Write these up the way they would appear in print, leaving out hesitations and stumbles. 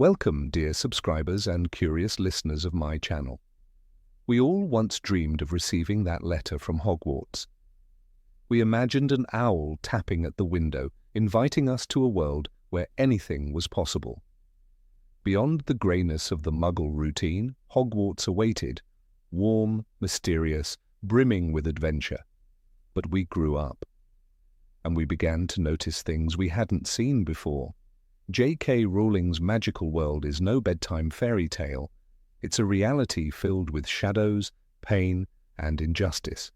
Welcome, dear subscribers and curious listeners of my channel. We all once dreamed of receiving that letter from Hogwarts. We imagined an owl tapping at the window, inviting us to a world where anything was possible. Beyond the greyness of the muggle routine, Hogwarts awaited, warm, mysterious, brimming with adventure. But we grew up, and we began to notice things we hadn't seen before. J.K. Rowling's magical world is no bedtime fairy tale. It's a reality filled with shadows, pain, and injustice.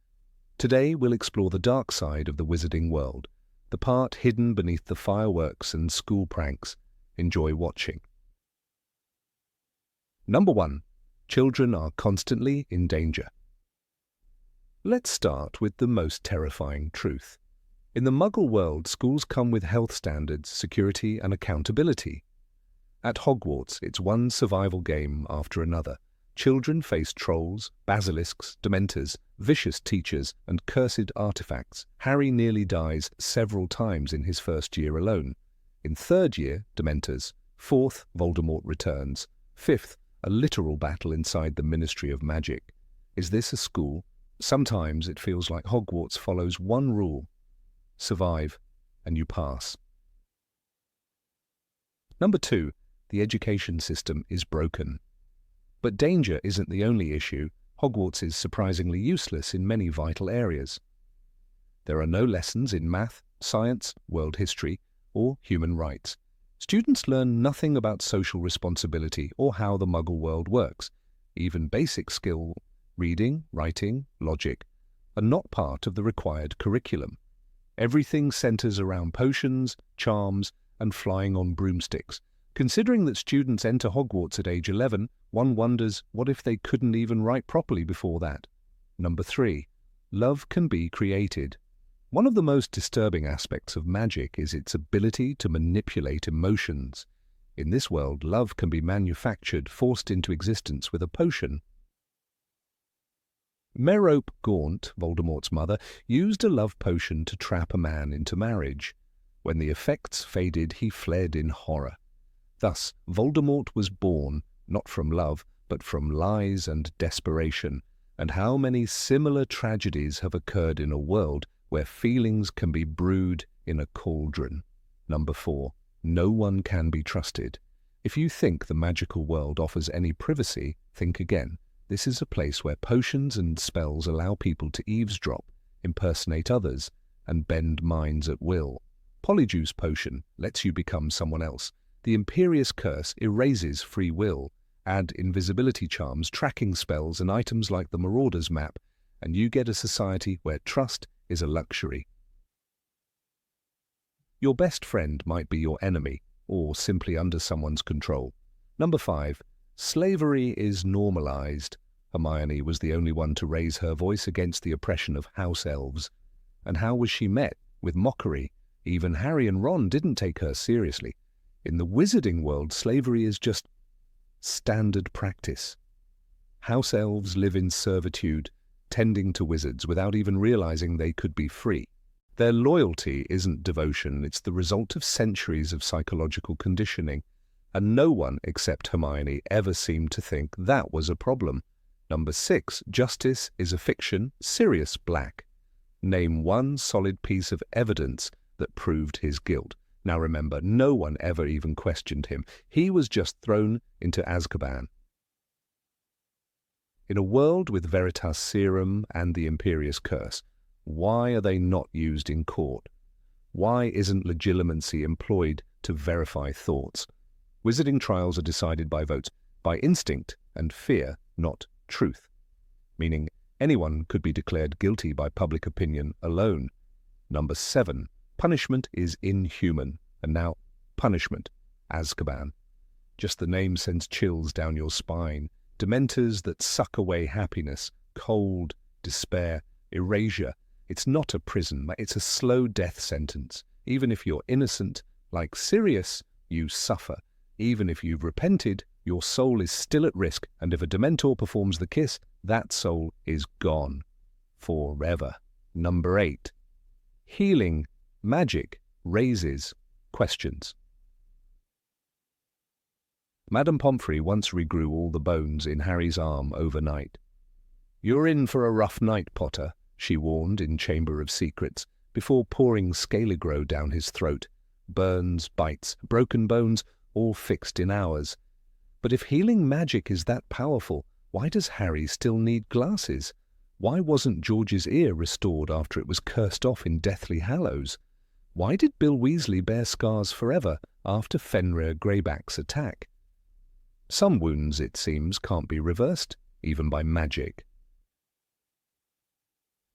Today we'll explore the dark side of the wizarding world, the part hidden beneath the fireworks and school pranks. Enjoy watching. Number 1. Children are constantly in danger. Let's start with the most terrifying truth. In the Muggle world, schools come with health standards, security, and accountability. At Hogwarts, it's one survival game after another. Children face trolls, basilisks, dementors, vicious teachers, and cursed artifacts. Harry nearly dies several times in his first year alone. In third year, dementors. Fourth, Voldemort returns. Fifth, a literal battle inside the Ministry of Magic. Is this a school? Sometimes it feels like Hogwarts follows one rule: survive, and you pass. Number 2. The education system is broken. But danger isn't the only issue. Hogwarts is surprisingly useless in many vital areas. There are no lessons in math, science, world history, or human rights. Students learn nothing about social responsibility or how the Muggle world works. Even basic skill, reading, writing, logic, are not part of the required curriculum. Everything centers around potions, charms, and flying on broomsticks. Considering that students enter Hogwarts at age 11, one wonders, what if they couldn't even write properly before that? Number 3. Love can be created. One of the most disturbing aspects of magic is its ability to manipulate emotions. In this world, love can be manufactured, forced into existence with a potion. Merope Gaunt, Voldemort's mother, used a love potion to trap a man into marriage. When the effects faded, he fled in horror. Thus, Voldemort was born, not from love, but from lies and desperation. And how many similar tragedies have occurred in a world where feelings can be brewed in a cauldron? Number 4. No one can be trusted. If you think the magical world offers any privacy, think again. This is a place where potions and spells allow people to eavesdrop, impersonate others, and bend minds at will. Polyjuice Potion lets you become someone else. The Imperious Curse erases free will. Add invisibility charms, tracking spells, and items like the Marauder's Map, and you get a society where trust is a luxury. Your best friend might be your enemy, or simply under someone's control. Number 5. Slavery is normalized. Hermione was the only one to raise her voice against the oppression of house elves. And how was she met? With mockery. Even Harry and Ron didn't take her seriously. In the wizarding world, slavery is just standard practice. House elves live in servitude, tending to wizards without even realizing they could be free. Their loyalty isn't devotion, it's the result of centuries of psychological conditioning. And no one except Hermione ever seemed to think that was a problem. Number 6. Justice is a fiction. Sirius Black. Name one solid piece of evidence that proved his guilt. Now remember, no one ever even questioned him. He was just thrown into Azkaban. In a world with Veritas Serum and the Imperious Curse, why are they not used in court? Why isn't legitimacy employed to verify thoughts? Wizarding trials are decided by votes, by instinct and fear, not truth. Meaning anyone could be declared guilty by public opinion alone. Number 7. Punishment is inhuman. And now, punishment. Azkaban. Just the name sends chills down your spine. Dementors that suck away happiness, cold, despair, erasure. It's not a prison, it's a slow death sentence. Even if you're innocent, like Sirius, you suffer. Even if you've repented, your soul is still at risk, and if a Dementor performs the kiss, that soul is gone. Forever. Number 8. Healing magic raises questions. Madame Pomfrey once regrew all the bones in Harry's arm overnight. "You're in for a rough night, Potter," she warned in Chamber of Secrets, before pouring Scaligro down his throat. Burns, bites, broken bones, all fixed in hours. But if healing magic is that powerful, why does Harry still need glasses? Why wasn't George's ear restored after it was cursed off in Deathly Hallows? Why did Bill Weasley bear scars forever after Fenrir Greyback's attack? Some wounds, it seems, can't be reversed, even by magic.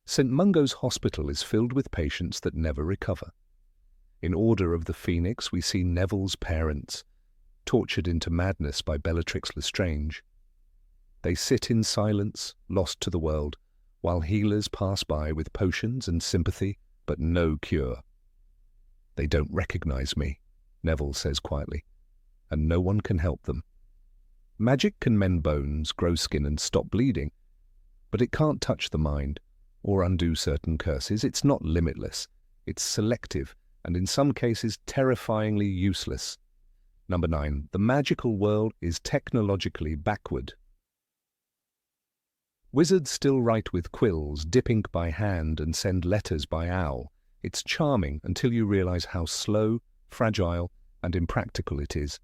St. Mungo's Hospital is filled with patients that never recover. In Order of the Phoenix, we see Neville's parents, tortured into madness by Bellatrix Lestrange. They sit in silence, lost to the world, while healers pass by with potions and sympathy, but no cure. "They don't recognize me," Neville says quietly, "and no one can help them." Magic can mend bones, grow skin and stop bleeding, but it can't touch the mind or undo certain curses. It's not limitless. It's selective and in some cases terrifyingly useless. Number 9. The magical world is technologically backward. Wizards still write with quills, dip ink by hand and send letters by owl. It's charming until you realize how slow, fragile and impractical it is.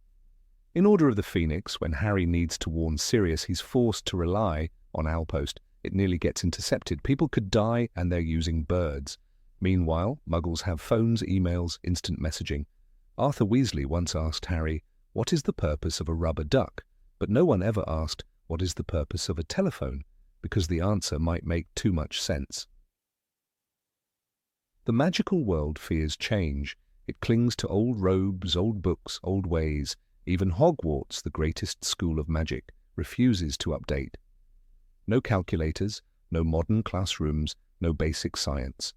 In Order of the Phoenix, when Harry needs to warn Sirius he's forced to rely on Owlpost, it nearly gets intercepted. People could die and they're using birds. Meanwhile, Muggles have phones, emails, instant messaging. Arthur Weasley once asked Harry, "What is the purpose of a rubber duck?" But no one ever asked, "What is the purpose of a telephone?" because the answer might make too much sense. The magical world fears change. It clings to old robes, old books, old ways. Even Hogwarts, the greatest school of magic, refuses to update. No calculators, no modern classrooms, no basic science.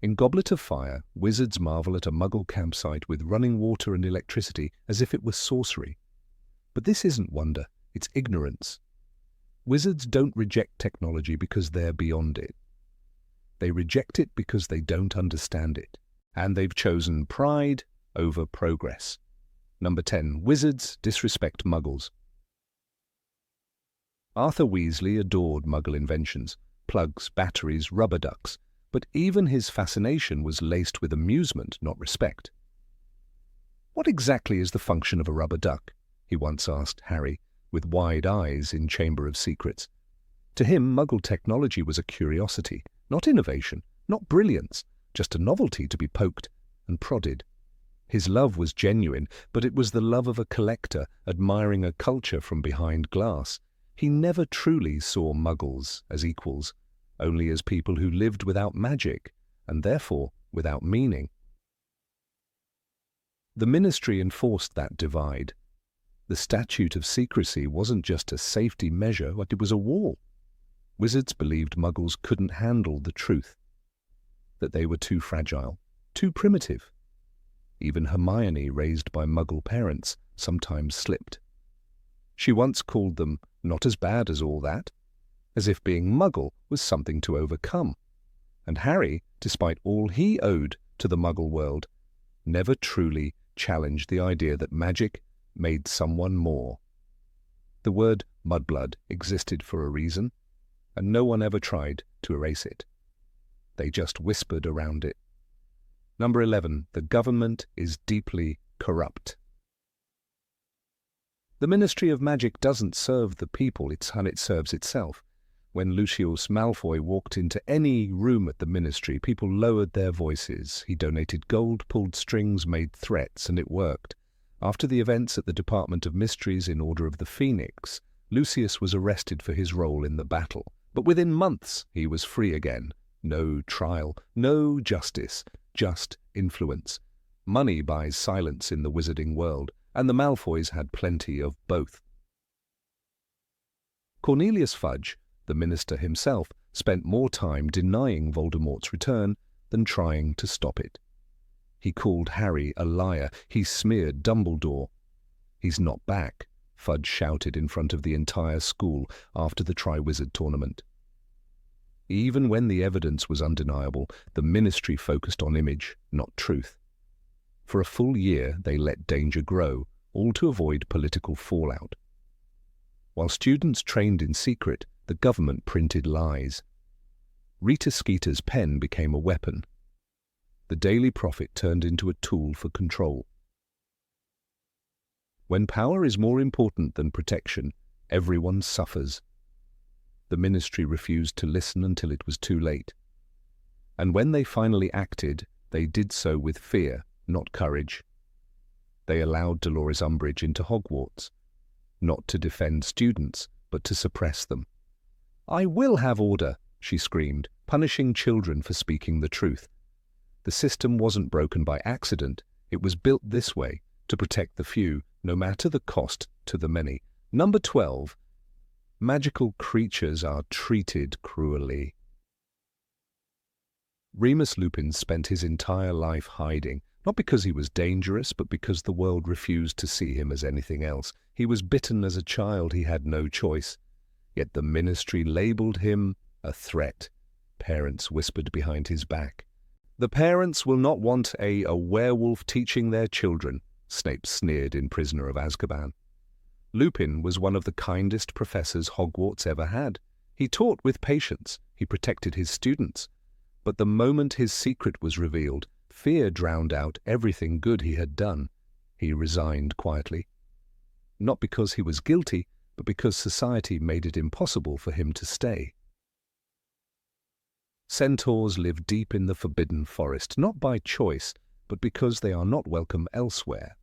In Goblet of Fire, wizards marvel at a Muggle campsite with running water and electricity as if it was sorcery. But this isn't wonder, it's ignorance. Wizards don't reject technology because they're beyond it. They reject it because they don't understand it. And they've chosen pride over progress. Number 10. Wizards disrespect Muggles. Arthur Weasley adored Muggle inventions, plugs, batteries, rubber ducks, but even his fascination was laced with amusement, not respect. "What exactly is the function of a rubber duck?" he once asked Harry, with wide eyes in Chamber of Secrets. To him, Muggle technology was a curiosity, not innovation, not brilliance, just a novelty to be poked and prodded. His love was genuine, but it was the love of a collector admiring a culture from behind glass. He never truly saw Muggles as equals, only as people who lived without magic, and therefore without meaning. The Ministry enforced that divide. The Statute of Secrecy wasn't just a safety measure, but it was a wall. Wizards believed Muggles couldn't handle the truth, that they were too fragile, too primitive. Even Hermione, raised by Muggle parents, sometimes slipped. She once called them not as bad as all that, as if being Muggle was something to overcome. And Harry, despite all he owed to the Muggle world, never truly challenged the idea that magic made someone more. The word mudblood existed for a reason, and no one ever tried to erase it. They just whispered around it. Number 11. The government is deeply corrupt. The Ministry of Magic doesn't serve the people, it serves itself. When Lucius Malfoy walked into any room at the Ministry, people lowered their voices. He donated gold, pulled strings, made threats, and it worked. After the events at the Department of Mysteries in Order of the Phoenix, Lucius was arrested for his role in the battle. But within months, he was free again. No trial, no justice, just influence. Money buys silence in the wizarding world, and the Malfoys had plenty of both. Cornelius Fudge, the minister himself, spent more time denying Voldemort's return than trying to stop it. He called Harry a liar. He smeared Dumbledore. "He's not back," Fudge shouted in front of the entire school after the Triwizard Tournament. Even when the evidence was undeniable, the Ministry focused on image, not truth. For a full year, they let danger grow, all to avoid political fallout. While students trained in secret, the government printed lies. Rita Skeeter's pen became a weapon. The Daily Prophet turned into a tool for control. When power is more important than protection, everyone suffers. The ministry refused to listen until it was too late. And when they finally acted, they did so with fear, not courage. They allowed Dolores Umbridge into Hogwarts, not to defend students, but to suppress them. "I will have order," she screamed, punishing children for speaking the truth. The system wasn't broken by accident. It was built this way, to protect the few, no matter the cost to the many. Number 12. Magical creatures are treated cruelly. Remus Lupin spent his entire life hiding, not because he was dangerous, but because the world refused to see him as anything else. He was bitten as a child, he had no choice. Yet the ministry labeled him a threat. Parents whispered behind his back. "The parents will not want a werewolf teaching their children," Snape sneered in Prisoner of Azkaban. Lupin was one of the kindest professors Hogwarts ever had. He taught with patience, he protected his students. But the moment his secret was revealed, fear drowned out everything good he had done. He resigned quietly. Not because he was guilty, but because society made it impossible for him to stay. Centaurs live deep in the Forbidden Forest, not by choice, but because they are not welcome elsewhere.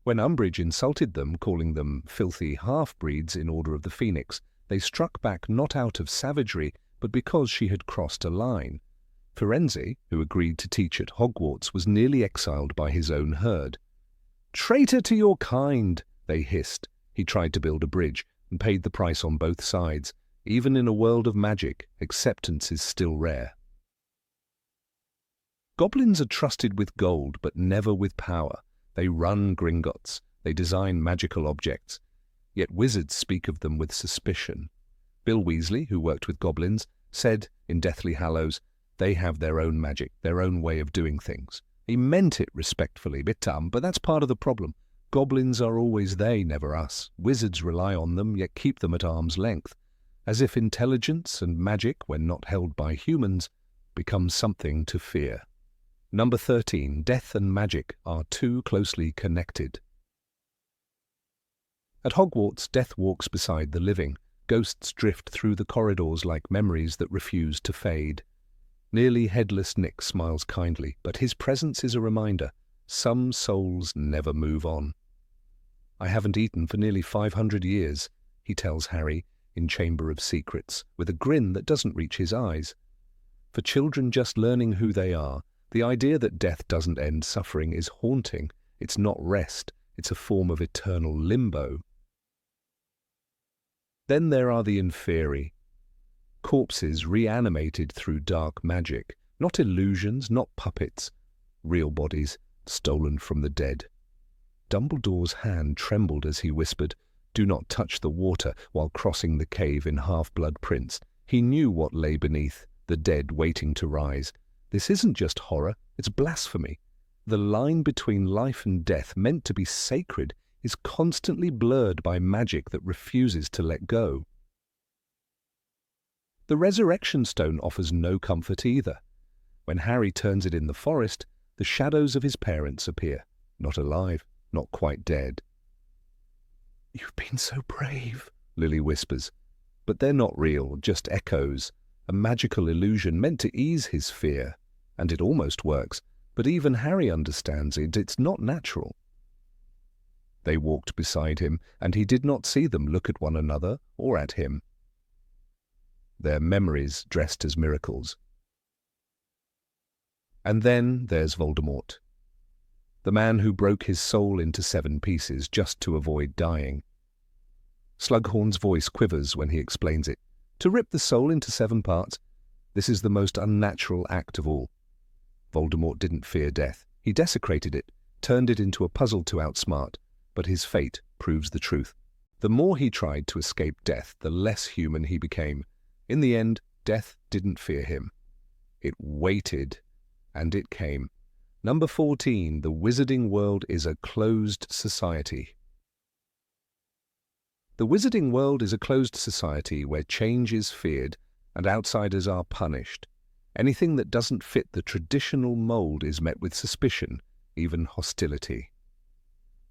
When Umbridge insulted them, calling them filthy half-breeds in Order of the Phoenix, they struck back not out of savagery, but because she had crossed a line. Firenze, who agreed to teach at Hogwarts, was nearly exiled by his own herd. "Traitor to your kind," they hissed. He tried to build a bridge and paid the price on both sides. Even in a world of magic, acceptance is still rare. Goblins are trusted with gold, but never with power. They run Gringotts. They design magical objects. Yet wizards speak of them with suspicion. Bill Weasley, who worked with goblins, said in Deathly Hallows, "They have their own magic, their own way of doing things." He meant it respectfully, bit dumb, but that's part of the problem. Goblins are always they, never us. Wizards rely on them, yet keep them at arm's length, as if intelligence and magic, when not held by humans, become something to fear. Number 13. Death and magic are too closely connected. At Hogwarts, death walks beside the living. Ghosts drift through the corridors like memories that refuse to fade. Nearly headless Nick smiles kindly, but his presence is a reminder. Some souls never move on. "I haven't eaten for nearly 500 years, he tells Harry in Chamber of Secrets, with a grin that doesn't reach his eyes. For children just learning who they are, the idea that death doesn't end suffering is haunting. It's not rest, it's a form of eternal limbo. Then there are the Inferi. Corpses reanimated through dark magic, not illusions, not puppets, real bodies stolen from the dead. Dumbledore's hand trembled as he whispered, "Do not touch the water," while crossing the cave in Half-Blood Prince. He knew what lay beneath, the dead waiting to rise. This isn't just horror, it's blasphemy. The line between life and death, meant to be sacred, is constantly blurred by magic that refuses to let go. The Resurrection Stone offers no comfort either. When Harry turns it in the forest, the shadows of his parents appear, not alive, not quite dead. "You've been so brave," Lily whispers. But they're not real, just echoes, a magical illusion meant to ease his fear. And it almost works, but even Harry understands it, it's not natural. They walked beside him, and he did not see them look at one another or at him. Their memories dressed as miracles. And then there's Voldemort, the man who broke his soul into 7 pieces just to avoid dying. Slughorn's voice quivers when he explains it. To rip the soul into 7 parts, this is the most unnatural act of all. Voldemort didn't fear death. He desecrated it, turned it into a puzzle to outsmart, but his fate proves the truth. The more he tried to escape death, the less human he became. In the end, death didn't fear him. It waited, and it came. Number 14. The Wizarding World is a Closed Society. The Wizarding World is a closed society where change is feared and outsiders are punished. Anything that doesn't fit the traditional mold is met with suspicion, even hostility.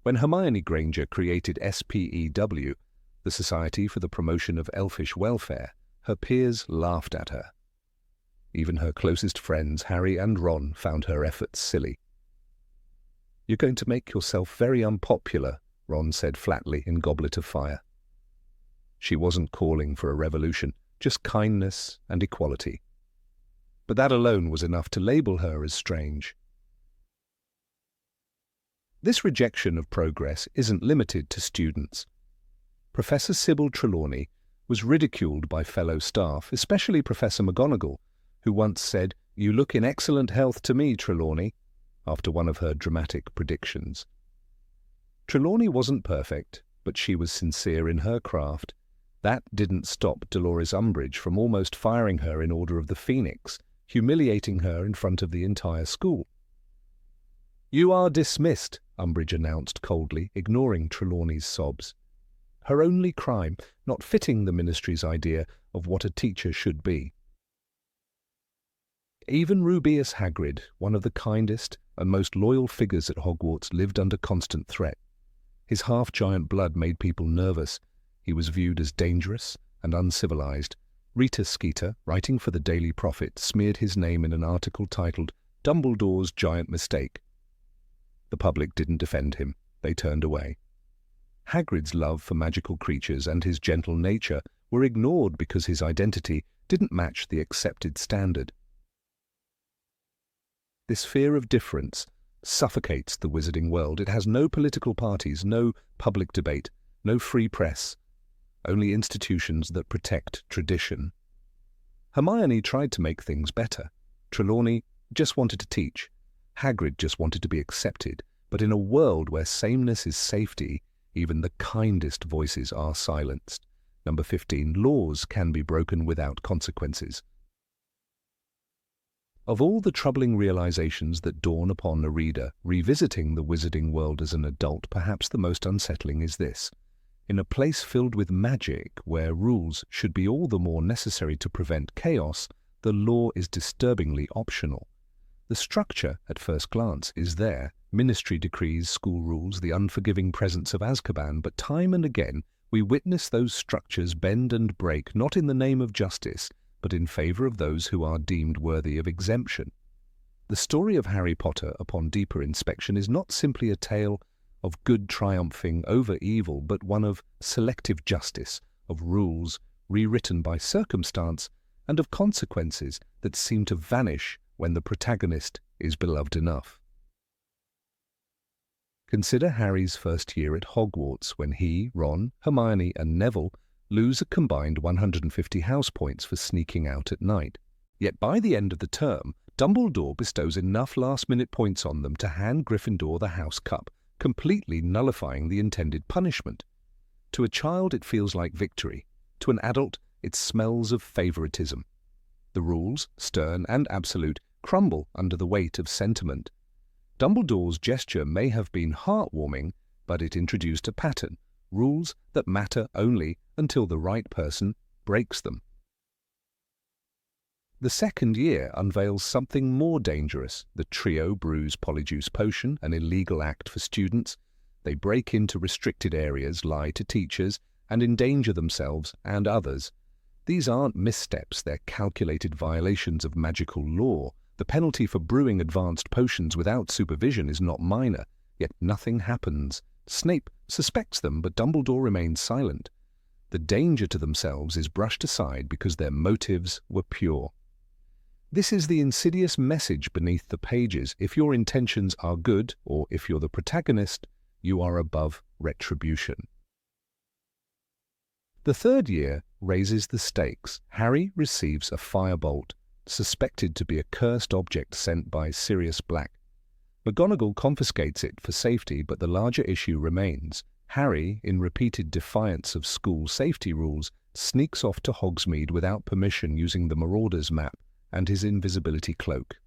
When Hermione Granger created SPEW, the Society for the Promotion of Elfish Welfare, her peers laughed at her. Even her closest friends, Harry and Ron, found her efforts silly. "You're going to make yourself very unpopular," Ron said flatly in Goblet of Fire. She wasn't calling for a revolution, just kindness and equality. But that alone was enough to label her as strange. This rejection of progress isn't limited to students. Professor Sybil Trelawney was ridiculed by fellow staff, especially Professor McGonagall, who once said, "You look in excellent health to me, Trelawney," after one of her dramatic predictions. Trelawney wasn't perfect, but she was sincere in her craft. That didn't stop Dolores Umbridge from almost firing her in Order of the Phoenix, humiliating her in front of the entire school. "You are dismissed," Umbridge announced coldly, ignoring Trelawney's sobs. Her only crime, not fitting the Ministry's idea of what a teacher should be. Even Rubeus Hagrid, one of the kindest and most loyal figures at Hogwarts, lived under constant threat. His half-giant blood made people nervous. He was viewed as dangerous and uncivilized. Rita Skeeter, writing for the Daily Prophet, smeared his name in an article titled "Dumbledore's Giant Mistake." The public didn't defend him. They turned away. Hagrid's love for magical creatures and his gentle nature were ignored because his identity didn't match the accepted standard. This fear of difference suffocates the Wizarding World. It has no political parties, no public debate, no free press, only institutions that protect tradition. Hermione tried to make things better. Trelawney just wanted to teach. Hagrid just wanted to be accepted. But in a world where sameness is safety, even the kindest voices are silenced. Number 15. Laws can be broken without consequences. Of all the troubling realizations that dawn upon a reader revisiting the Wizarding World as an adult, perhaps the most unsettling is this. In a place filled with magic, where rules should be all the more necessary to prevent chaos, the law is disturbingly optional. The structure, at first glance, is there. Ministry decrees, school rules, the unforgiving presence of Azkaban, but time and again we witness those structures bend and break, not in the name of justice, but in favor of those who are deemed worthy of exemption. The story of Harry Potter, upon deeper inspection, is not simply a tale of good triumphing over evil, but one of selective justice, of rules rewritten by circumstance, and of consequences that seem to vanish when the protagonist is beloved enough. Consider Harry's first year at Hogwarts, when he, Ron, Hermione, and Neville lose a combined 150 house points for sneaking out at night. Yet by the end of the term, Dumbledore bestows enough last-minute points on them to hand Gryffindor the House Cup, completely nullifying the intended punishment. To a child it feels like victory. To an adult it smells of favoritism. The rules, stern and absolute, crumble under the weight of sentiment. Dumbledore's gesture may have been heartwarming, but it introduced a pattern, rules that matter only until the right person breaks them. The second year unveils something more dangerous. The trio brews Polyjuice Potion, an illegal act for students. They break into restricted areas, lie to teachers, and endanger themselves and others. These aren't missteps, they're calculated violations of magical law. The penalty for brewing advanced potions without supervision is not minor, yet nothing happens. Snape suspects them, but Dumbledore remains silent. The danger to themselves is brushed aside because their motives were pure. This is the insidious message beneath the pages. If your intentions are good, or if you're the protagonist, you are above retribution. The third year raises the stakes. Harry receives a firebolt, suspected to be a cursed object sent by Sirius Black. McGonagall confiscates it for safety, but the larger issue remains. Harry, in repeated defiance of school safety rules, sneaks off to Hogsmeade without permission using the Marauders map and his invisibility cloak.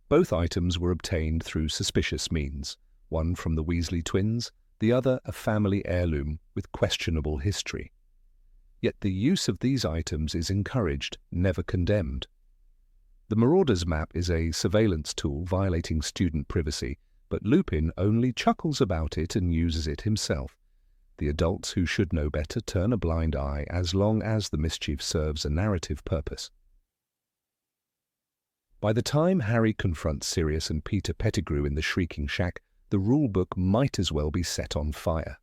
Both items were obtained through suspicious means, one from the Weasley twins, the other a family heirloom with questionable history. Yet the use of these items is encouraged, never condemned. The Marauder's map is a surveillance tool violating student privacy, but Lupin only chuckles about it and uses it himself. The adults who should know better turn a blind eye as long as the mischief serves a narrative purpose. By the time Harry confronts Sirius and Peter Pettigrew in the Shrieking Shack, the rulebook might as well be set on fire.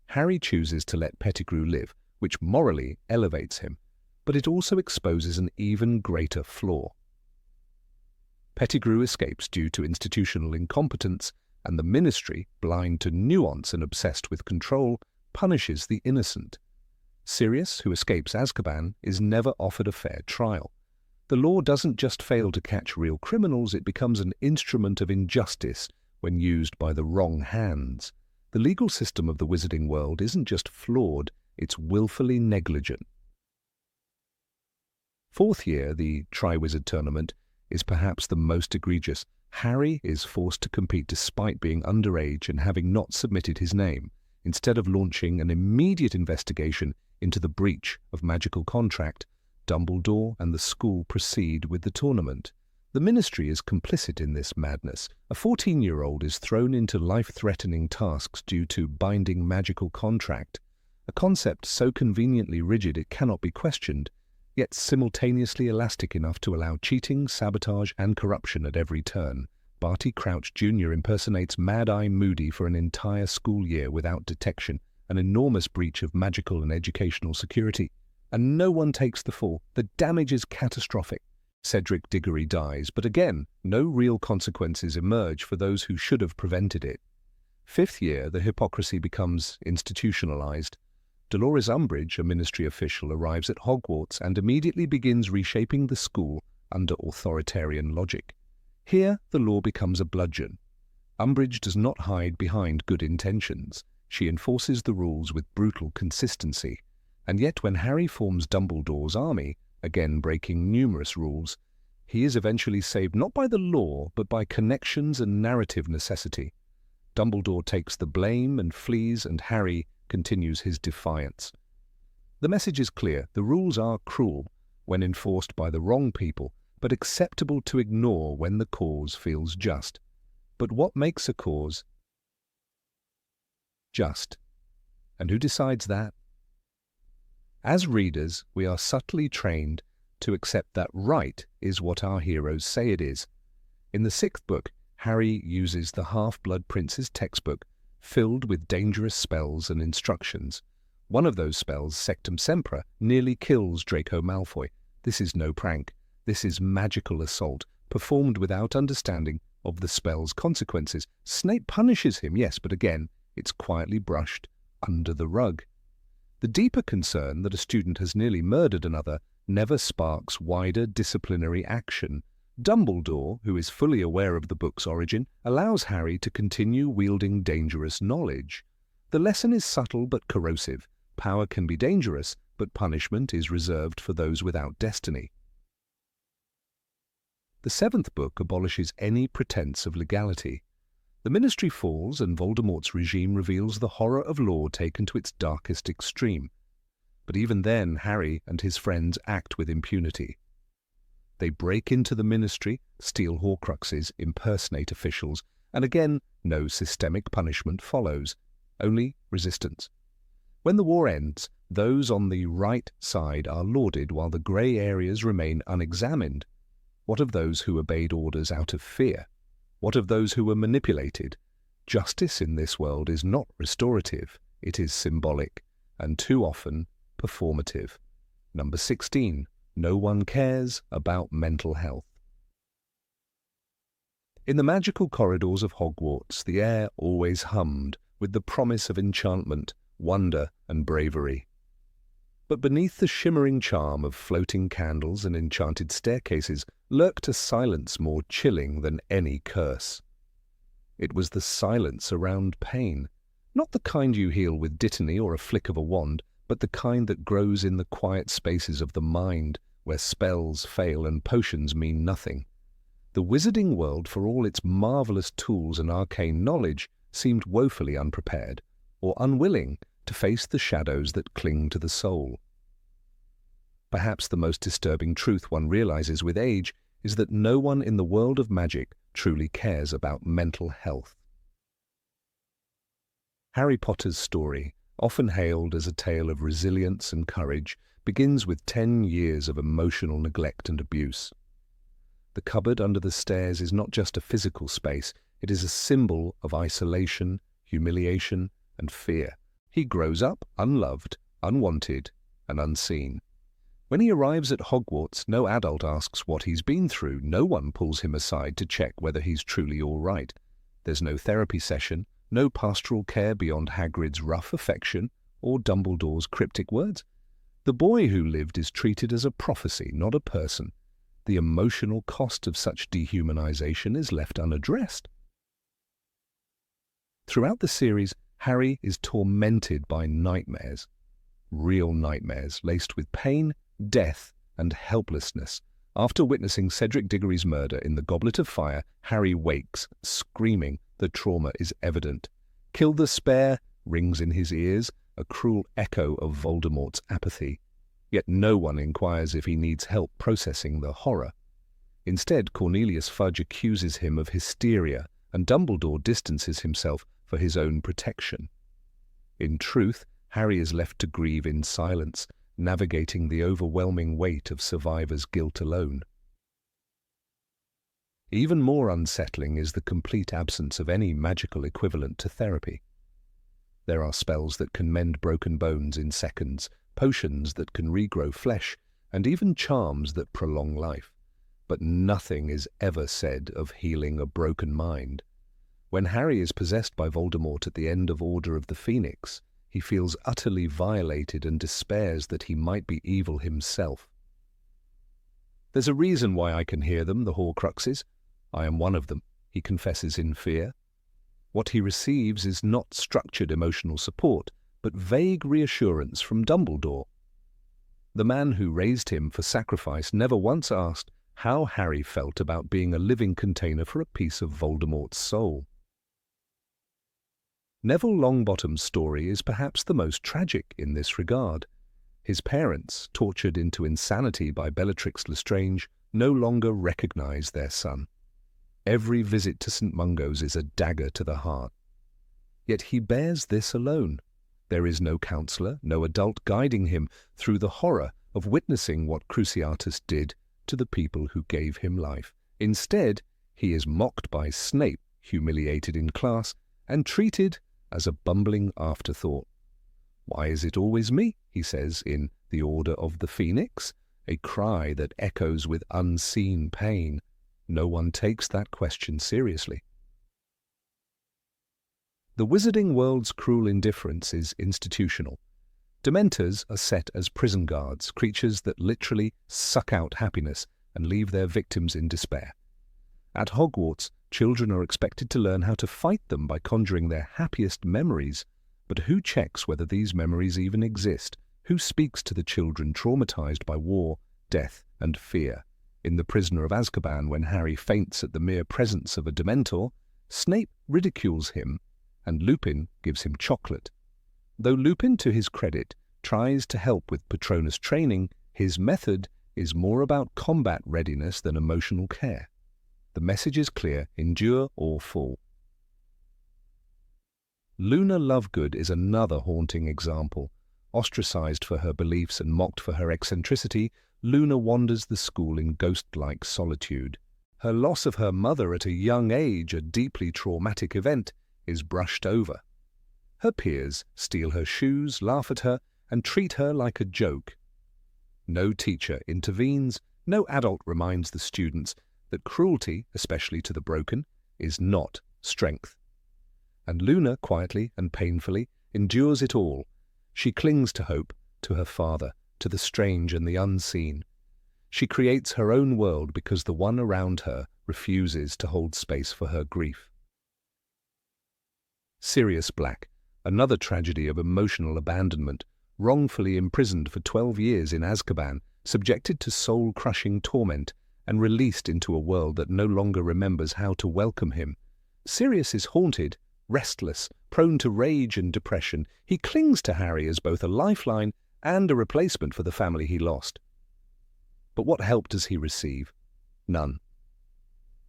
Harry chooses to let Pettigrew live, which morally elevates him, but it also exposes an even greater flaw. Pettigrew escapes due to institutional incompetence, and the Ministry, blind to nuance and obsessed with control, punishes the innocent. Sirius, who escapes Azkaban, is never offered a fair trial. The law doesn't just fail to catch real criminals, it becomes an instrument of injustice when used by the wrong hands. The legal system of the wizarding world isn't just flawed, it's willfully negligent. Fourth year, the Triwizard Tournament, is perhaps the most egregious. Harry is forced to compete despite being underage and having not submitted his name, instead of launching an immediate investigation into the breach of magical contract. Dumbledore and the school proceed with the tournament. The Ministry is complicit in this madness. A 14-year-old is thrown into life-threatening tasks due to binding magical contract, a concept so conveniently rigid it cannot be questioned, yet simultaneously elastic enough to allow cheating, sabotage, and corruption at every turn. Barty Crouch Jr. impersonates Mad-Eye Moody for an entire school year without detection, an enormous breach of magical and educational security. And no one takes the fall. The damage is catastrophic. Cedric Diggory dies, but again, no real consequences emerge for those who should have prevented it. Fifth year, the hypocrisy becomes institutionalized. Dolores Umbridge, a Ministry official, arrives at Hogwarts and immediately begins reshaping the school under authoritarian logic. Here, the law becomes a bludgeon. Umbridge does not hide behind good intentions. She enforces the rules with brutal consistency. And yet when Harry forms Dumbledore's army, again breaking numerous rules, he is eventually saved not by the law, but by connections and narrative necessity. Dumbledore takes the blame and flees, and Harry continues his defiance. The message is clear. The rules are cruel when enforced by the wrong people, but acceptable to ignore when the cause feels just. But what makes a cause just? And who decides that? As readers, we are subtly trained to accept that right is what our heroes say it is. In the sixth book, Harry uses the Half-Blood Prince's textbook, filled with dangerous spells and instructions. One of those spells, Sectum Sempra, nearly kills Draco Malfoy. This is no prank. This is magical assault, performed without understanding of the spell's consequences. Snape punishes him, yes, but again, it's quietly brushed under the rug. The deeper concern that a student has nearly murdered another never sparks wider disciplinary action. Dumbledore, who is fully aware of the book's origin, allows Harry to continue wielding dangerous knowledge. The lesson is subtle but corrosive. Power can be dangerous, but punishment is reserved for those without destiny. The seventh book abolishes any pretense of legality. The Ministry falls, and Voldemort's regime reveals the horror of law taken to its darkest extreme. But even then, Harry and his friends act with impunity. They break into the Ministry, steal Horcruxes, impersonate officials, and again, no systemic punishment follows, only resistance. When the war ends, those on the right side are lauded while the grey areas remain unexamined. What of those who obeyed orders out of fear? What of those who were manipulated? Justice in this world is not restorative, it is symbolic, and too often performative. Number 16. No one cares about mental health. In the magical corridors of Hogwarts, the air always hummed with the promise of enchantment, wonder, and bravery. But beneath the shimmering charm of floating candles and enchanted staircases lurked a silence more chilling than any curse. It was the silence around pain, not the kind you heal with dittany or a flick of a wand, but the kind that grows in the quiet spaces of the mind, where spells fail and potions mean nothing. The wizarding world, for all its marvelous tools and arcane knowledge, seemed woefully unprepared, or unwilling, to face the shadows that cling to the soul. Perhaps the most disturbing truth one realizes with age is that no one in the world of magic truly cares about mental health. Harry Potter's story, often hailed as a tale of resilience and courage, begins with 10 years of emotional neglect and abuse. The cupboard under the stairs is not just a physical space, it is a symbol of isolation, humiliation, and fear. He grows up unloved, unwanted, and unseen. When he arrives at Hogwarts, no adult asks what he's been through. No one pulls him aside to check whether he's truly all right. There's no therapy session, no pastoral care beyond Hagrid's rough affection or Dumbledore's cryptic words. The boy who lived is treated as a prophecy, not a person. The emotional cost of such dehumanization is left unaddressed. Throughout the series, Harry is tormented by nightmares. Real nightmares laced with pain, death, and helplessness. After witnessing Cedric Diggory's murder in the Goblet of Fire, Harry wakes, screaming. The trauma is evident. "Kill the spare" rings in his ears, a cruel echo of Voldemort's apathy. Yet no one inquires if he needs help processing the horror. Instead, Cornelius Fudge accuses him of hysteria, and Dumbledore distances himself for his own protection. In truth, Harry is left to grieve in silence, navigating the overwhelming weight of survivor's guilt alone. Even more unsettling is the complete absence of any magical equivalent to therapy. There are spells that can mend broken bones in seconds, potions that can regrow flesh, and even charms that prolong life. But nothing is ever said of healing a broken mind. When Harry is possessed by Voldemort at the end of Order of the Phoenix, he feels utterly violated and despairs that he might be evil himself. "There's a reason why I can hear them, the Horcruxes. I am one of them," he confesses in fear. What he receives is not structured emotional support, but vague reassurance from Dumbledore. The man who raised him for sacrifice never once asked how Harry felt about being a living container for a piece of Voldemort's soul. Neville Longbottom's story is perhaps the most tragic in this regard. His parents, tortured into insanity by Bellatrix Lestrange, no longer recognize their son. Every visit to St. Mungo's is a dagger to the heart. Yet he bears this alone. There is no counselor, no adult guiding him through the horror of witnessing what Cruciatus did to the people who gave him life. Instead, he is mocked by Snape, humiliated in class, and treated as a bumbling afterthought. "Why is it always me?" he says in The Order of the Phoenix, a cry that echoes with unseen pain. No one takes that question seriously. The wizarding world's cruel indifference is institutional. Dementors are set as prison guards, creatures that literally suck out happiness and leave their victims in despair. At Hogwarts, children are expected to learn how to fight them by conjuring their happiest memories. But who checks whether these memories even exist? Who speaks to the children traumatized by war, death, and fear? In The Prisoner of Azkaban, when Harry faints at the mere presence of a Dementor, Snape ridicules him, and Lupin gives him chocolate. Though Lupin, to his credit, tries to help with Patronus training, his method is more about combat readiness than emotional care. The message is clear: endure or fall. Luna Lovegood is another haunting example. Ostracized for her beliefs and mocked for her eccentricity, Luna wanders the school in ghost-like solitude. Her loss of her mother at a young age, a deeply traumatic event, is brushed over. Her peers steal her shoes, laugh at her, and treat her like a joke. No teacher intervenes, no adult reminds the students that cruelty, especially to the broken, is not strength. And Luna, quietly and painfully, endures it all. She clings to hope, to her father, to the strange and the unseen. She creates her own world because the one around her refuses to hold space for her grief. Sirius Black, another tragedy of emotional abandonment, wrongfully imprisoned for 12 years in Azkaban, subjected to soul-crushing torment, and released into a world that no longer remembers how to welcome him. Sirius is haunted, restless, prone to rage and depression. He clings to Harry as both a lifeline and a replacement for the family he lost. But what help does he receive? None.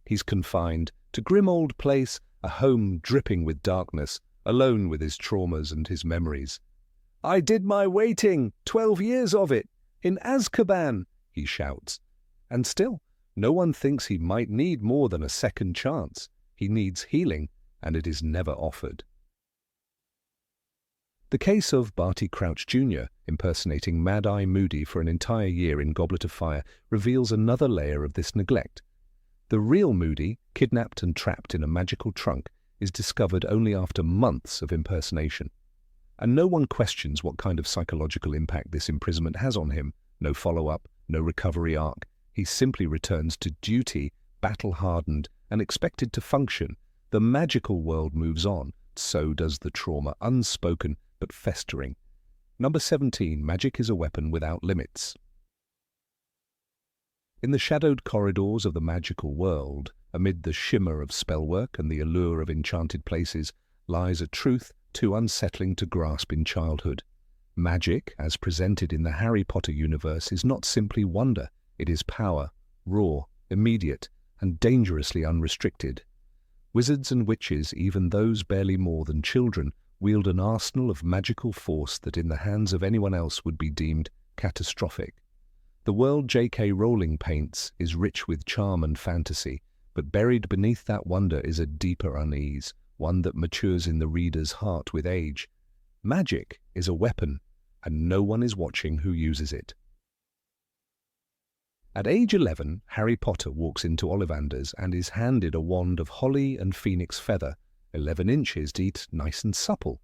He's confined to Grimmauld Place, a home dripping with darkness, alone with his traumas and his memories. "I did my waiting, 12 years of it, in Azkaban," he shouts. And still, no one thinks he might need more than a second chance. He needs healing, and it is never offered. The case of Barty Crouch Jr. impersonating Mad-Eye Moody for an entire year in Goblet of Fire reveals another layer of this neglect. The real Moody, kidnapped and trapped in a magical trunk, is discovered only after months of impersonation. And no one questions what kind of psychological impact this imprisonment has on him. No follow-up, no recovery arc. He simply returns to duty, battle-hardened and expected to function. The magical world moves on. So does the trauma, unspoken but festering. Number 17, magic is a weapon without limits. In the shadowed corridors of the magical world, amid the shimmer of spellwork and the allure of enchanted places, lies a truth too unsettling to grasp in childhood. Magic, as presented in the Harry Potter universe, is not simply wonder. It is power, raw, immediate, and dangerously unrestricted. Wizards and witches, even those barely more than children, wield an arsenal of magical force that in the hands of anyone else would be deemed catastrophic. The world J.K. Rowling paints is rich with charm and fantasy, but buried beneath that wonder is a deeper unease, one that matures in the reader's heart with age. Magic is a weapon, and no one is watching who uses it. At age 11, Harry Potter walks into Ollivanders and is handed a wand of holly and phoenix feather, 11 inches deep, nice and supple.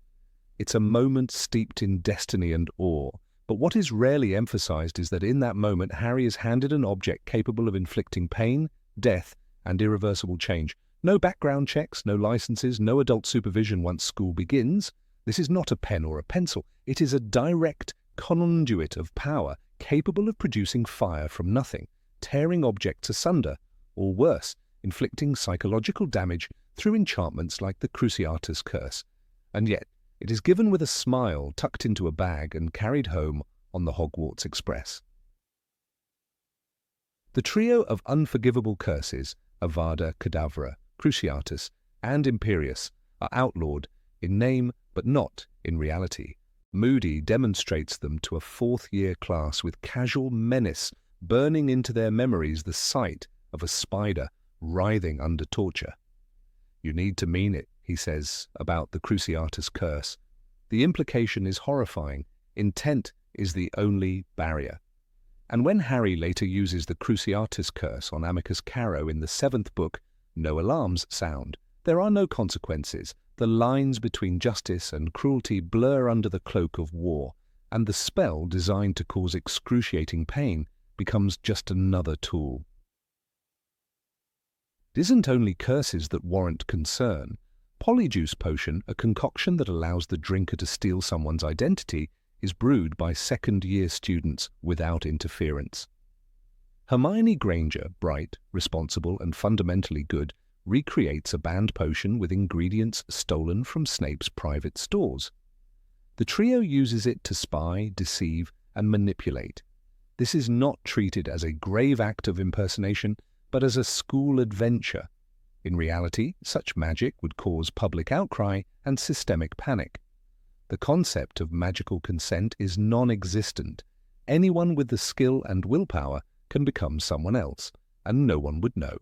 It's a moment steeped in destiny and awe, but what is rarely emphasized is that in that moment Harry is handed an object capable of inflicting pain, death, and irreversible change. No background checks, no licenses, no adult supervision once school begins. This is not a pen or a pencil. It is a direct conduit of power capable of producing fire from nothing, tearing objects asunder, or worse, inflicting psychological damage through enchantments like the Cruciatus Curse. And yet, it is given with a smile, tucked into a bag and carried home on the Hogwarts Express. The trio of unforgivable curses, Avada Kedavra, Cruciatus, and Imperius, are outlawed in name but not in reality. Moody demonstrates them to a fourth-year class with casual menace, burning into their memories the sight of a spider writhing under torture. "You need to mean it," he says about the Cruciatus Curse. The implication is horrifying. Intent is the only barrier. And when Harry later uses the Cruciatus Curse on Amicus Caro in the 7th book, no alarms sound. There are no consequences. The lines between justice and cruelty blur under the cloak of war, and the spell designed to cause excruciating pain becomes just another tool. It isn't only curses that warrant concern. Polyjuice Potion, a concoction that allows the drinker to steal someone's identity, is brewed by second-year students without interference. Hermione Granger, bright, responsible, and fundamentally good, recreates a banned potion with ingredients stolen from Snape's private stores. The trio uses it to spy, deceive, and manipulate. This is not treated as a grave act of impersonation, but as a school adventure. In reality, such magic would cause public outcry and systemic panic. The concept of magical consent is non-existent. Anyone with the skill and willpower can become someone else, and no one would know.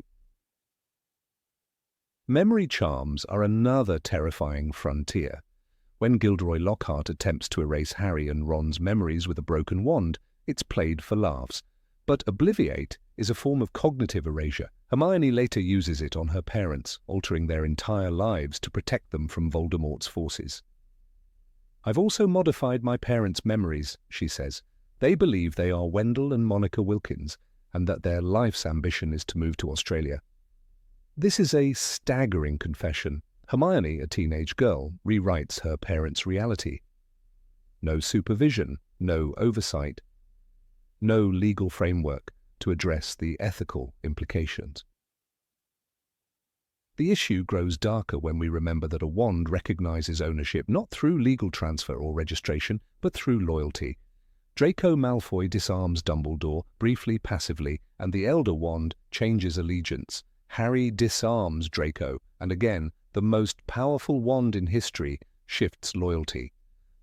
Memory charms are another terrifying frontier. When Gilderoy Lockhart attempts to erase Harry and Ron's memories with a broken wand, it's played for laughs. But Obliviate is a form of cognitive erasure. Hermione later uses it on her parents, altering their entire lives to protect them from Voldemort's forces. "I've also modified my parents' memories," she says. "They believe they are Wendell and Monica Wilkins, and that their life's ambition is to move to Australia." This is a staggering confession. Hermione, a teenage girl, rewrites her parents' reality. No supervision, no oversight, no legal framework. to address the ethical implications. The issue grows darker when we remember that a wand recognizes ownership not through legal transfer or registration, but through loyalty. Draco Malfoy disarms Dumbledore, briefly, passively, and the Elder Wand changes allegiance. Harry disarms Draco, and again, the most powerful wand in history shifts loyalty.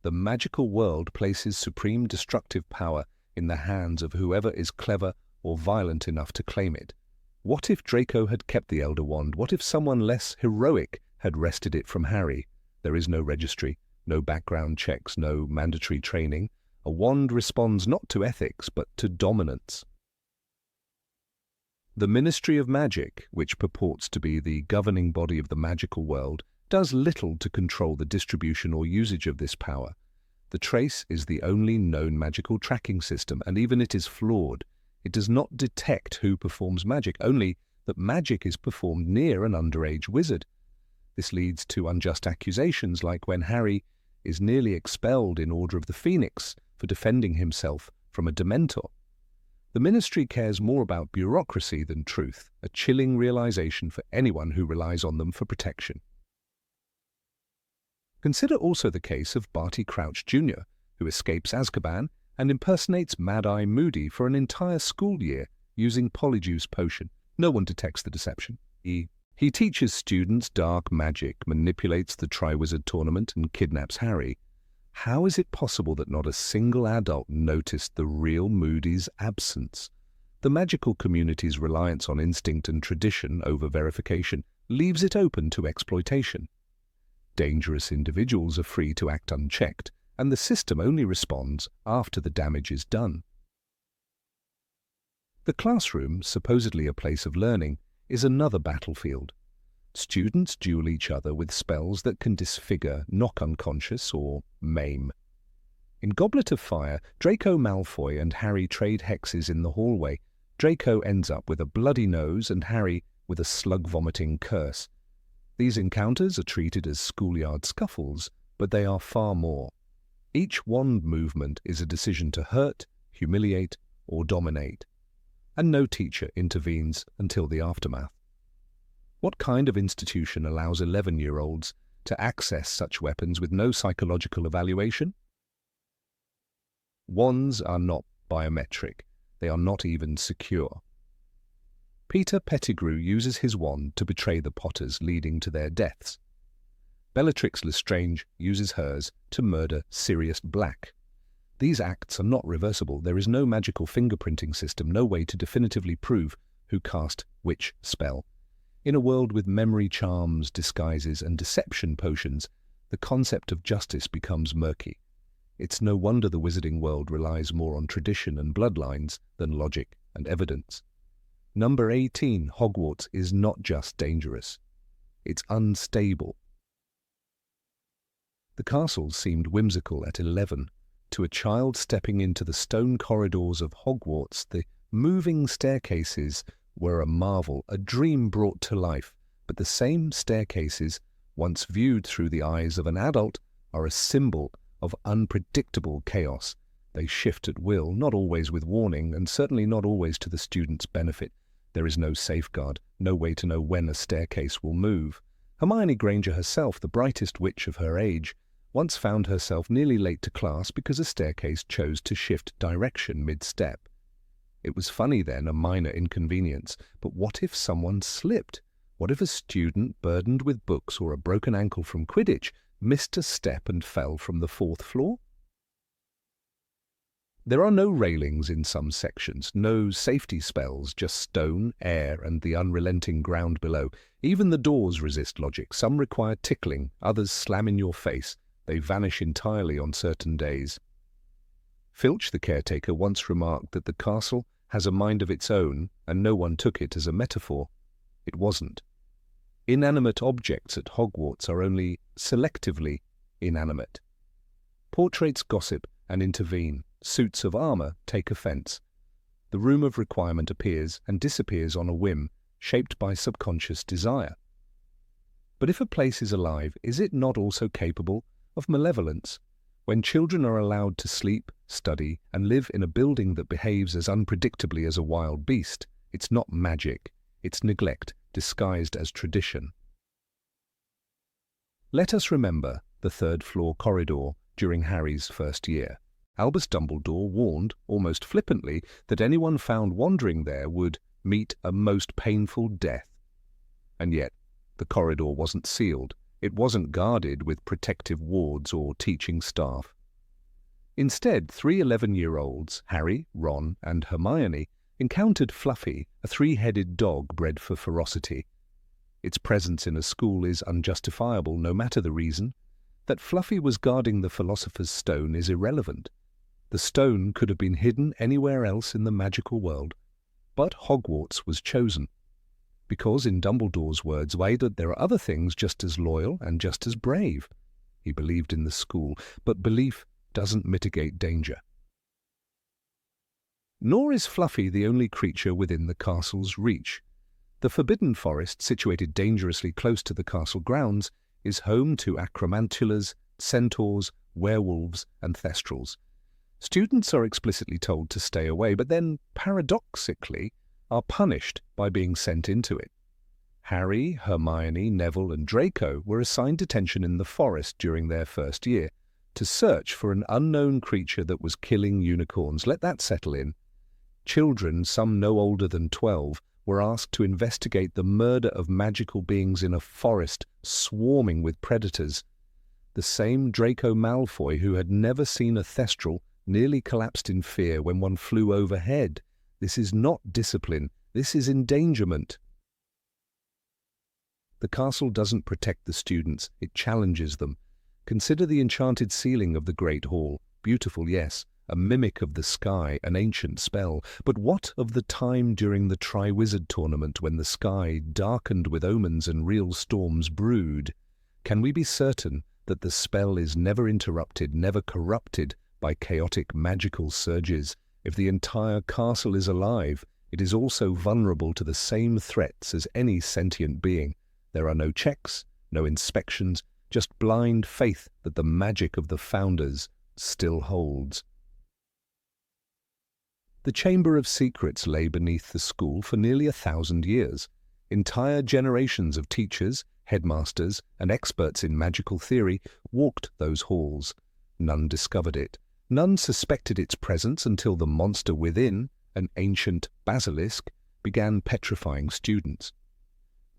The magical world places supreme destructive power in the hands of whoever is clever or violent enough to claim it. What if Draco had kept the Elder Wand? What if someone less heroic had wrested it from Harry? There is no registry, no background checks, no mandatory training. A wand responds not to ethics, but to dominance. The Ministry of Magic, which purports to be the governing body of the magical world, does little to control the distribution or usage of this power. The trace is the only known magical tracking system, and even it is flawed. It does not detect who performs magic, only that magic is performed near an underage wizard. This leads to unjust accusations like when Harry is nearly expelled in Order of the Phoenix for defending himself from a Dementor. The Ministry cares more about bureaucracy than truth, a chilling realization for anyone who relies on them for protection. Consider also the case of Barty Crouch Jr., who escapes Azkaban and impersonates Mad-Eye Moody for an entire school year using Polyjuice Potion. No one detects the deception. He teaches students dark magic, manipulates the Triwizard Tournament, and kidnaps Harry. How is it possible that not a single adult noticed the real Moody's absence? The magical community's reliance on instinct and tradition over verification leaves it open to exploitation. Dangerous individuals are free to act unchecked, and the system only responds after the damage is done. The classroom, supposedly a place of learning, is another battlefield. Students duel each other with spells that can disfigure, knock unconscious, or maim. In Goblet of Fire, Draco Malfoy and Harry trade hexes in the hallway. Draco ends up with a bloody nose and Harry with a slug-vomiting curse. These encounters are treated as schoolyard scuffles, but they are far more. Each wand movement is a decision to hurt, humiliate, or dominate, and no teacher intervenes until the aftermath. What kind of institution allows 11-year-olds to access such weapons with no psychological evaluation? Wands are not biometric. They are not even secure. Peter Pettigrew uses his wand to betray the Potters, leading to their deaths. Bellatrix Lestrange uses hers to murder Sirius Black. These acts are not reversible. There is no magical fingerprinting system, no way to definitively prove who cast which spell. In a world with memory charms, disguises, and deception potions, the concept of justice becomes murky. It's no wonder the wizarding world relies more on tradition and bloodlines than logic and evidence. Number 18, Hogwarts, is not just dangerous. It's unstable. The castle seemed whimsical at 11. To a child stepping into the stone corridors of Hogwarts, the moving staircases were a marvel, a dream brought to life. But the same staircases, once viewed through the eyes of an adult, are a symbol of unpredictable chaos. They shift at will, not always with warning, and certainly not always to the student's benefit. There is no safeguard, no way to know when a staircase will move. Hermione Granger herself, the brightest witch of her age, once found herself nearly late to class because a staircase chose to shift direction mid-step. It was funny then, a minor inconvenience, but what if someone slipped? What if a student burdened with books or a broken ankle from Quidditch missed a step and fell from the 4th floor? There are no railings in some sections, no safety spells, just stone, air, and the unrelenting ground below. Even the doors resist logic. Some require tickling, others slam in your face. They vanish entirely on certain days. Filch, the caretaker, once remarked that the castle has a mind of its own, and no one took it as a metaphor. It wasn't. Inanimate objects at Hogwarts are only selectively inanimate. Portraits gossip and intervene. Suits of armor take offense. The room of requirement appears and disappears on a whim, shaped by subconscious desire. But if a place is alive, is it not also capable of malevolence? When children are allowed to sleep, study, and live in a building that behaves as unpredictably as a wild beast, it's not magic, it's neglect disguised as tradition. Let us remember the third-floor corridor during Harry's first year. Albus Dumbledore warned, almost flippantly, that anyone found wandering there would meet a most painful death. And yet, the corridor wasn't sealed. It wasn't guarded with protective wards or teaching staff. Instead, 3 11-year-olds, Harry, Ron, and Hermione, encountered Fluffy, a 3-headed dog bred for ferocity. Its presence in a school is unjustifiable, no matter the reason. That Fluffy was guarding the Philosopher's Stone is irrelevant. The stone could have been hidden anywhere else in the magical world. But Hogwarts was chosen. Because, in Dumbledore's words, there are other things just as loyal and just as brave. He believed in the school, but belief doesn't mitigate danger. Nor is Fluffy the only creature within the castle's reach. The Forbidden Forest, situated dangerously close to the castle grounds, is home to acromantulas, centaurs, werewolves, and thestrals. Students are explicitly told to stay away, but then, paradoxically, are punished by being sent into it. Harry, Hermione, Neville, and Draco were assigned detention in the forest during their first year to search for an unknown creature that was killing unicorns. Let that settle in. Children, some no older than 12, were asked to investigate the murder of magical beings in a forest swarming with predators. The same Draco Malfoy who had never seen a thestral nearly collapsed in fear when one flew overhead. This is not discipline, this is endangerment. The castle doesn't protect the students, it challenges them. Consider the enchanted ceiling of the Great Hall. Beautiful, yes, a mimic of the sky, an ancient spell. But what of the time during the Triwizard Tournament when the sky, darkened with omens and real storms, brewed? Can we be certain that the spell is never interrupted, never corrupted by chaotic magical surges? If the entire castle is alive, it is also vulnerable to the same threats as any sentient being. There are no checks, no inspections, just blind faith that the magic of the founders still holds. The Chamber of Secrets lay beneath the school for nearly 1,000 years. Entire generations of teachers, headmasters, and experts in magical theory walked those halls. None discovered it. None suspected its presence until the monster within, an ancient basilisk, began petrifying students.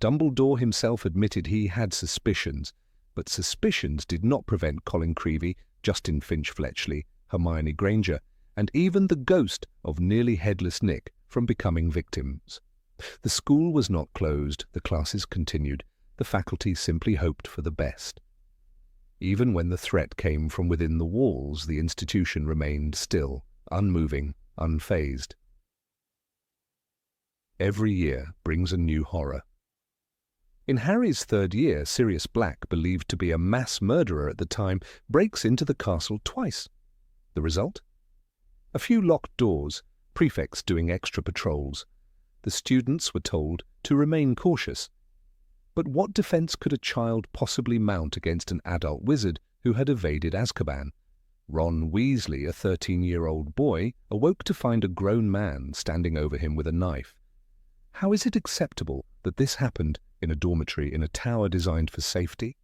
Dumbledore himself admitted he had suspicions, but suspicions did not prevent Colin Creevey, Justin Finch-Fletchley, Hermione Granger, and even the ghost of nearly headless Nick from becoming victims. The school was not closed, the classes continued, the faculty simply hoped for the best. Even when the threat came from within the walls, the institution remained still, unmoving, unfazed. Every year brings a new horror. In Harry's third year, Sirius Black, believed to be a mass murderer at the time, breaks into the castle twice. The result? A few locked doors, prefects doing extra patrols. The students were told to remain cautious. But what defense could a child possibly mount against an adult wizard who had evaded Azkaban? Ron Weasley, a 13-year-old boy, awoke to find a grown man standing over him with a knife. How is it acceptable that this happened in a dormitory in a tower designed for safety?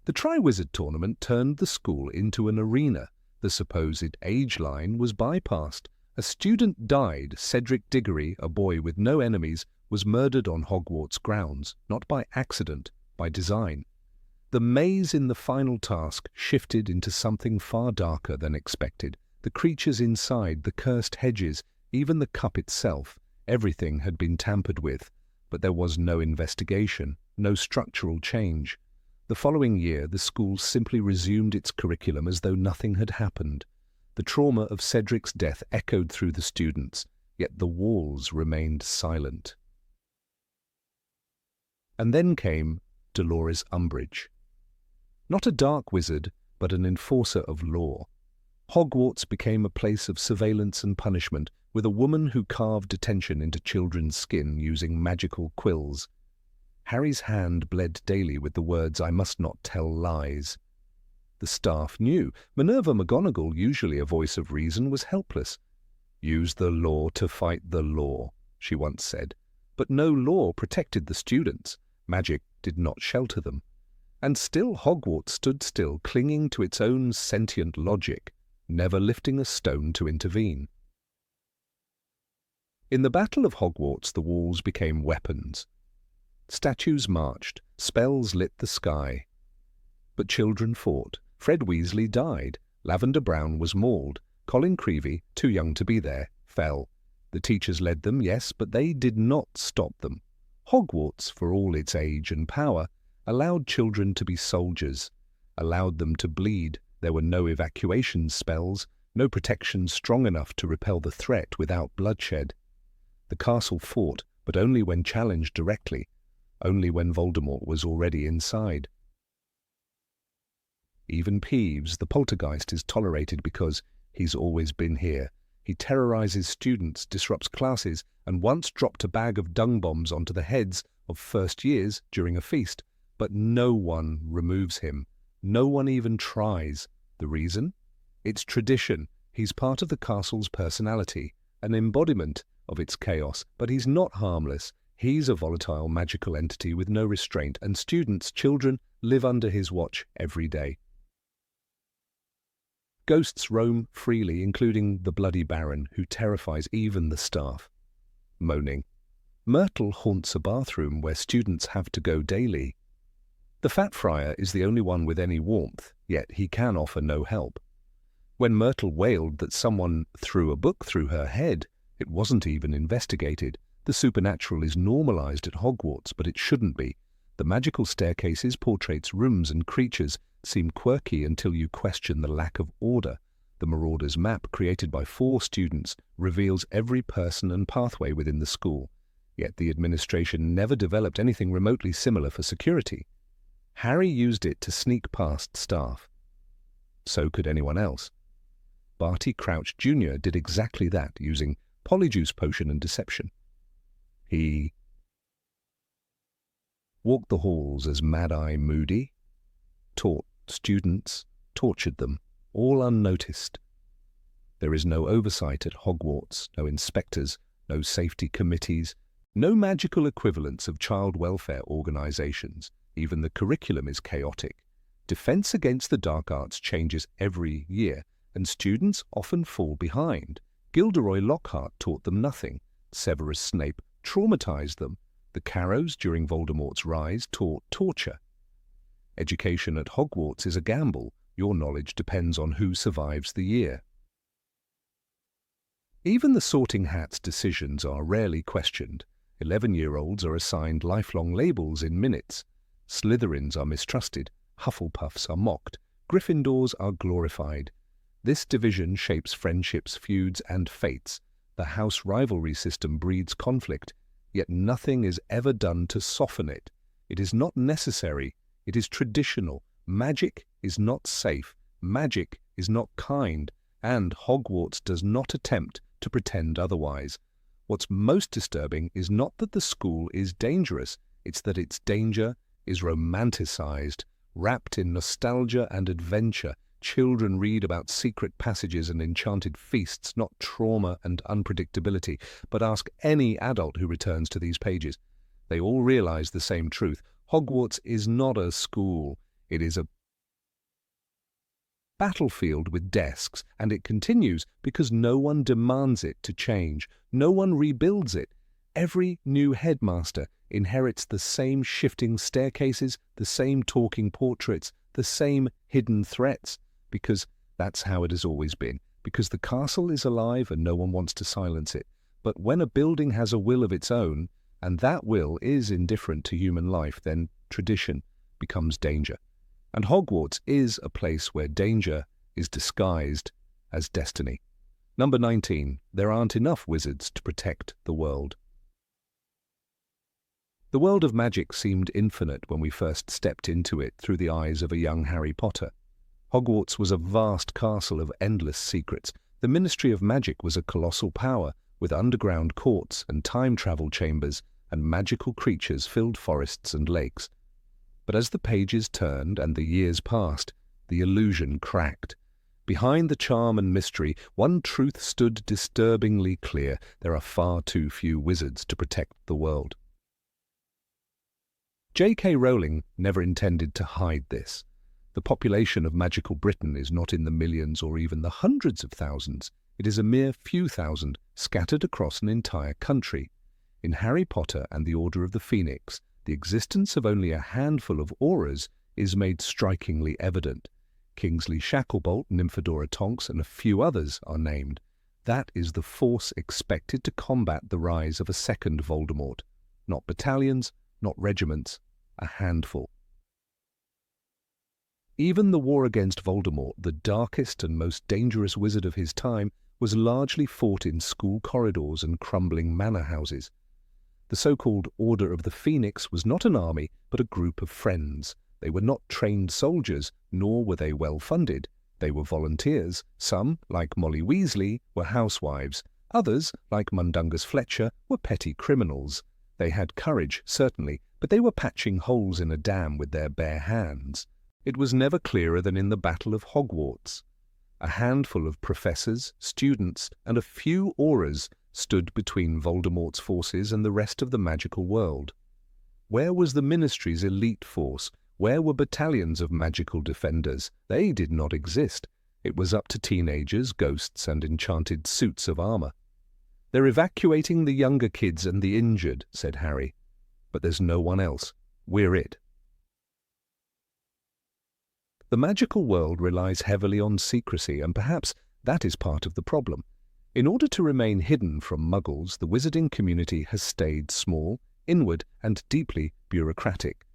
The Triwizard Tournament turned the school into an arena. The supposed age line was bypassed. A student died. Cedric Diggory, a boy with no enemies, was murdered on Hogwarts grounds, not by accident, by design. The maze in the final task shifted into something far darker than expected. The creatures inside, the cursed hedges, even the cup itself, everything had been tampered with, but there was no investigation, no structural change. The following year, the school simply resumed its curriculum as though nothing had happened. The trauma of Cedric's death echoed through the students, yet the walls remained silent. And then came Dolores Umbridge. Not a dark wizard, but an enforcer of law. Hogwarts became a place of surveillance and punishment, with a woman who carved detention into children's skin using magical quills. Harry's hand bled daily with the words, "I must not tell lies." The staff knew. Minerva McGonagall, usually a voice of reason, was helpless. "Use the law to fight the law," she once said. But no law protected the students. Magic did not shelter them. And still Hogwarts stood still, clinging to its own sentient logic, never lifting a stone to intervene. In the Battle of Hogwarts, the walls became weapons. Statues marched, spells lit the sky. But children fought. Fred Weasley died. Lavender Brown was mauled. Colin Creevey, too young to be there, fell. The teachers led them, yes, but they did not stop them. Hogwarts, for all its age and power, allowed children to be soldiers, allowed them to bleed. There were no evacuation spells, no protection strong enough to repel the threat without bloodshed. The castle fought, but only when challenged directly, only when Voldemort was already inside. Even Peeves, the poltergeist, is tolerated because he's always been here. He terrorizes students, disrupts classes, and once dropped a bag of dung bombs onto the heads of first years during a feast. But no one removes him. No one even tries. The reason? It's tradition. He's part of the castle's personality, an embodiment of its chaos. But he's not harmless. He's a volatile magical entity with no restraint, and students, children, live under his watch every day. Ghosts roam freely, including the Bloody Baron, who terrifies even the staff. Moaning. Myrtle haunts a bathroom where students have to go daily. The Fat Friar is the only one with any warmth, yet he can offer no help. When Myrtle wailed that someone threw a book through her head, it wasn't even investigated. The supernatural is normalized at Hogwarts, but it shouldn't be. The magical staircases, portraits, rooms and creatures seem quirky until you question the lack of order. The Marauder's map, created by 4 students, reveals every person and pathway within the school. Yet the administration never developed anything remotely similar for security. Harry used it to sneak past staff. So could anyone else. Barty Crouch Jr. did exactly that, using Polyjuice Potion and deception. He walked the halls as Mad-Eye Moody, taught students, tortured them, all unnoticed. There is no oversight at Hogwarts, no inspectors, no safety committees, no magical equivalents of child welfare organizations. Even the curriculum is chaotic. Defense against the dark arts changes every year, and students often fall behind. Gilderoy Lockhart taught them nothing. Severus Snape traumatized them. The Carrows, during Voldemort's rise, taught torture. Education at Hogwarts is a gamble. Your knowledge depends on who survives the year. Even the Sorting Hat's decisions are rarely questioned. 11-year-olds are assigned lifelong labels in minutes. Slytherins are mistrusted. Hufflepuffs are mocked. Gryffindors are glorified. This division shapes friendships, feuds, and fates. The house rivalry system breeds conflict, yet nothing is ever done to soften it. It is not necessary. It is traditional. Magic is not safe. Magic is not kind. And Hogwarts does not attempt to pretend otherwise. What's most disturbing is not that the school is dangerous. It's that its danger is romanticized, wrapped in nostalgia and adventure. Children read about secret passages and enchanted feasts, not trauma and unpredictability. But ask any adult who returns to these pages. They all realize the same truth. Hogwarts is not a school. It is a battlefield with desks, and it continues because no one demands it to change. No one rebuilds it. Every new headmaster inherits the same shifting staircases, the same talking portraits, the same hidden threats, because that's how it has always been, because the castle is alive and no one wants to silence it. But when a building has a will of its own, and that will is indifferent to human life, then tradition becomes danger. And Hogwarts is a place where danger is disguised as destiny. Number 19. There aren't enough wizards to protect the world. The world of magic seemed infinite when we first stepped into it through the eyes of a young Harry Potter. Hogwarts was a vast castle of endless secrets. The Ministry of Magic was a colossal power, with underground courts and time-travel chambers, and magical creatures filled forests and lakes. But as the pages turned and the years passed, The illusion cracked. Behind the charm and mystery, one truth stood disturbingly clear: there are far too few wizards to protect the world. J.K. Rowling never intended to hide this. The population of magical Britain is not in the millions or even the hundreds of thousands. It is a mere few thousand, scattered across an entire country. In Harry Potter and the Order of the Phoenix, the existence of only a handful of auras is made strikingly evident. Kingsley Shacklebolt, Nymphadora Tonks, and a few others are named. That is the force expected to combat the rise of a second Voldemort. Not battalions, not regiments, a handful. Even the war against Voldemort, the darkest and most dangerous wizard of his time, was largely fought in school corridors and crumbling manor houses. The so-called Order of the Phoenix was not an army, but a group of friends. They were not trained soldiers, nor were they well-funded. They were volunteers. Some, like Molly Weasley, were housewives. Others, like Mundungus Fletcher, were petty criminals. They had courage, certainly, but they were patching holes in a dam with their bare hands. It was never clearer than in the Battle of Hogwarts. A handful of professors, students, and a few auras stood between Voldemort's forces and the rest of the magical world. Where was the Ministry's elite force? Where were battalions of magical defenders? They did not exist. It was up to teenagers, ghosts, and enchanted suits of armor. "They're evacuating the younger kids and the injured," said Harry. "But there's no one else. We're it." The magical world relies heavily on secrecy, and perhaps that is part of the problem. In order to remain hidden from muggles, the wizarding community has stayed small, inward, and deeply bureaucratic.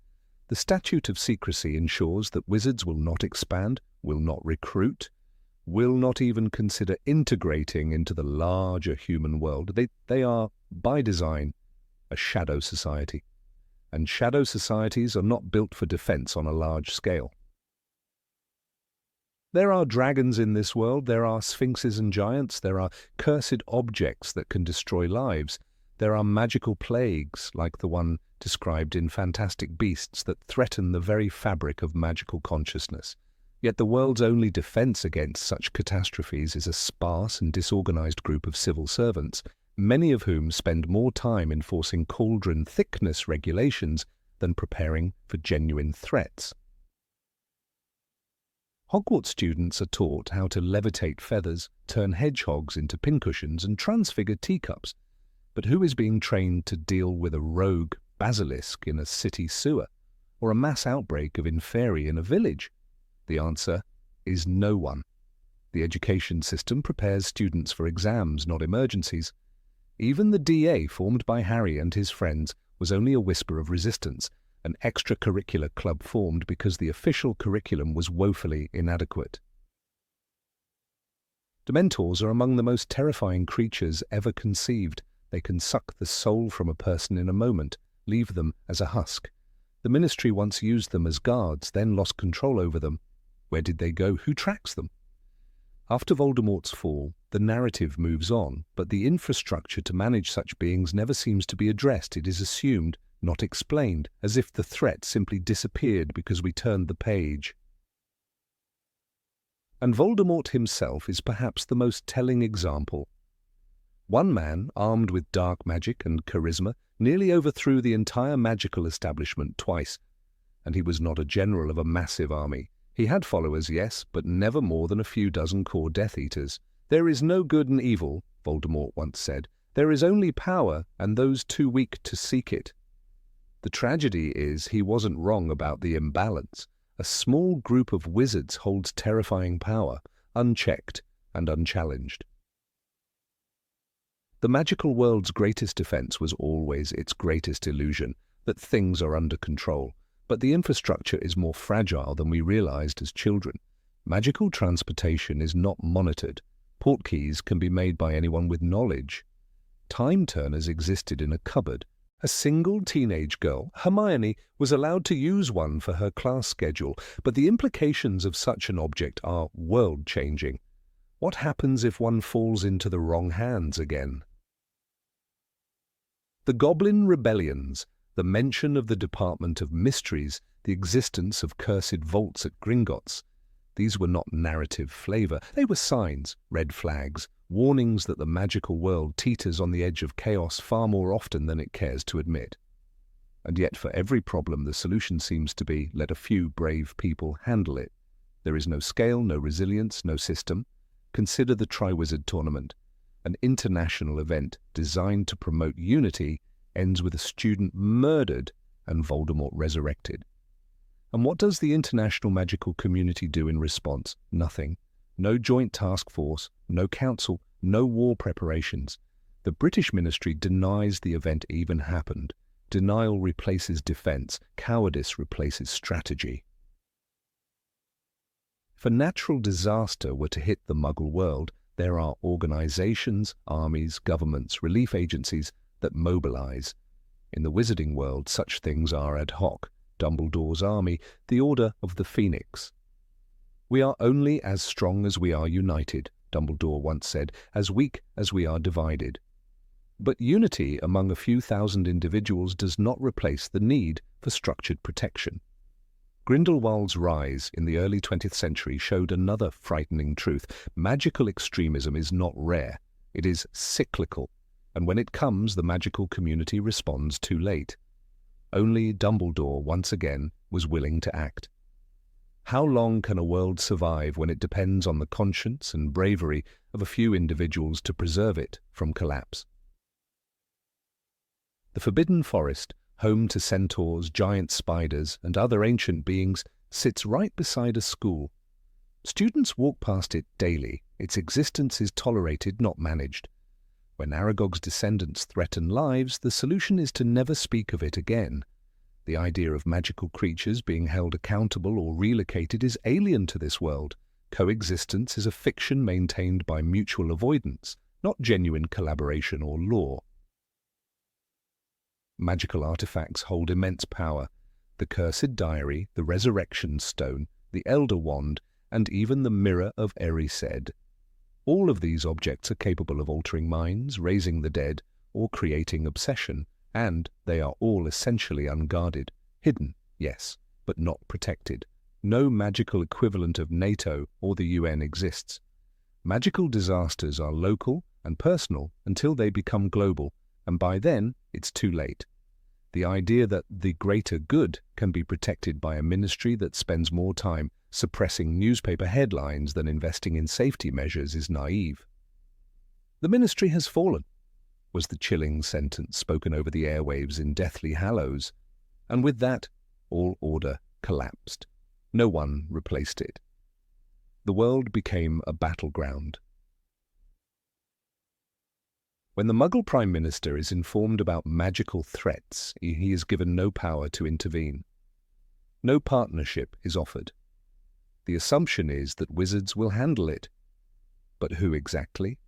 The Statute of Secrecy ensures that wizards will not expand, will not recruit, will not even consider integrating into the larger human world. They are, by design, a shadow society. And shadow societies are not built for defense on a large scale. There are dragons in this world, there are sphinxes and giants, there are cursed objects that can destroy lives, there are magical plagues like the one described in Fantastic Beasts that threaten the very fabric of magical consciousness. Yet the world's only defense against such catastrophes is a sparse and disorganized group of civil servants, many of whom spend more time enforcing cauldron thickness regulations than preparing for genuine threats. Hogwarts students are taught how to levitate feathers, turn hedgehogs into pincushions, and transfigure teacups. But who is being trained to deal with a rogue basilisk in a city sewer, or a mass outbreak of inferi in a village? The answer is no one. The education system prepares students for exams, not emergencies. Even the DA formed by Harry and his friends was only a whisper of resistance, an extracurricular club formed because the official curriculum was woefully inadequate. Dementors are among the most terrifying creatures ever conceived. They can suck the soul from a person in a moment, leave them as a husk. The Ministry once used them as guards, then lost control over them. Where did they go? Who tracks them? After Voldemort's fall, the narrative moves on, but the infrastructure to manage such beings never seems to be addressed. It is assumed, not explained, as if the threat simply disappeared because we turned the page. And Voldemort himself is perhaps the most telling example. One man, armed with dark magic and charisma, nearly overthrew the entire magical establishment twice, and he was not a general of a massive army. He had followers, yes, but never more than a few dozen core Death Eaters. "There is no good and evil," Voldemort once said. "There is only power, and those too weak to seek it." The tragedy is he wasn't wrong about the imbalance. A small group of wizards holds terrifying power, unchecked and unchallenged. The magical world's greatest defense was always its greatest illusion, that things are under control. But the infrastructure is more fragile than we realized as children. Magical transportation is not monitored. Portkeys can be made by anyone with knowledge. Time turners existed in a cupboard. A single teenage girl, Hermione, was allowed to use one for her class schedule, but the implications of such an object are world-changing. What happens if one falls into the wrong hands again? The Goblin Rebellions, the mention of the Department of Mysteries, the existence of cursed vaults at Gringotts. These were not narrative flavor. They were signs, red flags, warnings that the magical world teeters on the edge of chaos far more often than it cares to admit. And yet for every problem, the solution seems to be, let a few brave people handle it. There is no scale, no resilience, no system. Consider the Triwizard Tournament. An international event designed to promote unity ends with a student murdered and Voldemort resurrected. And what does the international magical community do in response? Nothing. No joint task force, no council, no war preparations. The British ministry denies the event even happened. Denial replaces defense. Cowardice replaces strategy. If a natural disaster were to hit the Muggle world, there are organizations, armies, governments, relief agencies that mobilize. In the wizarding world, such things are ad hoc. Dumbledore's army, the Order of the Phoenix. "We are only as strong as we are united," Dumbledore once said, "as weak as we are divided." But unity among a few thousand individuals does not replace the need for structured protection. Grindelwald's rise in the early 20th century showed another frightening truth. Magical extremism is not rare. It is cyclical, and when it comes, the magical community responds too late. Only Dumbledore, once again, was willing to act. How long can a world survive when it depends on the conscience and bravery of a few individuals to preserve it from collapse? The Forbidden Forest, home to centaurs, giant spiders, and other ancient beings, sits right beside a school. Students walk past it daily. Its existence is tolerated, not managed. When Aragog's descendants threaten lives, the solution is to never speak of it again. The idea of magical creatures being held accountable or relocated is alien to this world. Coexistence is a fiction maintained by mutual avoidance, not genuine collaboration or law. Magical artifacts hold immense power. The Cursed Diary, the Resurrection Stone, the Elder Wand, and even the Mirror of Erasure. All of these objects are capable of altering minds, raising the dead, or creating obsession, and they are all essentially unguarded. Hidden, yes, but not protected. No magical equivalent of NATO or the UN exists. Magical disasters are local and personal until they become global, and by then it's too late. The idea that the greater good can be protected by a ministry that spends more time suppressing newspaper headlines than investing in safety measures is naive. "The ministry has fallen," was the chilling sentence spoken over the airwaves in Deathly Hallows, and with that, all order collapsed. No one replaced it. The world became a battleground. When the Muggle Prime Minister is informed about magical threats, he is given no power to intervene. No partnership is offered. The assumption is that wizards will handle it. But who exactly?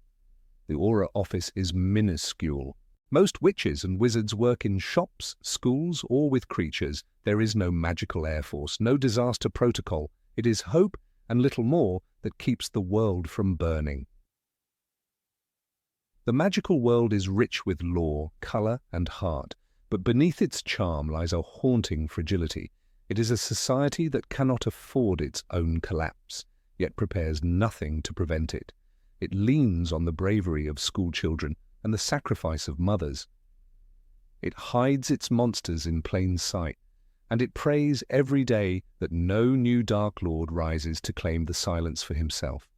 The Aura office is minuscule. Most witches and wizards work in shops, schools, or with creatures. There is no magical air force, no disaster protocol. It is hope and little more that keeps the world from burning. The magical world is rich with lore, color, and heart, but beneath its charm lies a haunting fragility. It is a society that cannot afford its own collapse, yet prepares nothing to prevent it. It leans on the bravery of schoolchildren and the sacrifice of mothers. It hides its monsters in plain sight, and it prays every day that no new Dark Lord rises to claim the silence for himself.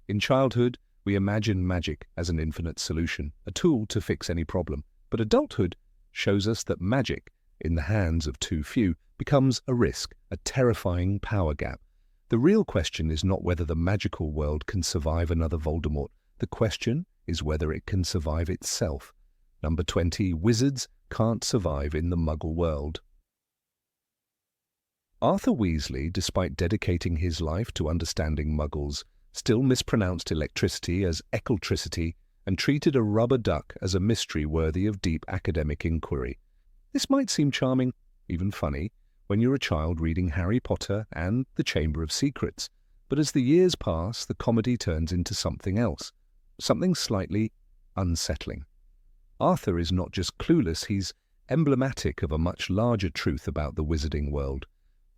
In childhood, we imagine magic as an infinite solution, a tool to fix any problem. But adulthood shows us that magic, in the hands of too few, becomes a risk, a terrifying power gap. The real question is not whether the magical world can survive another Voldemort. The question is whether it can survive itself. Number 20, wizards can't survive in the Muggle world. Arthur Weasley, despite dedicating his life to understanding Muggles, still mispronounced electricity as eclectricity and treated a rubber duck as a mystery worthy of deep academic inquiry. This might seem charming, even funny, when you're a child reading Harry Potter and The Chamber of Secrets, but as the years pass, the comedy turns into something else, something slightly unsettling. Arthur is not just clueless, he's emblematic of a much larger truth about the wizarding world.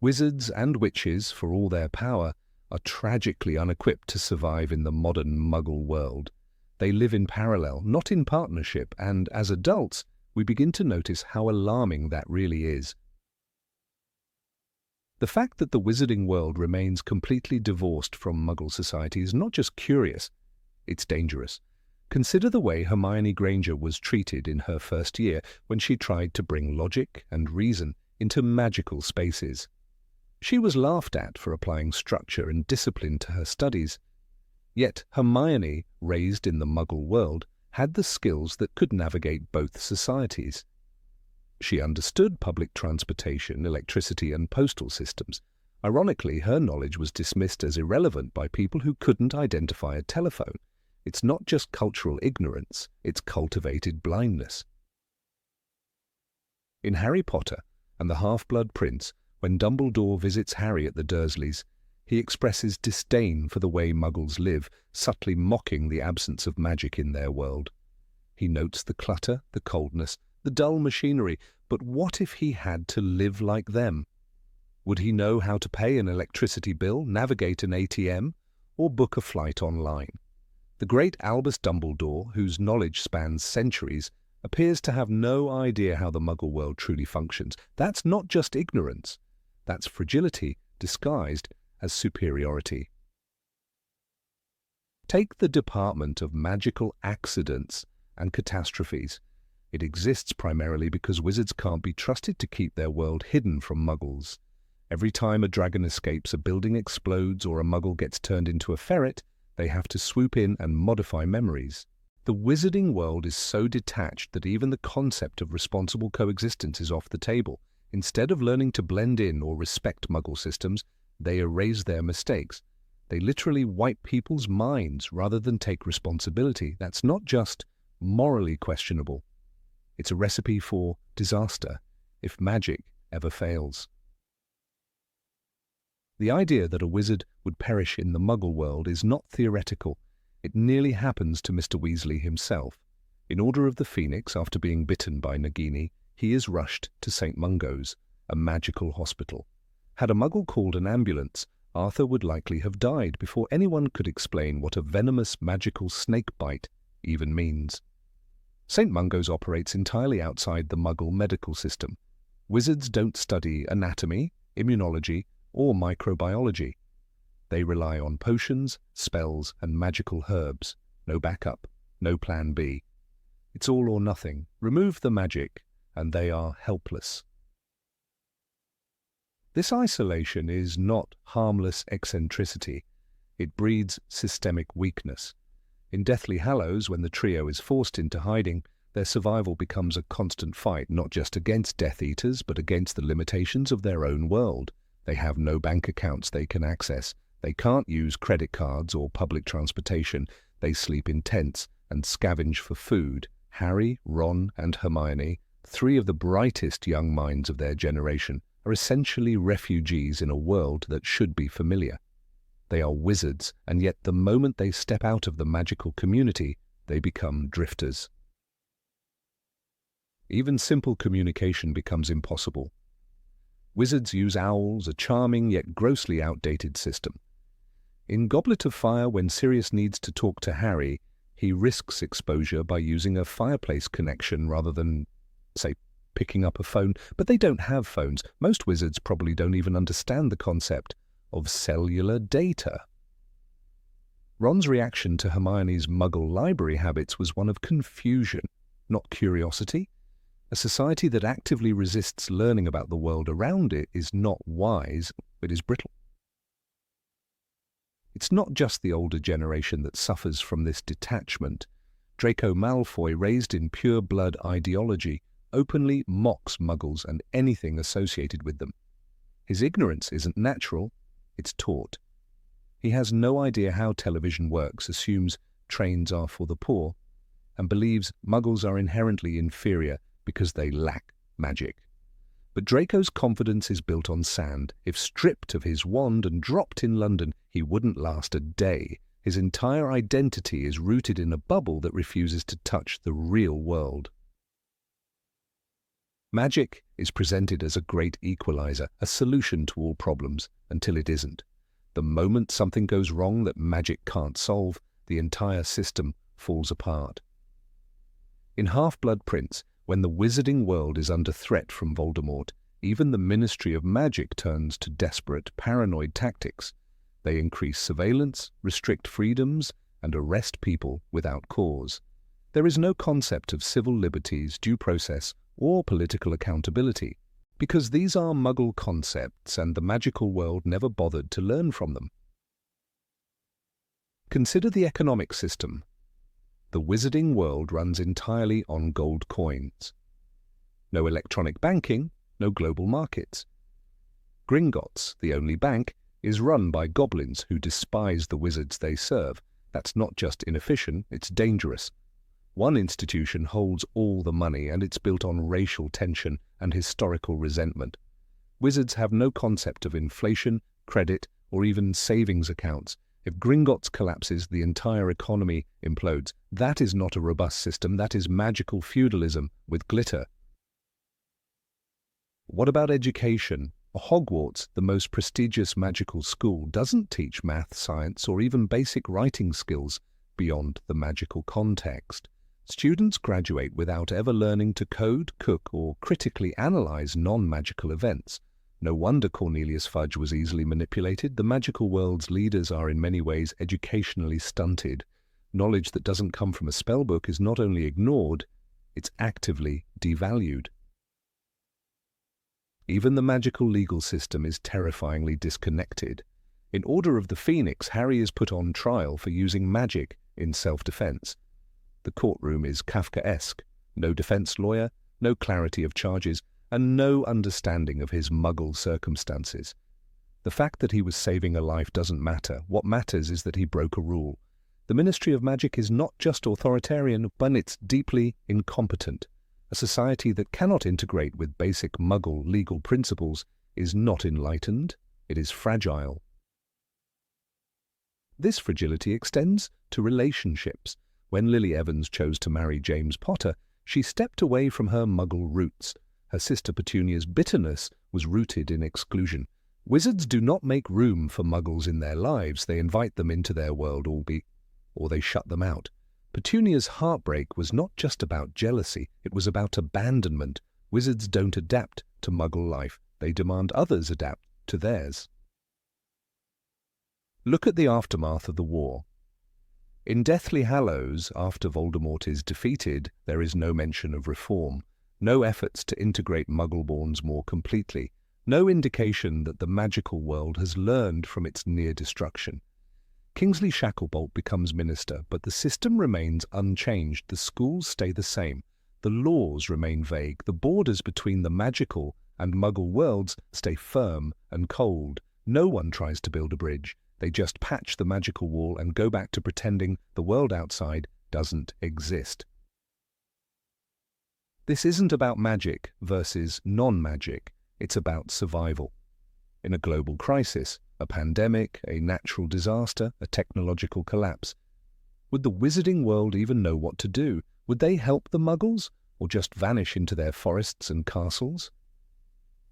Wizards and witches, for all their power, are tragically unequipped to survive in the modern Muggle world. They live in parallel, not in partnership, and as adults, we begin to notice how alarming that really is. The fact that the wizarding world remains completely divorced from Muggle society is not just curious, it's dangerous. Consider the way Hermione Granger was treated in her first year when she tried to bring logic and reason into magical spaces. She was laughed at for applying structure and discipline to her studies. Yet Hermione, raised in the Muggle world, had the skills that could navigate both societies. She understood public transportation, electricity, and postal systems. Ironically, her knowledge was dismissed as irrelevant by people who couldn't identify a telephone. It's not just cultural ignorance, it's cultivated blindness. In Harry Potter and the Half-Blood Prince, when Dumbledore visits Harry at the Dursleys, he expresses disdain for the way Muggles live, subtly mocking the absence of magic in their world. He notes the clutter, the coldness, the dull machinery, but what if he had to live like them? Would he know how to pay an electricity bill, navigate an ATM, or book a flight online? The great Albus Dumbledore, whose knowledge spans centuries, appears to have no idea how the Muggle world truly functions. That's not just ignorance. That's fragility disguised as superiority. Take the Department of Magical Accidents and Catastrophes. It exists primarily because wizards can't be trusted to keep their world hidden from Muggles. Every time a dragon escapes, a building explodes, or a Muggle gets turned into a ferret, they have to swoop in and modify memories. The wizarding world is so detached that even the concept of responsible coexistence is off the table. Instead of learning to blend in or respect Muggle systems, they erase their mistakes. They literally wipe people's minds rather than take responsibility. That's not just morally questionable. It's a recipe for disaster if magic ever fails. The idea that a wizard would perish in the Muggle world is not theoretical. It nearly happens to Mr. Weasley himself. In Order of the Phoenix, after being bitten by Nagini, he is rushed to St. Mungo's, a magical hospital. Had a Muggle called an ambulance, Arthur would likely have died before anyone could explain what a venomous magical snake bite even means. St. Mungo's operates entirely outside the Muggle medical system. Wizards don't study anatomy, immunology, or microbiology. They rely on potions, spells, and magical herbs. No backup, no plan B. It's all or nothing. Remove the magic, and they are helpless. This isolation is not harmless eccentricity. It breeds systemic weakness. In Deathly Hallows, when the trio is forced into hiding, their survival becomes a constant fight, not just against Death Eaters, but against the limitations of their own world. They have no bank accounts they can access. They can't use credit cards or public transportation. They sleep in tents and scavenge for food. Harry, Ron, and Hermione, three of the brightest young minds of their generation, are essentially refugees in a world that should be familiar. They are wizards, and yet the moment they step out of the magical community, they become drifters. Even simple communication becomes impossible. Wizards use owls, a charming yet grossly outdated system. In Goblet of Fire, when Sirius needs to talk to Harry, he risks exposure by using a fireplace connection rather than, say, picking up a phone. But they don't have phones. Most wizards probably don't even understand the concept of cellular data. Ron's reaction to Hermione's Muggle library habits was one of confusion, not curiosity. A society that actively resists learning about the world around it is not wise, it is brittle. It's not just the older generation that suffers from this detachment. Draco Malfoy, raised in pure blood ideology, openly mocks Muggles and anything associated with them. His ignorance isn't natural, it's taught. He has no idea how television works, assumes trains are for the poor, and believes Muggles are inherently inferior because they lack magic. But Draco's confidence is built on sand. If stripped of his wand and dropped in London, he wouldn't last a day. His entire identity is rooted in a bubble that refuses to touch the real world. Magic is presented as a great equalizer, a solution to all problems, until it isn't. The moment something goes wrong that magic can't solve, the entire system falls apart. In Half-Blood Prince, when the wizarding world is under threat from Voldemort, even the Ministry of Magic turns to desperate, paranoid tactics. They increase surveillance, restrict freedoms, and arrest people without cause. There is no concept of civil liberties, due process, or political accountability, because these are Muggle concepts and the magical world never bothered to learn from them. Consider the economic system. The wizarding world runs entirely on gold coins. No electronic banking, no global markets. Gringotts, the only bank, is run by goblins who despise the wizards they serve. That's not just inefficient, it's dangerous. One institution holds all the money, and it's built on racial tension and historical resentment. Wizards have no concept of inflation, credit, or even savings accounts. If Gringotts collapses, the entire economy implodes. That is not a robust system, that is magical feudalism with glitter. What about education? Hogwarts, the most prestigious magical school, doesn't teach math, science, or even basic writing skills beyond the magical context. Students graduate without ever learning to code, cook, or critically analyze non-magical events. No wonder Cornelius Fudge was easily manipulated. The magical world's leaders are in many ways educationally stunted. Knowledge that doesn't come from a spellbook is not only ignored, it's actively devalued. Even the magical legal system is terrifyingly disconnected. In Order of the Phoenix, Harry is put on trial for using magic in self-defense. The courtroom is Kafkaesque. No defense lawyer, no clarity of charges, and no understanding of his Muggle circumstances. The fact that he was saving a life doesn't matter. What matters is that he broke a rule. The Ministry of Magic is not just authoritarian, but it's deeply incompetent. A society that cannot integrate with basic Muggle legal principles is not enlightened, it is fragile. This fragility extends to relationships. When Lily Evans chose to marry James Potter, she stepped away from her Muggle roots. Her sister Petunia's bitterness was rooted in exclusion. Wizards do not make room for Muggles in their lives. They invite them into their world, or they shut them out. Petunia's heartbreak was not just about jealousy, it was about abandonment. Wizards don't adapt to Muggle life. They demand others adapt to theirs. Look at the aftermath of the war. In Deathly Hallows, after Voldemort is defeated, there is no mention of reform. No efforts to integrate Muggleborns more completely, no indication that the magical world has learned from its near destruction. Kingsley Shacklebolt becomes minister, but the system remains unchanged. The schools stay the same. The laws remain vague. The borders between the magical and Muggle worlds stay firm and cold. No one tries to build a bridge. They just patch the magical wall and go back to pretending the world outside doesn't exist. This isn't about magic versus non-magic, it's about survival. In a global crisis, a pandemic, a natural disaster, a technological collapse, would the wizarding world even know what to do? Would they help the Muggles, or just vanish into their forests and castles?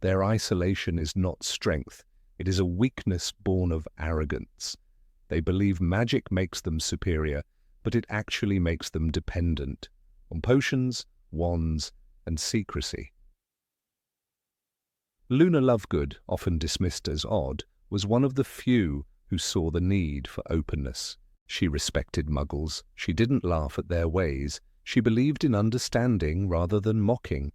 Their isolation is not strength, it is a weakness born of arrogance. They believe magic makes them superior, but it actually makes them dependent on potions, wands, and secrecy. Luna Lovegood, often dismissed as odd, was one of the few who saw the need for openness. She respected Muggles, she didn't laugh at their ways, she believed in understanding rather than mocking.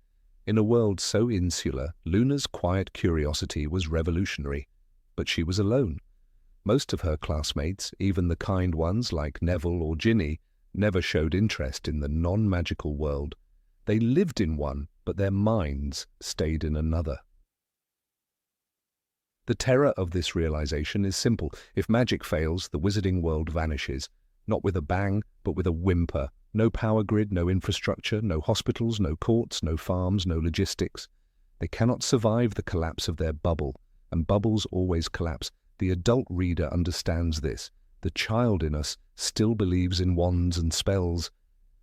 In a world so insular, Luna's quiet curiosity was revolutionary, but she was alone. Most of her classmates, even the kind ones like Neville or Ginny, never showed interest in the non-magical world. They lived in one, but their minds stayed in another. The terror of this realization is simple. If magic fails, the wizarding world vanishes. Not with a bang, but with a whimper. No power grid, no infrastructure, no hospitals, no courts, no farms, no logistics. They cannot survive the collapse of their bubble, and bubbles always collapse. The adult reader understands this. The child in us still believes in wands and spells.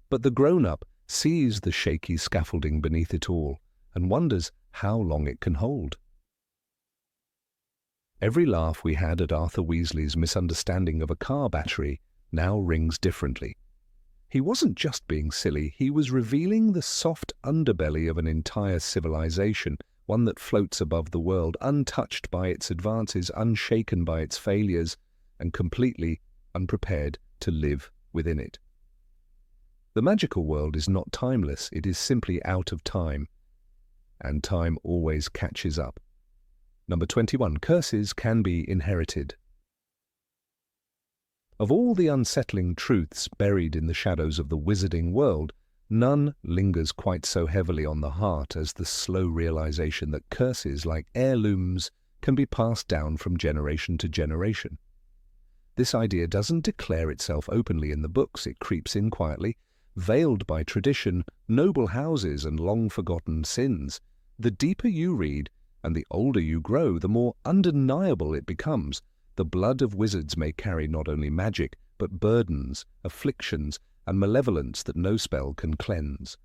But the grown-up sees the shaky scaffolding beneath it all, and wonders how long it can hold. Every laugh we had at Arthur Weasley's misunderstanding of a car battery now rings differently. He wasn't just being silly, he was revealing the soft underbelly of an entire civilization, one that floats above the world, untouched by its advances, unshaken by its failures, and completely unprepared to live within it. The magical world is not timeless, it is simply out of time, and time always catches up. Number 21. Curses can be inherited. Of all the unsettling truths buried in the shadows of the wizarding world, none lingers quite so heavily on the heart as the slow realization that curses, like heirlooms, can be passed down from generation to generation. This idea doesn't declare itself openly in the books, it creeps in quietly, veiled by tradition, noble houses, and long-forgotten sins. The deeper you read, and the older you grow, the more undeniable it becomes. The blood of wizards may carry not only magic, but burdens, afflictions, and malevolence that no spell can cleanse.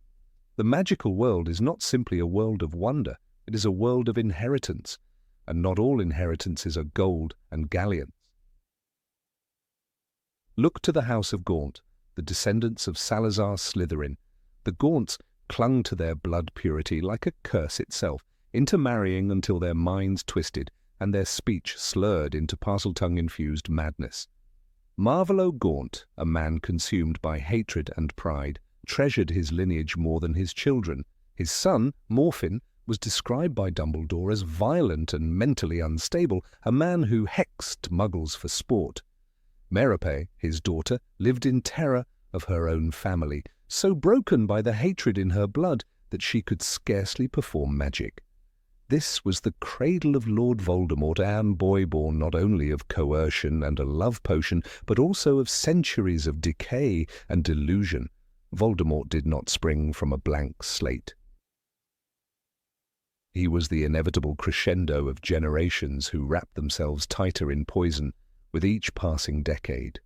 The magical world is not simply a world of wonder, it is a world of inheritance, and not all inheritances are gold and galleons. Look to the House of Gaunt, the descendants of Salazar Slytherin. The Gaunts clung to their blood purity like a curse itself, intermarrying until their minds twisted and their speech slurred into Parseltongue-infused madness. Marvolo Gaunt, a man consumed by hatred and pride, treasured his lineage more than his children. His son, Morfin, was described by Dumbledore as violent and mentally unstable, a man who hexed muggles for sport. Merope, his daughter, lived in terror of her own family, so broken by the hatred in her blood that she could scarcely perform magic. This was the cradle of Lord Voldemort, and boy born not only of coercion and a love potion, but also of centuries of decay and delusion. Voldemort did not spring from a blank slate. He was the inevitable crescendo of generations who wrapped themselves tighter in poison with each passing decade.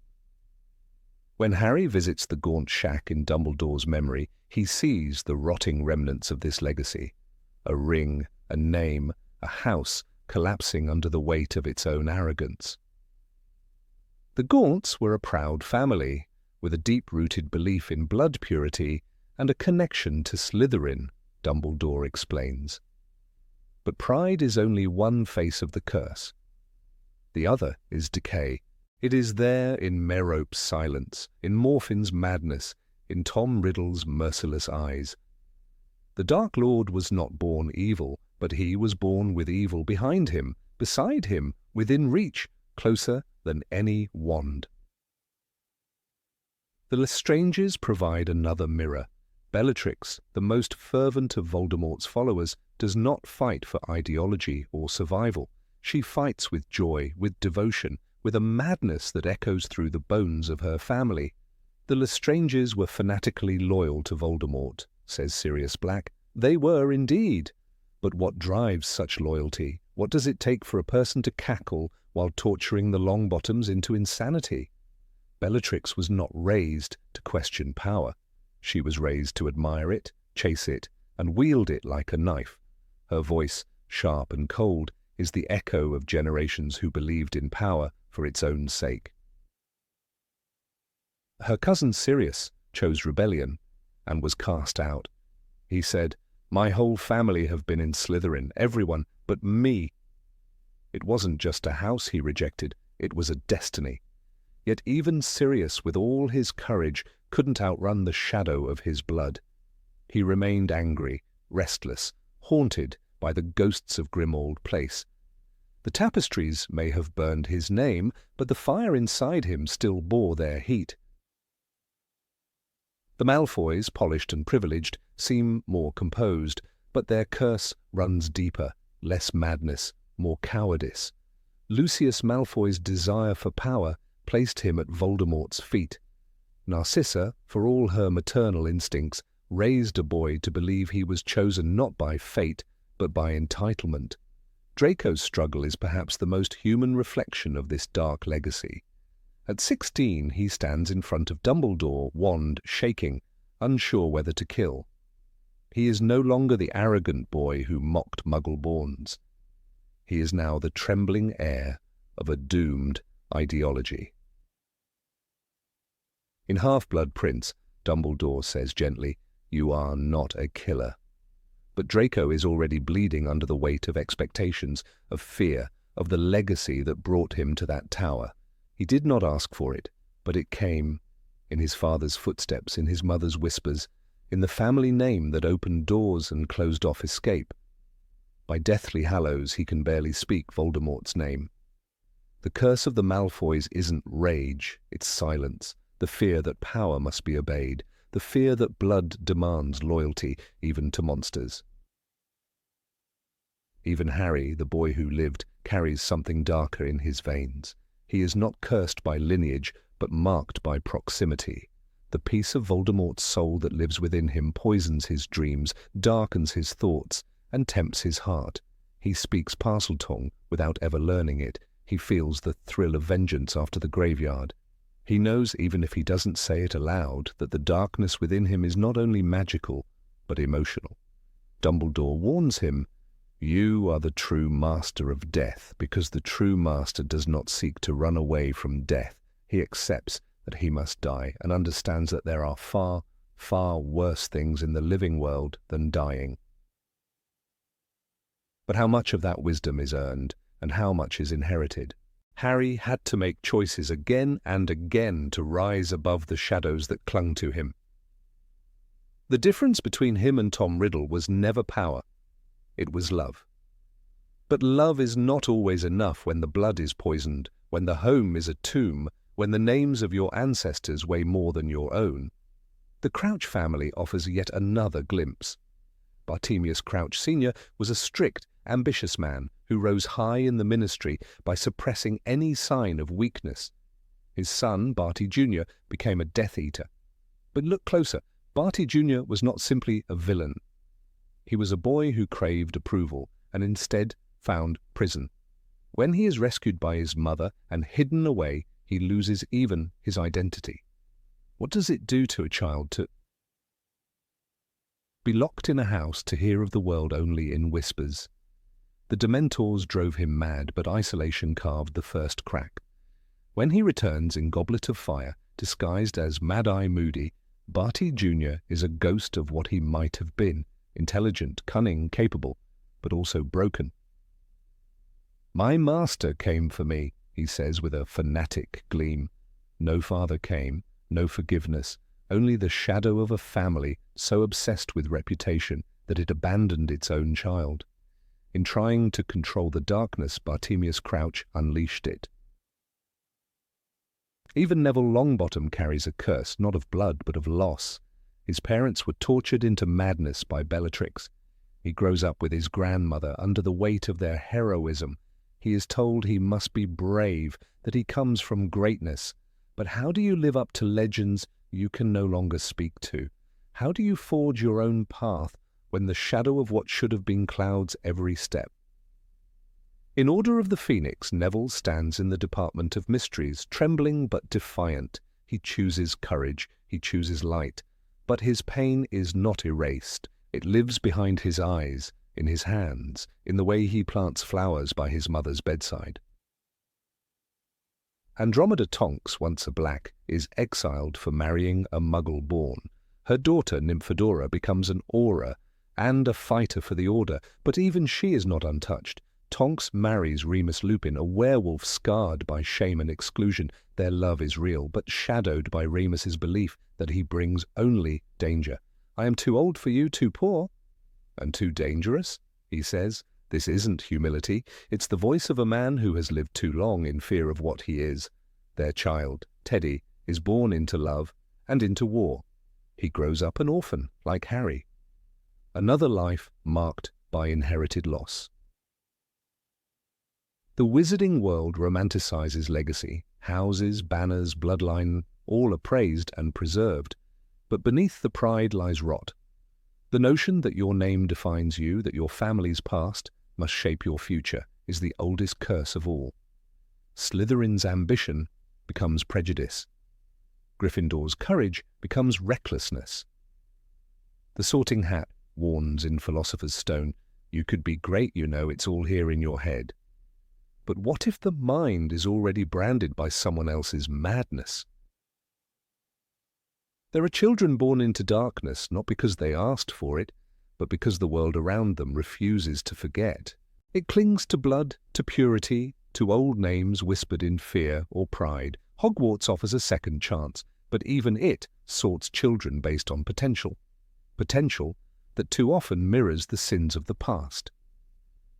When Harry visits the Gaunt shack in Dumbledore's memory, he sees the rotting remnants of this legacy. A ring, a name, a house collapsing under the weight of its own arrogance. The Gaunts were a proud family, with a deep-rooted belief in blood purity and a connection to Slytherin, Dumbledore explains. But pride is only one face of the curse. The other is decay. It is there in Merope's silence, in Morfin's madness, in Tom Riddle's merciless eyes. The Dark Lord was not born evil, but he was born with evil behind him, beside him, within reach, closer than any wand. The Lestranges provide another mirror. Bellatrix, the most fervent of Voldemort's followers, does not fight for ideology or survival. She fights with joy, with devotion, with a madness that echoes through the bones of her family. The Lestranges were fanatically loyal to Voldemort, says Sirius Black. They were indeed. But what drives such loyalty? What does it take for a person to cackle while torturing the Longbottoms into insanity? Bellatrix was not raised to question power. She was raised to admire it, chase it, and wield it like a knife. Her voice, sharp and cold, is the echo of generations who believed in power for its own sake. Her cousin Sirius chose rebellion and was cast out. He said, "My whole family have been in Slytherin, everyone but me." It wasn't just a house he rejected, it was a destiny. Yet even Sirius, with all his courage, couldn't outrun the shadow of his blood. He remained angry, restless, haunted by the ghosts of Grimmauld Place. The tapestries may have burned his name, but the fire inside him still bore their heat. The Malfoys, polished and privileged, seem more composed, but their curse runs deeper, less madness, more cowardice. Lucius Malfoy's desire for power placed him at Voldemort's feet. Narcissa, for all her maternal instincts, raised a boy to believe he was chosen not by fate, but by entitlement. Draco's struggle is perhaps the most human reflection of this dark legacy. At 16, he stands in front of Dumbledore, wand shaking, unsure whether to kill. He is no longer the arrogant boy who mocked Muggle-borns. He is now the trembling heir of a doomed ideology. In Half-Blood Prince, Dumbledore says gently, "You are not a killer." But Draco is already bleeding under the weight of expectations, of fear, of the legacy that brought him to that tower. He did not ask for it, but it came, in his father's footsteps, in his mother's whispers, in the family name that opened doors and closed off escape. By Deathly Hallows he can barely speak Voldemort's name. The curse of the Malfoys isn't rage, it's silence, the fear that power must be obeyed, the fear that blood demands loyalty, even to monsters. Even Harry, the boy who lived, carries something darker in his veins. He is not cursed by lineage, but marked by proximity. The piece of Voldemort's soul that lives within him poisons his dreams, darkens his thoughts, and tempts his heart. He speaks Parseltongue without ever learning it. He feels the thrill of vengeance after the graveyard. He knows, even if he doesn't say it aloud, that the darkness within him is not only magical, but emotional. Dumbledore warns him, "You are the true master of death, because the true master does not seek to run away from death. He accepts that he must die and understands that there are far, far worse things in the living world than dying." But how much of that wisdom is earned, and how much is inherited? Harry had to make choices again and again to rise above the shadows that clung to him. The difference between him and Tom Riddle was never power. It was love. But love is not always enough when the blood is poisoned, when the home is a tomb, when the names of your ancestors weigh more than your own. The Crouch family offers yet another glimpse. Bartemius Crouch Sr. was a strict, ambitious man who rose high in the ministry by suppressing any sign of weakness. His son, Barty Jr., became a Death Eater. But look closer, Barty Jr. was not simply a villain. He was a boy who craved approval and instead found prison. When he is rescued by his mother and hidden away, he loses even his identity. What does it do to a child to be locked in a house, to hear of the world only in whispers? The Dementors drove him mad, but isolation carved the first crack. When he returns in Goblet of Fire, disguised as Mad-Eye Moody, Barty Jr. is a ghost of what he might have been, intelligent, cunning, capable, but also broken. "My master came for me," he says with a fanatic gleam. No father came, no forgiveness, only the shadow of a family so obsessed with reputation that it abandoned its own child. In trying to control the darkness, Bartemius Crouch unleashed it. Even Neville Longbottom carries a curse, not of blood, but of loss. His parents were tortured into madness by Bellatrix. He grows up with his grandmother under the weight of their heroism. He is told he must be brave, that he comes from greatness. But how do you live up to legends you can no longer speak to? How do you forge your own path when the shadow of what should have been clouds every step? In Order of the Phoenix, Neville stands in the Department of Mysteries, trembling but defiant. He chooses courage, he chooses light. But his pain is not erased. It lives behind his eyes, in his hands, in the way he plants flowers by his mother's bedside. Andromeda Tonks, once a black, is exiled for marrying a muggle born. Her daughter, Nymphadora, becomes an aura and a fighter for the Order, but even she is not untouched. Tonks marries Remus Lupin, a werewolf scarred by shame and exclusion. Their love is real, but shadowed by Remus's belief that he brings only danger. "I am too old for you, too poor." "And too dangerous?" he says. This isn't humility. It's the voice of a man who has lived too long in fear of what he is. Their child, Teddy, is born into love and into war. He grows up an orphan, like Harry. Another life marked by inherited loss. The wizarding world romanticizes legacy. Houses, banners, bloodline, all are praised and preserved. But beneath the pride lies rot. The notion that your name defines you, that your family's past must shape your future, is the oldest curse of all. Slytherin's ambition becomes prejudice. Gryffindor's courage becomes recklessness. The Sorting Hat warns in Philosopher's Stone, "You could be great, you know, it's all here in your head." But what if the mind is already branded by someone else's madness? There are children born into darkness not because they asked for it, but because the world around them refuses to forget. It clings to blood, to purity, to old names whispered in fear or pride. Hogwarts offers a second chance, but even it sorts children based on potential. Potential that too often mirrors the sins of the past.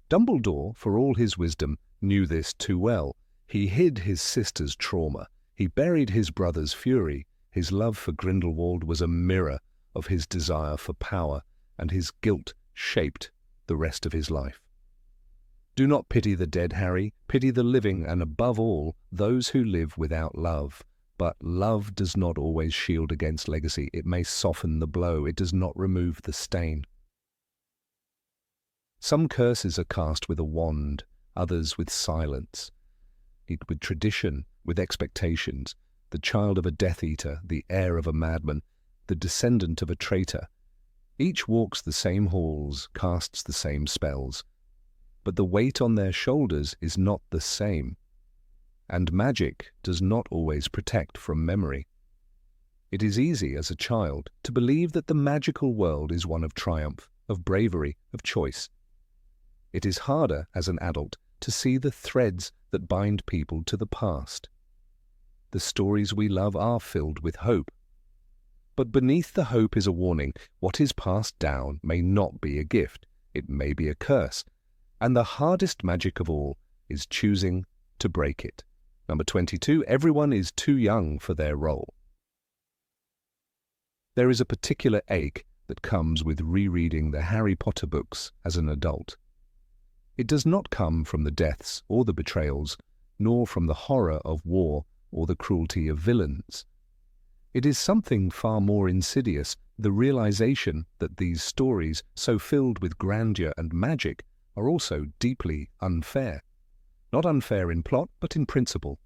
Dumbledore, for all his wisdom, knew this too well. He hid his sister's trauma. He buried his brother's fury. His love for Grindelwald was a mirror of his desire for power, and his guilt shaped the rest of his life. Do not pity the dead, Harry. Pity the living, and above all, those who live without love. But love does not always shield against legacy. It may soften the blow. It does not remove the stain. Some curses are cast with a wand, others with silence, with tradition, with expectations. The child of a Death Eater, the heir of a madman, the descendant of a traitor. Each walks the same halls, casts the same spells. But the weight on their shoulders is not the same. And magic does not always protect from memory. It is easy as a child to believe that the magical world is one of triumph, of bravery, of choice. It is harder as an adult to see the threads that bind people to the past. The stories we love are filled with hope. But beneath the hope is a warning. What is passed down may not be a gift. It may be a curse. And the hardest magic of all is choosing to break it. Number 22, everyone is too young for their role. There is a particular ache that comes with rereading the Harry Potter books as an adult. It does not come from the deaths or the betrayals, nor from the horror of war or the cruelty of villains. It is something far more insidious, the realization that these stories, so filled with grandeur and magic, are also deeply unfair. Not unfair in plot, but in principle.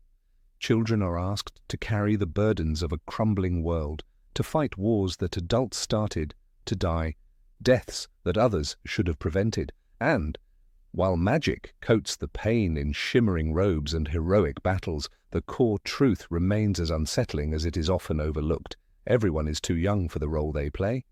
Children are asked to carry the burdens of a crumbling world, to fight wars that adults started, to die, deaths that others should have prevented, and, while magic coats the pain in shimmering robes and heroic battles, the core truth remains as unsettling as it is often overlooked. Everyone is too young for the role they play.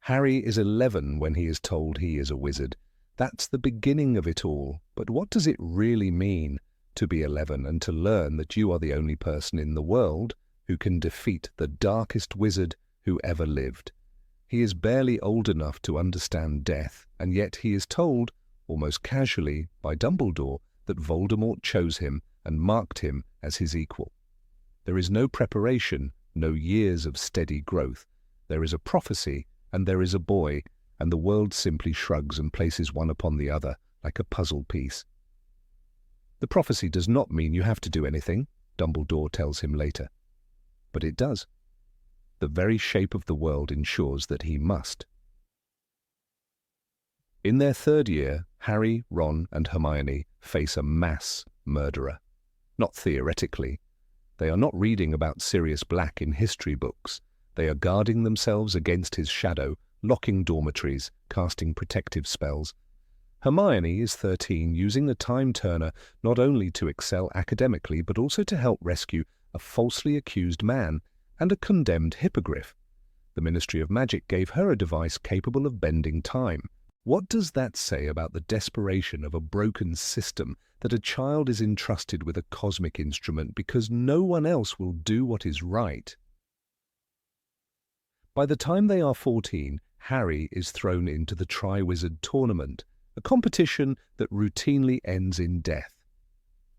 Harry is 11 when he is told he is a wizard. That's the beginning of it all. But what does it really mean to be 11 and to learn that you are the only person in the world who can defeat the darkest wizard who ever lived? He is barely old enough to understand death, and yet he is told, almost casually, by Dumbledore that Voldemort chose him and marked him as his equal. There is no preparation, no years of steady growth. There is a prophecy, and there is a boy, and the world simply shrugs and places one upon the other like a puzzle piece. The prophecy does not mean you have to do anything, Dumbledore tells him later. But it does. The very shape of the world ensures that he must. In their third year, Harry, Ron, and Hermione face a mass murderer. Not theoretically. They are not reading about Sirius Black in history books. They are guarding themselves against his shadow, locking dormitories, casting protective spells. Hermione is 13, using the time turner not only to excel academically but also to help rescue a falsely accused man and a condemned hippogriff. The Ministry of Magic gave her a device capable of bending time. What does that say about the desperation of a broken system that a child is entrusted with a cosmic instrument because no one else will do what is right? By the time they are 14, Harry is thrown into the Triwizard Tournament, a competition that routinely ends in death.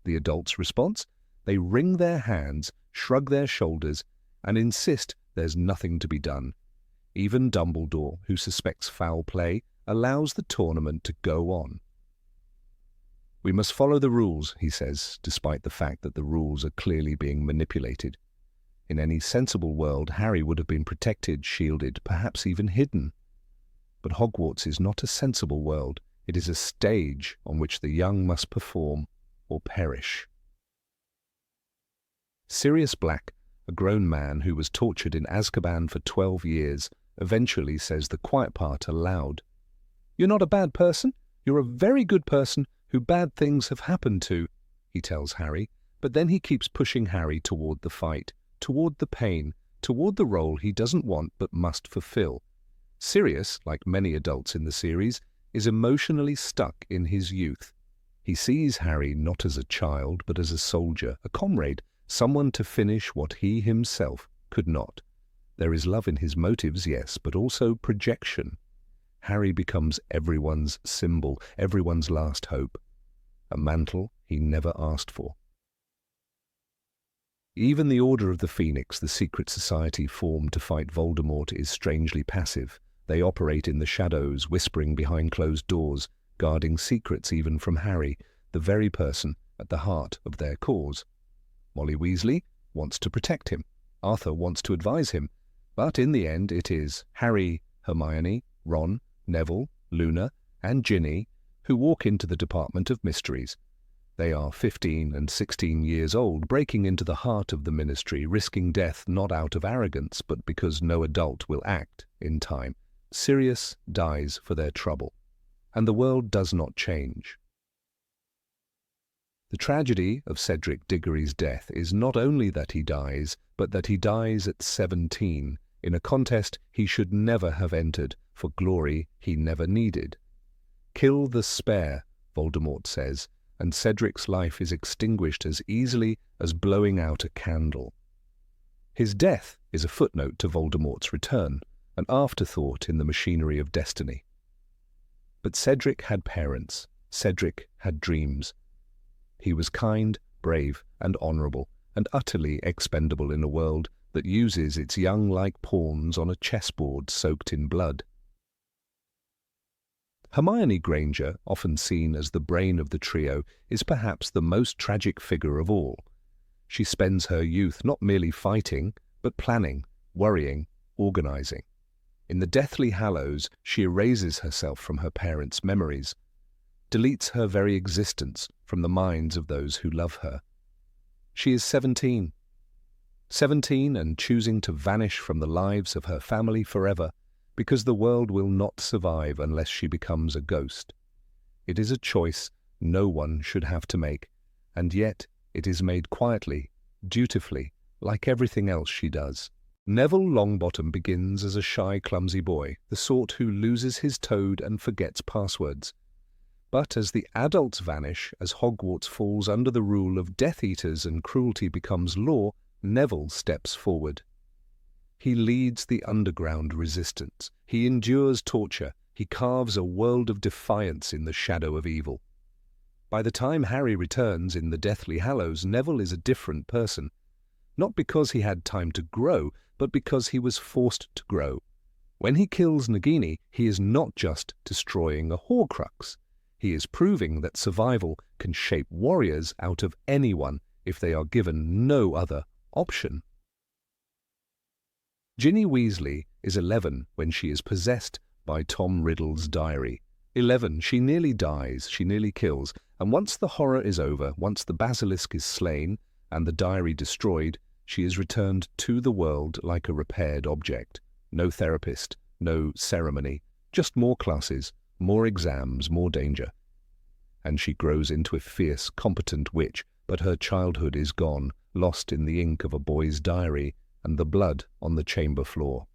The adults' response? They wring their hands, shrug their shoulders, and insist there's nothing to be done. Even Dumbledore, who suspects foul play, allows the tournament to go on. We must follow the rules, he says, despite the fact that the rules are clearly being manipulated. In any sensible world, Harry would have been protected, shielded, perhaps even hidden. But Hogwarts is not a sensible world. It is a stage on which the young must perform or perish. Sirius Black, a grown man who was tortured in Azkaban for 12 years, eventually says the quiet part aloud. You're not a bad person. You're a very good person who bad things have happened to, he tells Harry, but then he keeps pushing Harry toward the fight, toward the pain, toward the role he doesn't want but must fulfill. Sirius, like many adults in the series, is emotionally stuck in his youth. He sees Harry not as a child but as a soldier, a comrade, someone to finish what he himself could not. There is love in his motives, yes, but also projection. Harry becomes everyone's symbol, everyone's last hope. A mantle he never asked for. Even the Order of the Phoenix, the secret society formed to fight Voldemort, is strangely passive. They operate in the shadows, whispering behind closed doors, guarding secrets even from Harry, the very person at the heart of their cause. Molly Weasley wants to protect him. Arthur wants to advise him. But in the end, it is Harry, Hermione, Ron, Neville, Luna, and Ginny who walk into the Department of Mysteries. They are 15 and 16 years old, breaking into the heart of the Ministry, risking death not out of arrogance, but because no adult will act in time. Sirius dies for their trouble, and the world does not change. The tragedy of Cedric Diggory's death is not only that he dies, but that he dies at 17, in a contest he should never have entered, for glory he never needed. Kill the spare, Voldemort says, and Cedric's life is extinguished as easily as blowing out a candle. His death is a footnote to Voldemort's return, an afterthought in the machinery of destiny. But Cedric had parents. Cedric had dreams. He was kind, brave, and honourable, and utterly expendable in a world that uses its young like pawns on a chessboard soaked in blood. Hermione Granger, often seen as the brain of the trio, is perhaps the most tragic figure of all. She spends her youth not merely fighting, but planning, worrying, organising. In the Deathly Hallows, she erases herself from her parents' memories, deletes her very existence from the minds of those who love her. She is 17. 17 and choosing to vanish from the lives of her family forever, because the world will not survive unless she becomes a ghost. It is a choice no one should have to make, and yet it is made quietly, dutifully, like everything else she does. Neville Longbottom begins as a shy, clumsy boy, the sort who loses his toad and forgets passwords. But as the adults vanish, as Hogwarts falls under the rule of Death Eaters and cruelty becomes law, Neville steps forward. He leads the underground resistance. He endures torture. He carves a world of defiance in the shadow of evil. By the time Harry returns in the Deathly Hallows, Neville is a different person. Not because he had time to grow, but because he was forced to grow. When he kills Nagini, he is not just destroying a Horcrux. He is proving that survival can shape warriors out of anyone if they are given no other option. Ginny Weasley is 11 when she is possessed by Tom Riddle's diary. 11, she nearly dies, she nearly kills, and once the horror is over, once the basilisk is slain and the diary destroyed, she is returned to the world like a repaired object. No therapist, no ceremony, just more classes, more exams, more danger. And she grows into a fierce, competent witch, but her childhood is gone, lost in the ink of a boy's diary and the blood on the chamber floor.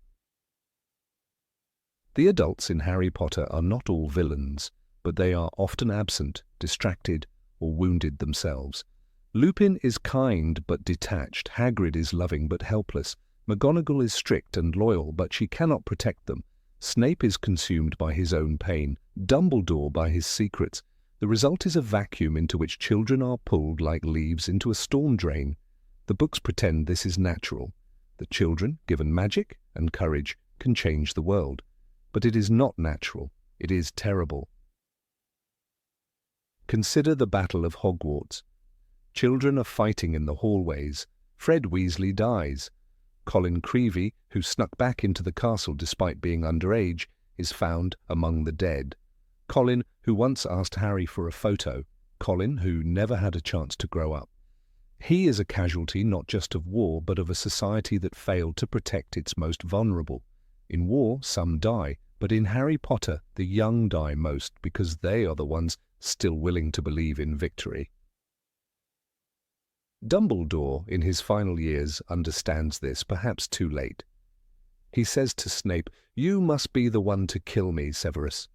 The adults in Harry Potter are not all villains, but they are often absent, distracted, or wounded themselves. Lupin is kind but detached, Hagrid is loving but helpless, McGonagall is strict and loyal but she cannot protect them, Snape is consumed by his own pain, Dumbledore by his secrets. The result is a vacuum into which children are pulled like leaves into a storm drain. The books pretend this is natural, that children, given magic and courage, can change the world. But it is not natural, it is terrible. Consider the Battle of Hogwarts. Children are fighting in the hallways. Fred Weasley dies. Colin Creevey, who snuck back into the castle despite being underage, is found among the dead. Colin, who once asked Harry for a photo. Colin, who never had a chance to grow up. He is a casualty not just of war, but of a society that failed to protect its most vulnerable. In war, some die, but in Harry Potter, the young die most because they are the ones still willing to believe in victory. Dumbledore, in his final years, understands this, perhaps too late. He says to Snape, "You must be the one to kill me, Severus."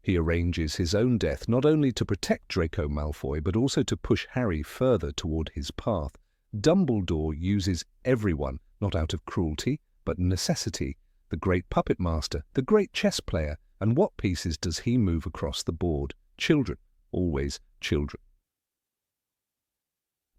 He arranges his own death not only to protect Draco Malfoy, but also to push Harry further toward his path. Dumbledore uses everyone, not out of cruelty, but necessity. The great puppet master, the great chess player, and what pieces does he move across the board? Children, always children.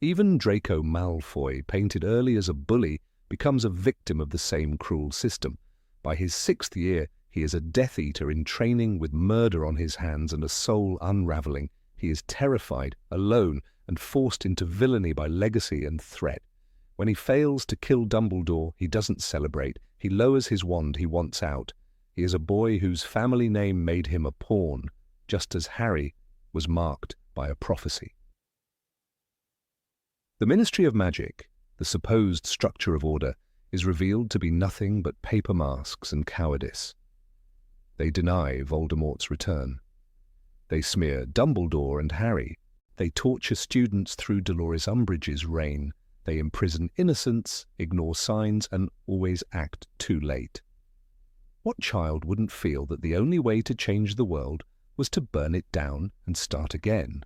Even Draco Malfoy, painted early as a bully, becomes a victim of the same cruel system. By his 6th year, he is a Death Eater in training with murder on his hands and a soul unraveling. He is terrified, alone, and forced into villainy by legacy and threat. When he fails to kill Dumbledore, he doesn't celebrate. He lowers his wand, he wants out. He is a boy whose family name made him a pawn, just as Harry was marked by a prophecy. The Ministry of Magic, the supposed structure of order, is revealed to be nothing but paper masks and cowardice. They deny Voldemort's return. They smear Dumbledore and Harry. They torture students through Dolores Umbridge's reign. They imprison innocents, ignore signs, and always act too late. What child wouldn't feel that the only way to change the world was to burn it down and start again?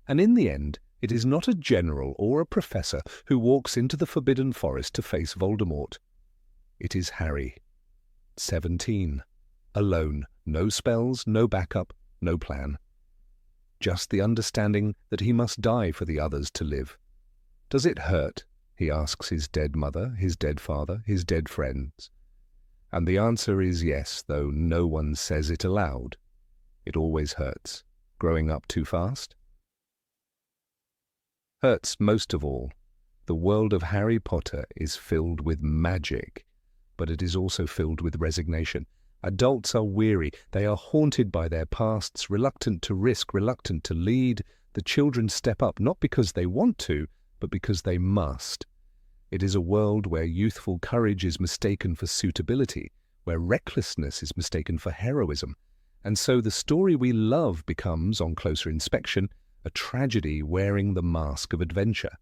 And in the end, it is not a general or a professor who walks into the Forbidden Forest to face Voldemort. It is Harry, 17, alone, no spells, no backup, no plan. Just the understanding that he must die for the others to live. Does it hurt? He asks his dead mother, his dead father, his dead friends. And the answer is yes, though no one says it aloud. It always hurts. Growing up too fast? Hurts most of all. The world of Harry Potter is filled with magic, but it is also filled with resignation. Adults are weary. They are haunted by their pasts, reluctant to risk, reluctant to lead. The children step up, not because they want to, but because they must. It is a world where youthful courage is mistaken for suitability, where recklessness is mistaken for heroism. And so the story we love becomes, on closer inspection, a tragedy wearing the mask of adventure.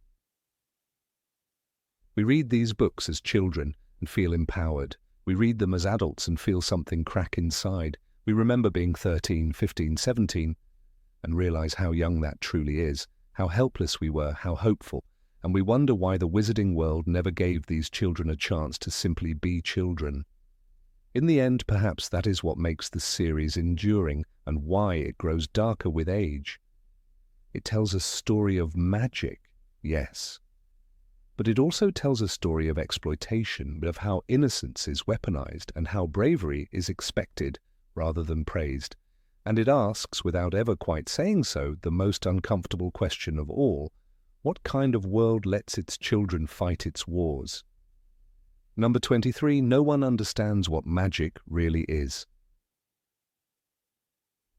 We read these books as children and feel empowered. We read them as adults and feel something crack inside. We remember being 13, 15, 17 and realize how young that truly is, how helpless we were, how hopeful, and we wonder why the wizarding world never gave these children a chance to simply be children. In the end, perhaps that is what makes the series enduring and why it grows darker with age. It tells a story of magic, yes, but it also tells a story of exploitation, of how innocence is weaponized and how bravery is expected rather than praised. And it asks, without ever quite saying so, the most uncomfortable question of all: what kind of world lets its children fight its wars? Number 23, no one understands what magic really is.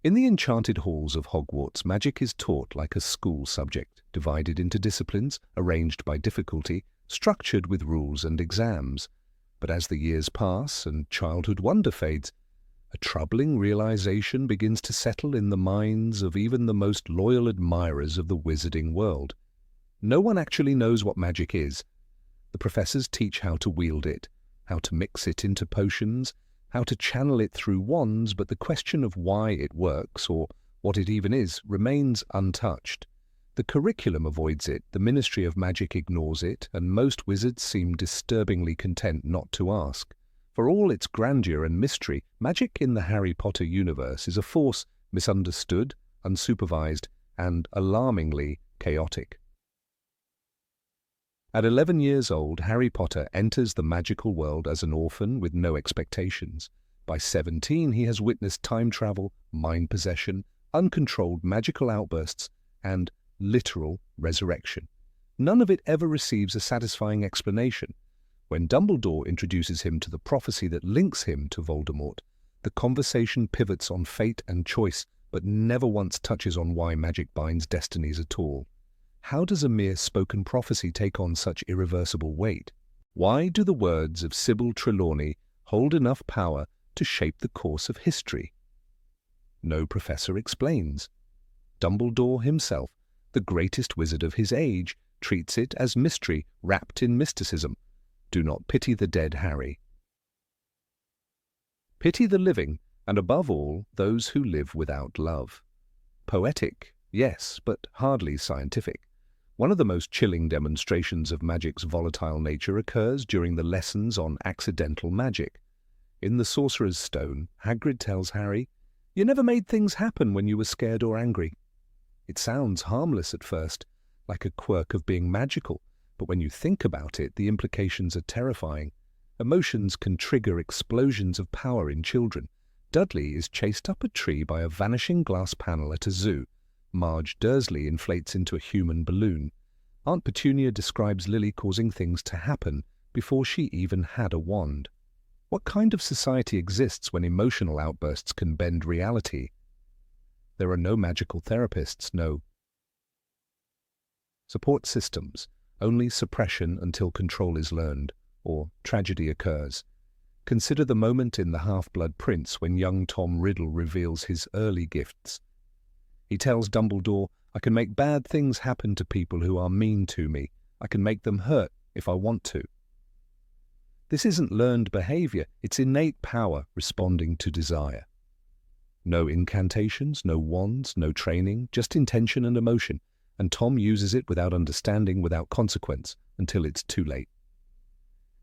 In the enchanted halls of Hogwarts, magic is taught like a school subject, divided into disciplines, arranged by difficulty, structured with rules and exams. But as the years pass and childhood wonder fades, a troubling realization begins to settle in the minds of even the most loyal admirers of the wizarding world. No one actually knows what magic is. The professors teach how to wield it, how to mix it into potions, how to channel it through wands, but the question of why it works, or what it even is, remains untouched. The curriculum avoids it, the Ministry of Magic ignores it, and most wizards seem disturbingly content not to ask. For all its grandeur and mystery, magic in the Harry Potter universe is a force misunderstood, unsupervised, and alarmingly chaotic. At 11 years old, Harry Potter enters the magical world as an orphan with no expectations. By 17, he has witnessed time travel, mind possession, uncontrolled magical outbursts, and literal resurrection. None of it ever receives a satisfying explanation. When Dumbledore introduces him to the prophecy that links him to Voldemort, the conversation pivots on fate and choice, but never once touches on why magic binds destinies at all. How does a mere spoken prophecy take on such irreversible weight? Why do the words of Sybil Trelawney hold enough power to shape the course of history? No professor explains. Dumbledore himself, the greatest wizard of his age, treats it as mystery wrapped in mysticism. Do not pity the dead, Harry. Pity the living, and above all, those who live without love. Poetic, yes, but hardly scientific. One of the most chilling demonstrations of magic's volatile nature occurs during the lessons on accidental magic. In The Sorcerer's Stone, Hagrid tells Harry, "You never made things happen when you were scared or angry." It sounds harmless at first, like a quirk of being magical, but when you think about it, the implications are terrifying. Emotions can trigger explosions of power in children. Dudley is chased up a tree by a vanishing glass panel at a zoo. Marge Dursley inflates into a human balloon. Aunt Petunia describes Lily causing things to happen before she even had a wand. What kind of society exists when emotional outbursts can bend reality? There are no magical therapists, no support systems, only suppression until control is learned, or tragedy occurs. Consider the moment in The Half-Blood Prince when young Tom Riddle reveals his early gifts. He tells Dumbledore, "I can make bad things happen to people who are mean to me. I can make them hurt if I want to." This isn't learned behavior, it's innate power responding to desire. No incantations, no wands, no training, just intention and emotion, and Tom uses it without understanding, without consequence, until it's too late.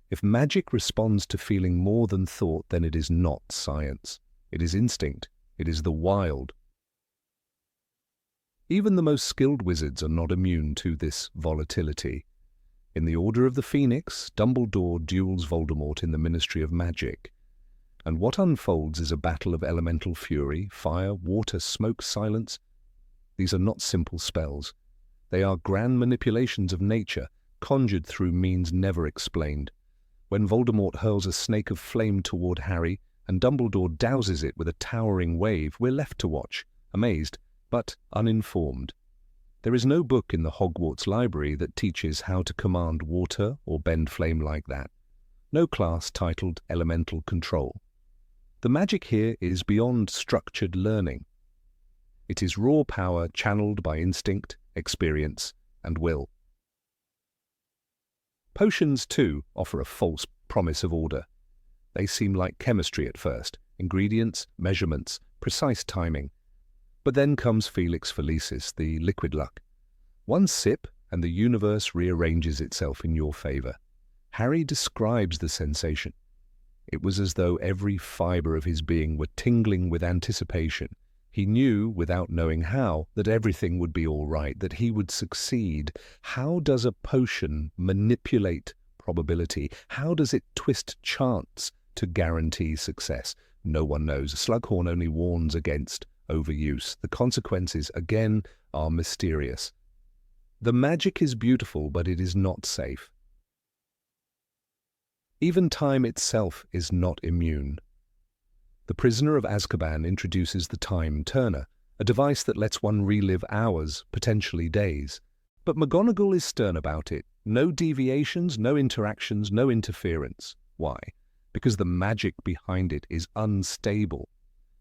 If magic responds to feeling more than thought, then it is not science. It is instinct. It is the wild. Even the most skilled wizards are not immune to this volatility. In the Order of the Phoenix, Dumbledore duels Voldemort in the Ministry of Magic. And what unfolds is a battle of elemental fury, fire, water, smoke, silence. These are not simple spells. They are grand manipulations of nature, conjured through means never explained. When Voldemort hurls a snake of flame toward Harry, and Dumbledore douses it with a towering wave, we're left to watch, amazed, but uninformed. There is no book in the Hogwarts library that teaches how to command water or bend flame like that. No class titled Elemental Control. The magic here is beyond structured learning. It is raw power channeled by instinct, experience, and will. Potions, too, offer a false promise of order. They seem like chemistry at first, ingredients, measurements, precise timing. But then comes Felix Felicis, the liquid luck. One sip, and the universe rearranges itself in your favor. Harry describes the sensation. It was as though every fiber of his being were tingling with anticipation. He knew, without knowing how, that everything would be all right, that he would succeed. How does a potion manipulate probability? How does it twist chance to guarantee success? No one knows. Slughorn only warns against overuse. The consequences, again, are mysterious. The magic is beautiful, but it is not safe. Even time itself is not immune. The Prisoner of Azkaban introduces the Time Turner, a device that lets one relive hours, potentially days. But McGonagall is stern about it. No deviations, no interactions, no interference. Why? Because the magic behind it is unstable.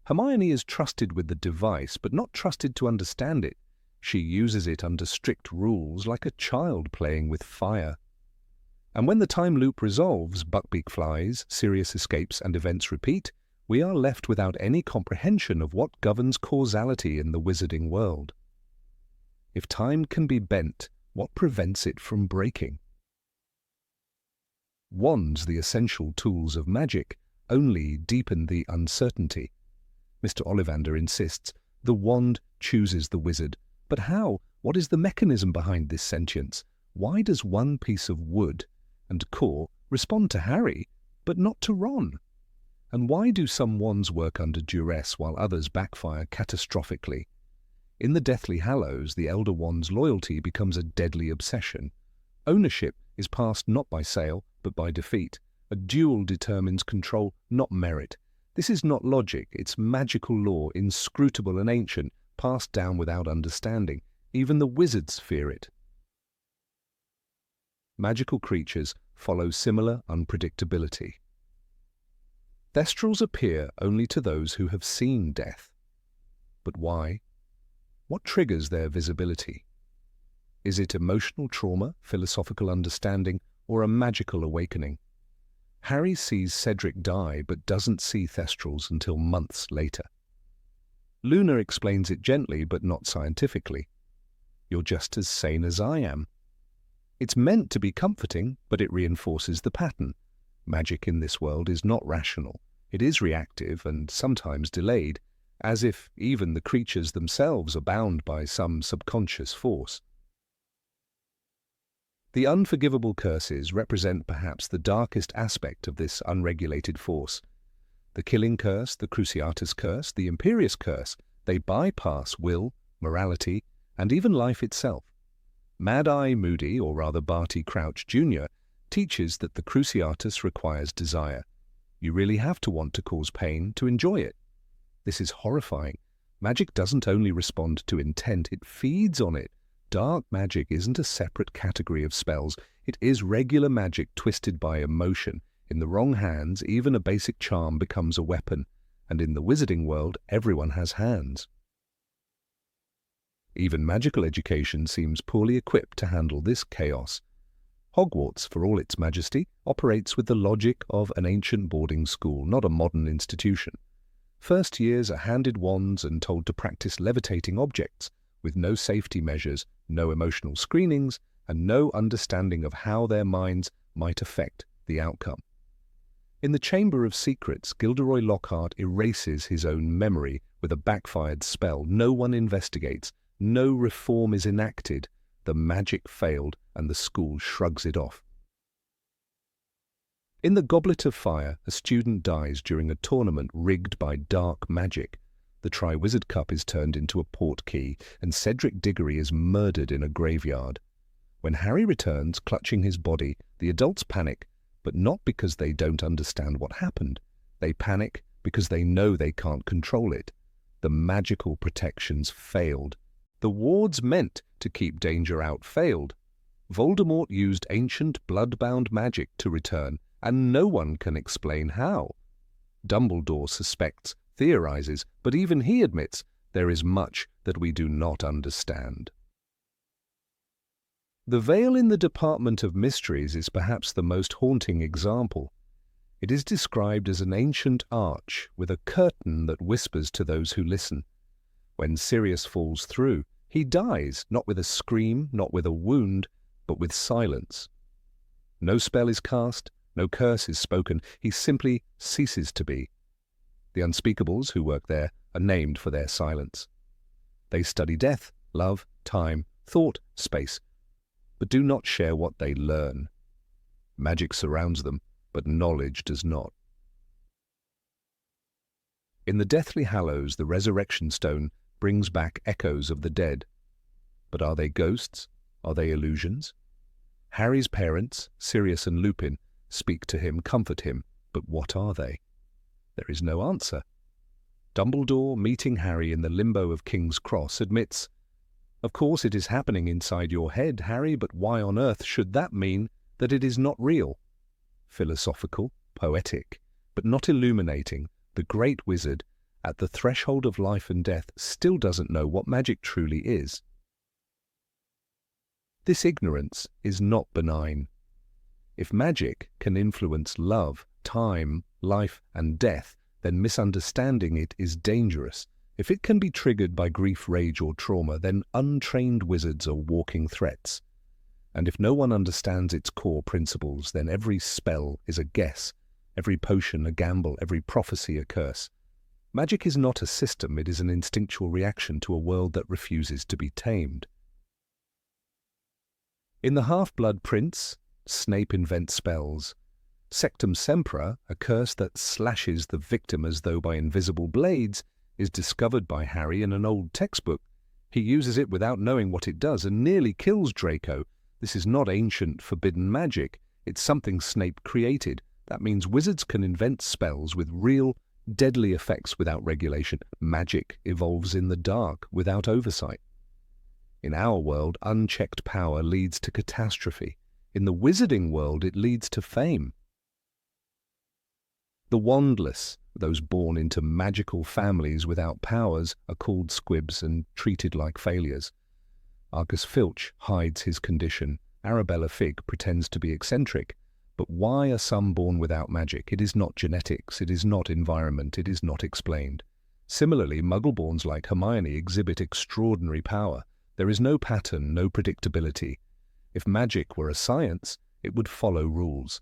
Hermione is trusted with the device, but not trusted to understand it. She uses it under strict rules, like a child playing with fire. And when the time loop resolves, Buckbeak flies, Sirius escapes, and events repeat, we are left without any comprehension of what governs causality in the wizarding world. If time can be bent, what prevents it from breaking? Wands, the essential tools of magic, only deepen the uncertainty. Mr. Ollivander insists, the wand chooses the wizard. But how? What is the mechanism behind this sentience? Why does one piece of wood and core respond to Harry, but not to Ron? And why do some wands work under duress while others backfire catastrophically? In the Deathly Hallows, the Elder Wand's loyalty becomes a deadly obsession. Ownership is passed not by sale, but by defeat. A duel determines control, not merit. This is not logic, it's magical law, inscrutable and ancient, passed down without understanding. Even the wizards fear it. Magical creatures follow similar unpredictability. Thestrals appear only to those who have seen death. But why? What triggers their visibility? Is it emotional trauma, philosophical understanding, or a magical awakening? Harry sees Cedric die but doesn't see Thestrals until months later. Luna explains it gently but not scientifically. You're just as sane as I am. It's meant to be comforting, but it reinforces the pattern. Magic in this world is not rational. It is reactive and sometimes delayed, as if even the creatures themselves are bound by some subconscious force. The unforgivable curses represent perhaps the darkest aspect of this unregulated force. The killing curse, the Cruciatus curse, the Imperious curse, they bypass will, morality, and even life itself. Mad-Eye Moody, or rather Barty Crouch Jr., teaches that the Cruciatus requires desire. You really have to want to cause pain to enjoy it. This is horrifying. Magic doesn't only respond to intent, it feeds on it. Dark magic isn't a separate category of spells. It is regular magic twisted by emotion. In the wrong hands, even a basic charm becomes a weapon. And in the wizarding world, everyone has hands. Even magical education seems poorly equipped to handle this chaos. Hogwarts, for all its majesty, operates with the logic of an ancient boarding school, not a modern institution. First years are handed wands and told to practice levitating objects, with no safety measures, no emotional screenings, and no understanding of how their minds might affect the outcome. In the Chamber of Secrets, Gilderoy Lockhart erases his own memory with a backfired spell. No one investigates, no reform is enacted. The magic failed, and the school shrugs it off. In the Goblet of Fire, a student dies during a tournament rigged by dark magic. The Triwizard Cup is turned into a portkey, and Cedric Diggory is murdered in a graveyard. When Harry returns, clutching his body, the adults panic, but not because they don't understand what happened. They panic because they know they can't control it. The magical protections failed. The wards meant to keep danger out failed. Voldemort used ancient blood-bound magic to return, and no one can explain how. Dumbledore suspects, theorizes, but even he admits there is much that we do not understand. The veil in the Department of Mysteries is perhaps the most haunting example. It is described as an ancient arch with a curtain that whispers to those who listen. When Sirius falls through, he dies, not with a scream, not with a wound, but with silence. No spell is cast, no curse is spoken, he simply ceases to be. The unspeakables who work there are named for their silence. They study death, love, time, thought, space, but do not share what they learn. Magic surrounds them, but knowledge does not. In the Deathly Hallows, the Resurrection Stone brings back echoes of the dead. But are they ghosts? Are they illusions? Harry's parents, Sirius and Lupin, speak to him, comfort him, but what are they? There is no answer. Dumbledore, meeting Harry in the limbo of King's Cross, admits, "Of course it is happening inside your head, Harry, but why on earth should that mean that it is not real?" Philosophical, poetic, but not illuminating, the great wizard, at the threshold of life and death, still doesn't know what magic truly is. This ignorance is not benign. If magic can influence love, time, life, and death, then misunderstanding it is dangerous. If it can be triggered by grief, rage, or trauma, then untrained wizards are walking threats. And if no one understands its core principles, then every spell is a guess, every potion a gamble, every prophecy a curse. Magic is not a system, it is an instinctual reaction to a world that refuses to be tamed. In The Half-Blood Prince, Snape invents spells. Sectum Sempra, a curse that slashes the victim as though by invisible blades, is discovered by Harry in an old textbook. He uses it without knowing what it does and nearly kills Draco. This is not ancient forbidden magic. It's something Snape created. That means wizards can invent spells with real, deadly effects without regulation. Magic evolves in the dark without oversight. In our world, unchecked power leads to catastrophe. In the wizarding world, it leads to fame. The wandless, those born into magical families without powers, are called squibs and treated like failures. Argus Filch hides his condition. Arabella Figg pretends to be eccentric. But why are some born without magic? It is not genetics, it is not environment, it is not explained. Similarly, Muggleborns like Hermione exhibit extraordinary power. There is no pattern, no predictability. If magic were a science, it would follow rules.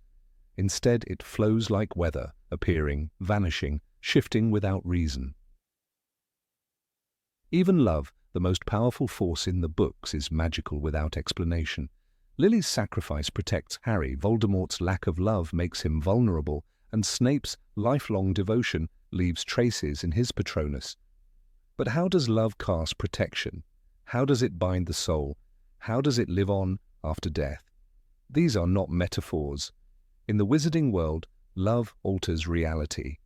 Instead, it flows like weather, appearing, vanishing, shifting without reason. Even love, the most powerful force in the books, is magical without explanation. Lily's sacrifice protects Harry, Voldemort's lack of love makes him vulnerable, and Snape's lifelong devotion leaves traces in his Patronus. But how does love cast protection? How does it bind the soul? How does it live on after death? These are not metaphors. In the wizarding world, love alters reality.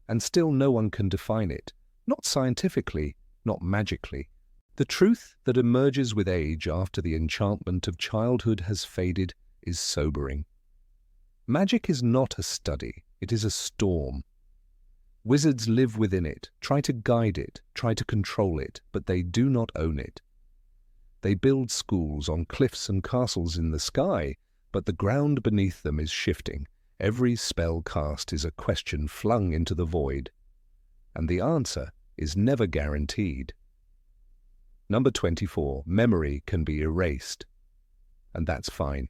And still no one can define it, not scientifically, not magically. The truth that emerges with age after the enchantment of childhood has faded is sobering. Magic is not a study, it is a storm. Wizards live within it, try to guide it, try to control it, but they do not own it. They build schools on cliffs and castles in the sky, but the ground beneath them is shifting. Every spell cast is a question flung into the void, and the answer is never guaranteed. Number 24, memory can be erased, and that's fine.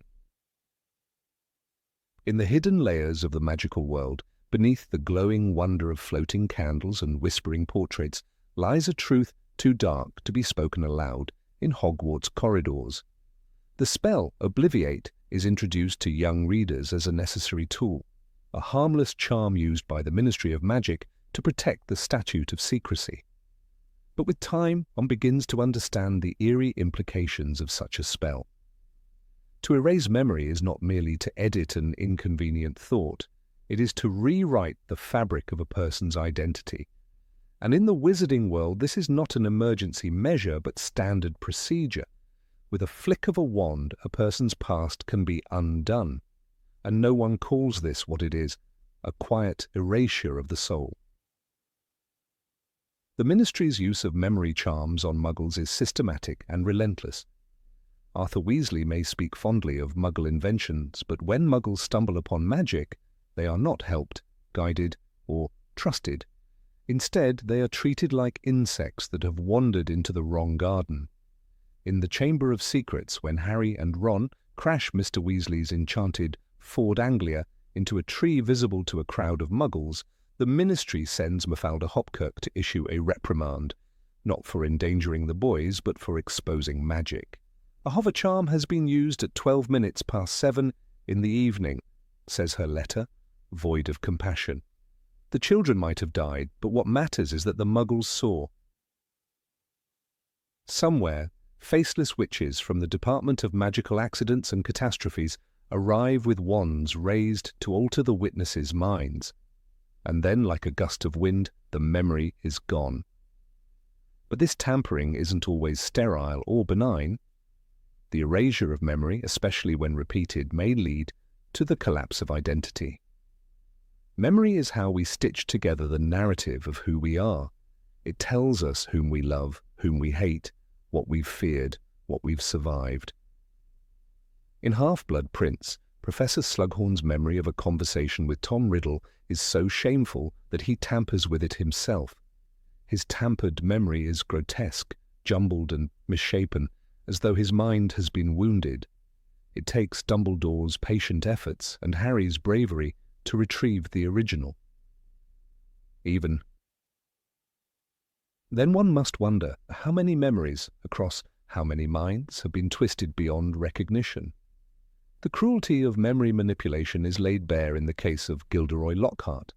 In the hidden layers of the magical world, beneath the glowing wonder of floating candles and whispering portraits, lies a truth too dark to be spoken aloud in Hogwarts corridors. The spell, Obliviate, is introduced to young readers as a necessary tool, a harmless charm used by the Ministry of Magic to protect the Statute of Secrecy. But with time, one begins to understand the eerie implications of such a spell. To erase memory is not merely to edit an inconvenient thought, it is to rewrite the fabric of a person's identity. And in the wizarding world, this is not an emergency measure, but standard procedure. With a flick of a wand, a person's past can be undone. And no one calls this what it is, a quiet erasure of the soul. The Ministry's use of memory charms on Muggles is systematic and relentless. Arthur Weasley may speak fondly of Muggle inventions, but when Muggles stumble upon magic, they are not helped, guided, or trusted. Instead, they are treated like insects that have wandered into the wrong garden. In the Chamber of Secrets, when Harry and Ron crash Mr. Weasley's enchanted Ford Anglia into a tree visible to a crowd of Muggles, the Ministry sends Mafalda Hopkirk to issue a reprimand, not for endangering the boys, but for exposing magic. A hover charm has been used at 12 minutes past 7 in the evening, says her letter, void of compassion. The children might have died, but what matters is that the Muggles saw. Somewhere, faceless witches from the Department of Magical Accidents and Catastrophes arrive with wands raised to alter the witnesses' minds. And then, like a gust of wind, the memory is gone. But this tampering isn't always sterile or benign. The erasure of memory, especially when repeated, may lead to the collapse of identity. Memory is how we stitch together the narrative of who we are. It tells us whom we love, whom we hate, what we've feared, what we've survived. In Half-Blood Prince, Professor Slughorn's memory of a conversation with Tom Riddle is so shameful that he tampers with it himself. His tampered memory is grotesque, jumbled and misshapen, as though his mind has been wounded. It takes Dumbledore's patient efforts and Harry's bravery to retrieve the original. Then one must wonder how many memories, across how many minds, have been twisted beyond recognition. The cruelty of memory manipulation is laid bare in the case of Gilderoy Lockhart.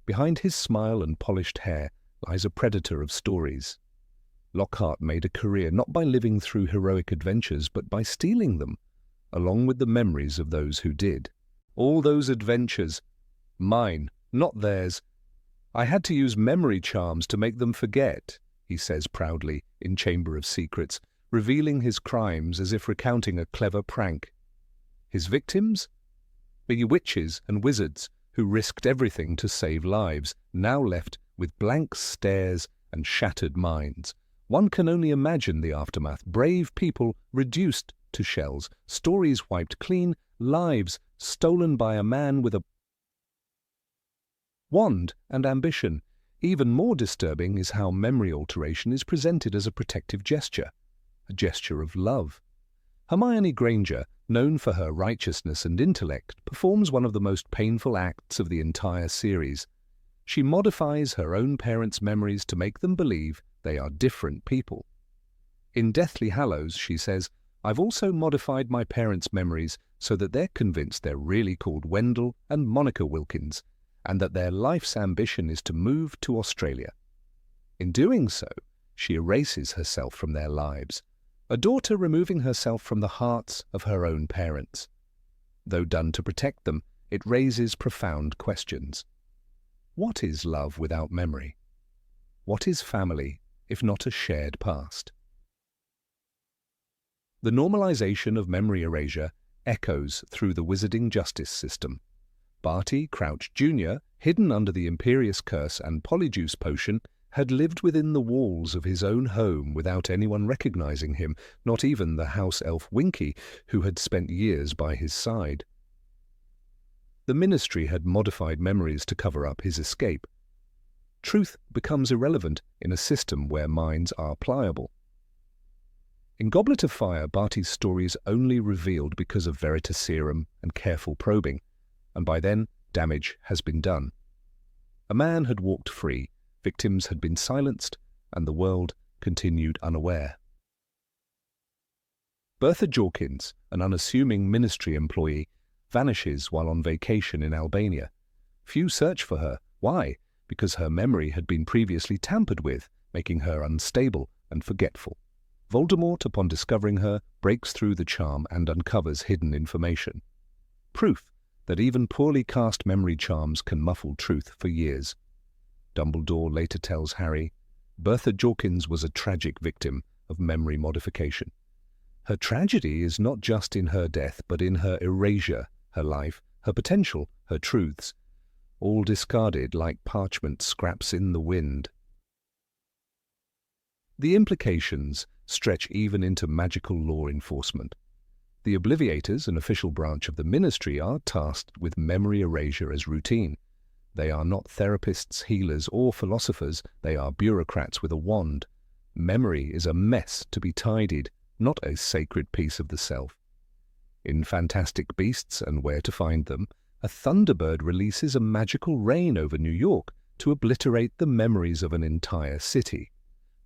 Behind his smile and polished hair lies a predator of stories. Lockhart made a career not by living through heroic adventures, but by stealing them, along with the memories of those who did. All those adventures, mine, not theirs. I had to use memory charms to make them forget, he says proudly in Chamber of Secrets, revealing his crimes as if recounting a clever prank. His victims? The witches and wizards who risked everything to save lives, now left with blank stares and shattered minds. One can only imagine the aftermath. Brave people reduced to shells, stories wiped clean, lives stolen by a man with a wand and ambition. Even more disturbing is how memory alteration is presented as a protective gesture, a gesture of love. Hermione Granger, known for her righteousness and intellect, performs one of the most painful acts of the entire series. She modifies her own parents' memories to make them believe they are different people. In Deathly Hallows, she says, "I've also modified my parents' memories so that they're convinced they're really called Wendell and Monica Wilkins, and that their life's ambition is to move to Australia." In doing so, she erases herself from their lives, a daughter removing herself from the hearts of her own parents. Though done to protect them, it raises profound questions. What is love without memory? What is family, if not a shared past? The normalization of memory erasure echoes through the wizarding justice system. Barty Crouch Jr., hidden under the Imperious Curse and Polyjuice Potion, had lived within the walls of his own home without anyone recognizing him, not even the house elf Winky, who had spent years by his side. The Ministry had modified memories to cover up his escape. Truth becomes irrelevant in a system where minds are pliable. In Goblet of Fire, Barty's story is only revealed because of Veritaserum and careful probing, and by then damage has been done. A man had walked free, victims had been silenced, and the world continued unaware. Bertha Jorkins, an unassuming Ministry employee, vanishes while on vacation in Albania. Few search for her. Why? Because her memory had been previously tampered with, making her unstable and forgetful. Voldemort, upon discovering her, breaks through the charm and uncovers hidden information. Proof that even poorly cast memory charms can muffle truth for years. Dumbledore later tells Harry, Bertha Jorkins was a tragic victim of memory modification. Her tragedy is not just in her death, but in her erasure, her life, her potential, her truths, all discarded like parchment scraps in the wind. The implications stretch even into magical law enforcement. The Obliviators, an official branch of the Ministry, are tasked with memory erasure as routine. They are not therapists, healers, or philosophers. They are bureaucrats with a wand. Memory is a mess to be tidied, not a sacred piece of the self. In Fantastic Beasts and Where to Find Them, a thunderbird releases a magical rain over New York to obliterate the memories of an entire city.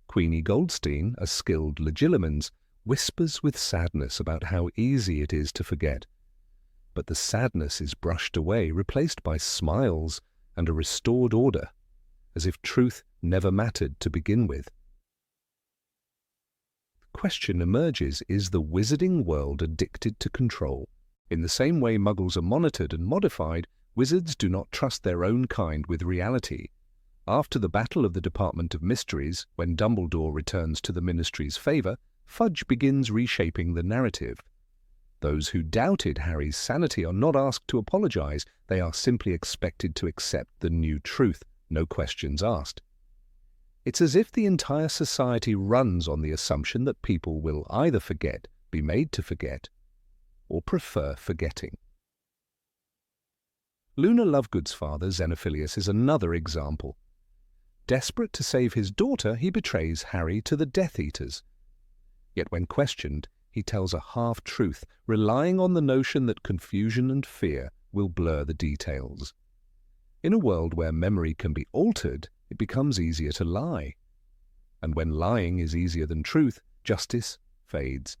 Queenie Goldstein, a skilled legilimens, whispers with sadness about how easy it is to forget. But the sadness is brushed away, replaced by smiles and a restored order, as if truth never mattered to begin with. The question emerges, is the wizarding world addicted to control? In the same way muggles are monitored and modified, wizards do not trust their own kind with reality. After the Battle of the Department of Mysteries, when Dumbledore returns to the Ministry's favour, Fudge begins reshaping the narrative. Those who doubted Harry's sanity are not asked to apologize. They are simply expected to accept the new truth, no questions asked. It's as if the entire society runs on the assumption that people will either forget, be made to forget, or prefer forgetting. Luna Lovegood's father, Xenophilius, is another example. Desperate to save his daughter, he betrays Harry to the Death Eaters. Yet when questioned, he tells a half-truth, relying on the notion that confusion and fear will blur the details. In a world where memory can be altered, it becomes easier to lie. And when lying is easier than truth, justice fades.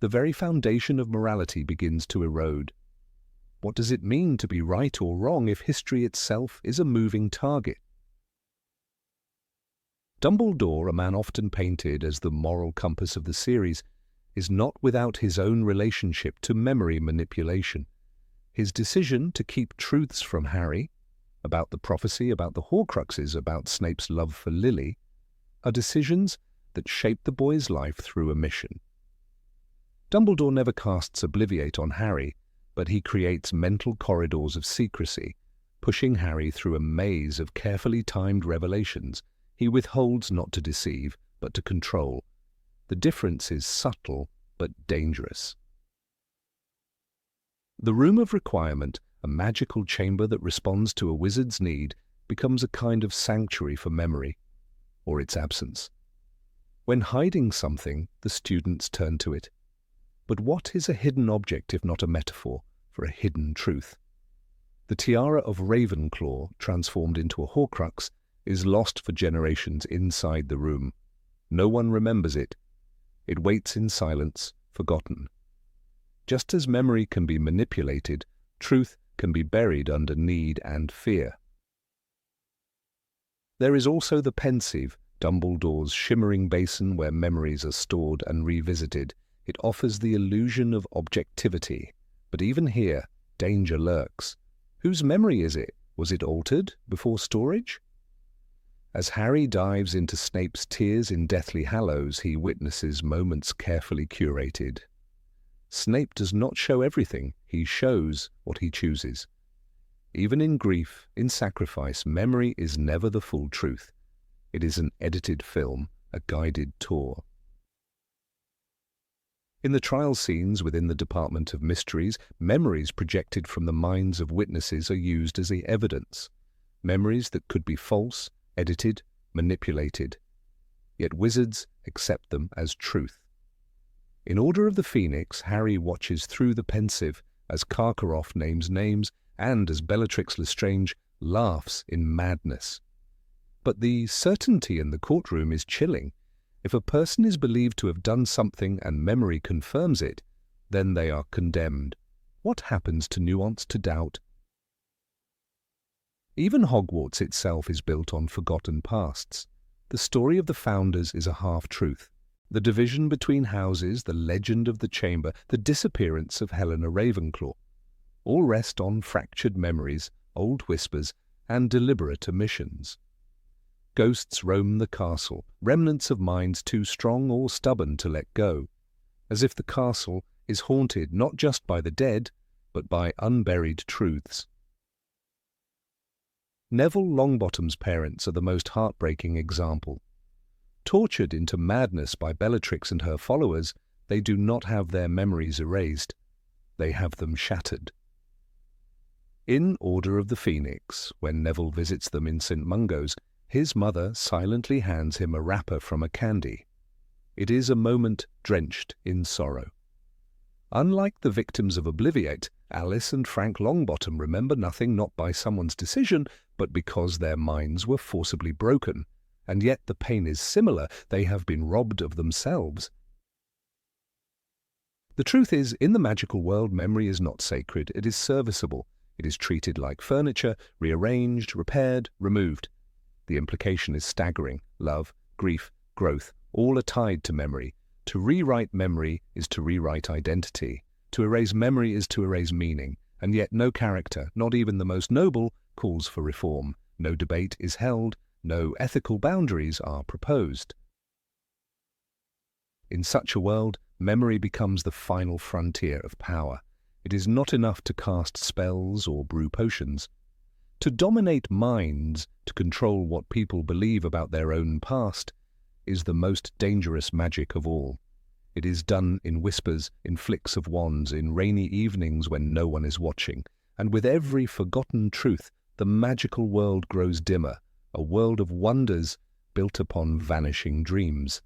The very foundation of morality begins to erode. What does it mean to be right or wrong if history itself is a moving target? Dumbledore, a man often painted as the moral compass of the series, is not without his own relationship to memory manipulation. His decision to keep truths from Harry, about the prophecy, about the Horcruxes, about Snape's love for Lily, are decisions that shape the boy's life through omission. Dumbledore never casts Obliviate on Harry, but he creates mental corridors of secrecy, pushing Harry through a maze of carefully timed revelations. He withholds not to deceive, but to control. The difference is subtle, but dangerous. The Room of Requirement, a magical chamber that responds to a wizard's need, becomes a kind of sanctuary for memory, or its absence. When hiding something, the students turn to it. But what is a hidden object if not a metaphor for a hidden truth? The tiara of Ravenclaw, transformed into a Horcrux, is lost for generations inside the room. No one remembers it. It waits in silence, forgotten. Just as memory can be manipulated, truth can be buried under need and fear. There is also the pensieve, Dumbledore's shimmering basin where memories are stored and revisited. It offers the illusion of objectivity. But even here, danger lurks. Whose memory is it? Was it altered before storage? As Harry dives into Snape's tears in Deathly Hallows, he witnesses moments carefully curated. Snape does not show everything, he shows what he chooses. Even in grief, in sacrifice, memory is never the full truth. It is an edited film, a guided tour. In the trial scenes within the Department of Mysteries, memories projected from the minds of witnesses are used as the evidence. Memories that could be false, edited, manipulated. Yet wizards accept them as truth. In Order of the Phoenix, Harry watches through the pensieve as Karkaroff names names and as Bellatrix Lestrange laughs in madness. But the certainty in the courtroom is chilling. If a person is believed to have done something and memory confirms it, then they are condemned. What happens to nuance, to doubt? Even Hogwarts itself is built on forgotten pasts. The story of the founders is a half-truth. The division between houses, the legend of the chamber, the disappearance of Helena Ravenclaw, all rest on fractured memories, old whispers, and deliberate omissions. Ghosts roam the castle, remnants of minds too strong or stubborn to let go, as if the castle is haunted not just by the dead, but by unburied truths. Neville Longbottom's parents are the most heartbreaking example. Tortured into madness by Bellatrix and her followers, they do not have their memories erased. They have them shattered. In Order of the Phoenix, when Neville visits them in St. Mungo's, his mother silently hands him a wrapper from a candy. It is a moment drenched in sorrow. Unlike the victims of Obliviate, Alice and Frank Longbottom remember nothing not by someone's decision, but because their minds were forcibly broken. And yet the pain is similar. They have been robbed of themselves. The truth is, in the magical world, memory is not sacred. It is serviceable. It is treated like furniture, rearranged, repaired, removed. The implication is staggering. Love, grief, growth, all are tied to memory. To rewrite memory is to rewrite identity. To erase memory is to erase meaning. And yet no character, not even the most noble, calls for reform. No debate is held. No ethical boundaries are proposed. In such a world, memory becomes the final frontier of power. It is not enough to cast spells or brew potions. To dominate minds, to control what people believe about their own past, is the most dangerous magic of all. It is done in whispers, in flicks of wands, in rainy evenings when no one is watching. And with every forgotten truth, the magical world grows dimmer, a world of wonders built upon vanishing dreams.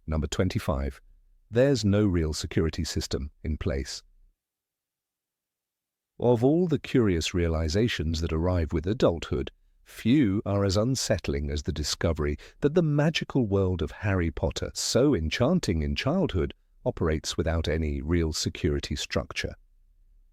Number 25. There's no real security system in place. Of all the curious realizations that arrive with adulthood, few are as unsettling as the discovery that the magical world of Harry Potter, so enchanting in childhood, operates without any real security structure.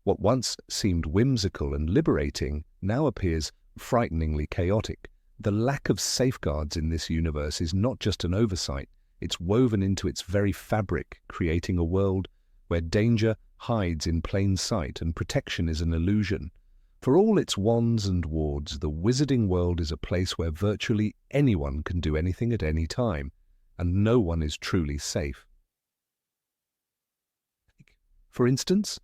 What once seemed whimsical and liberating now appears frighteningly chaotic. The lack of safeguards in this universe is not just an oversight, it's woven into its very fabric, creating a world where danger hides in plain sight and protection is an illusion. For all its wands and wards, the wizarding world is a place where virtually anyone can do anything at any time, and no one is truly safe. For instance,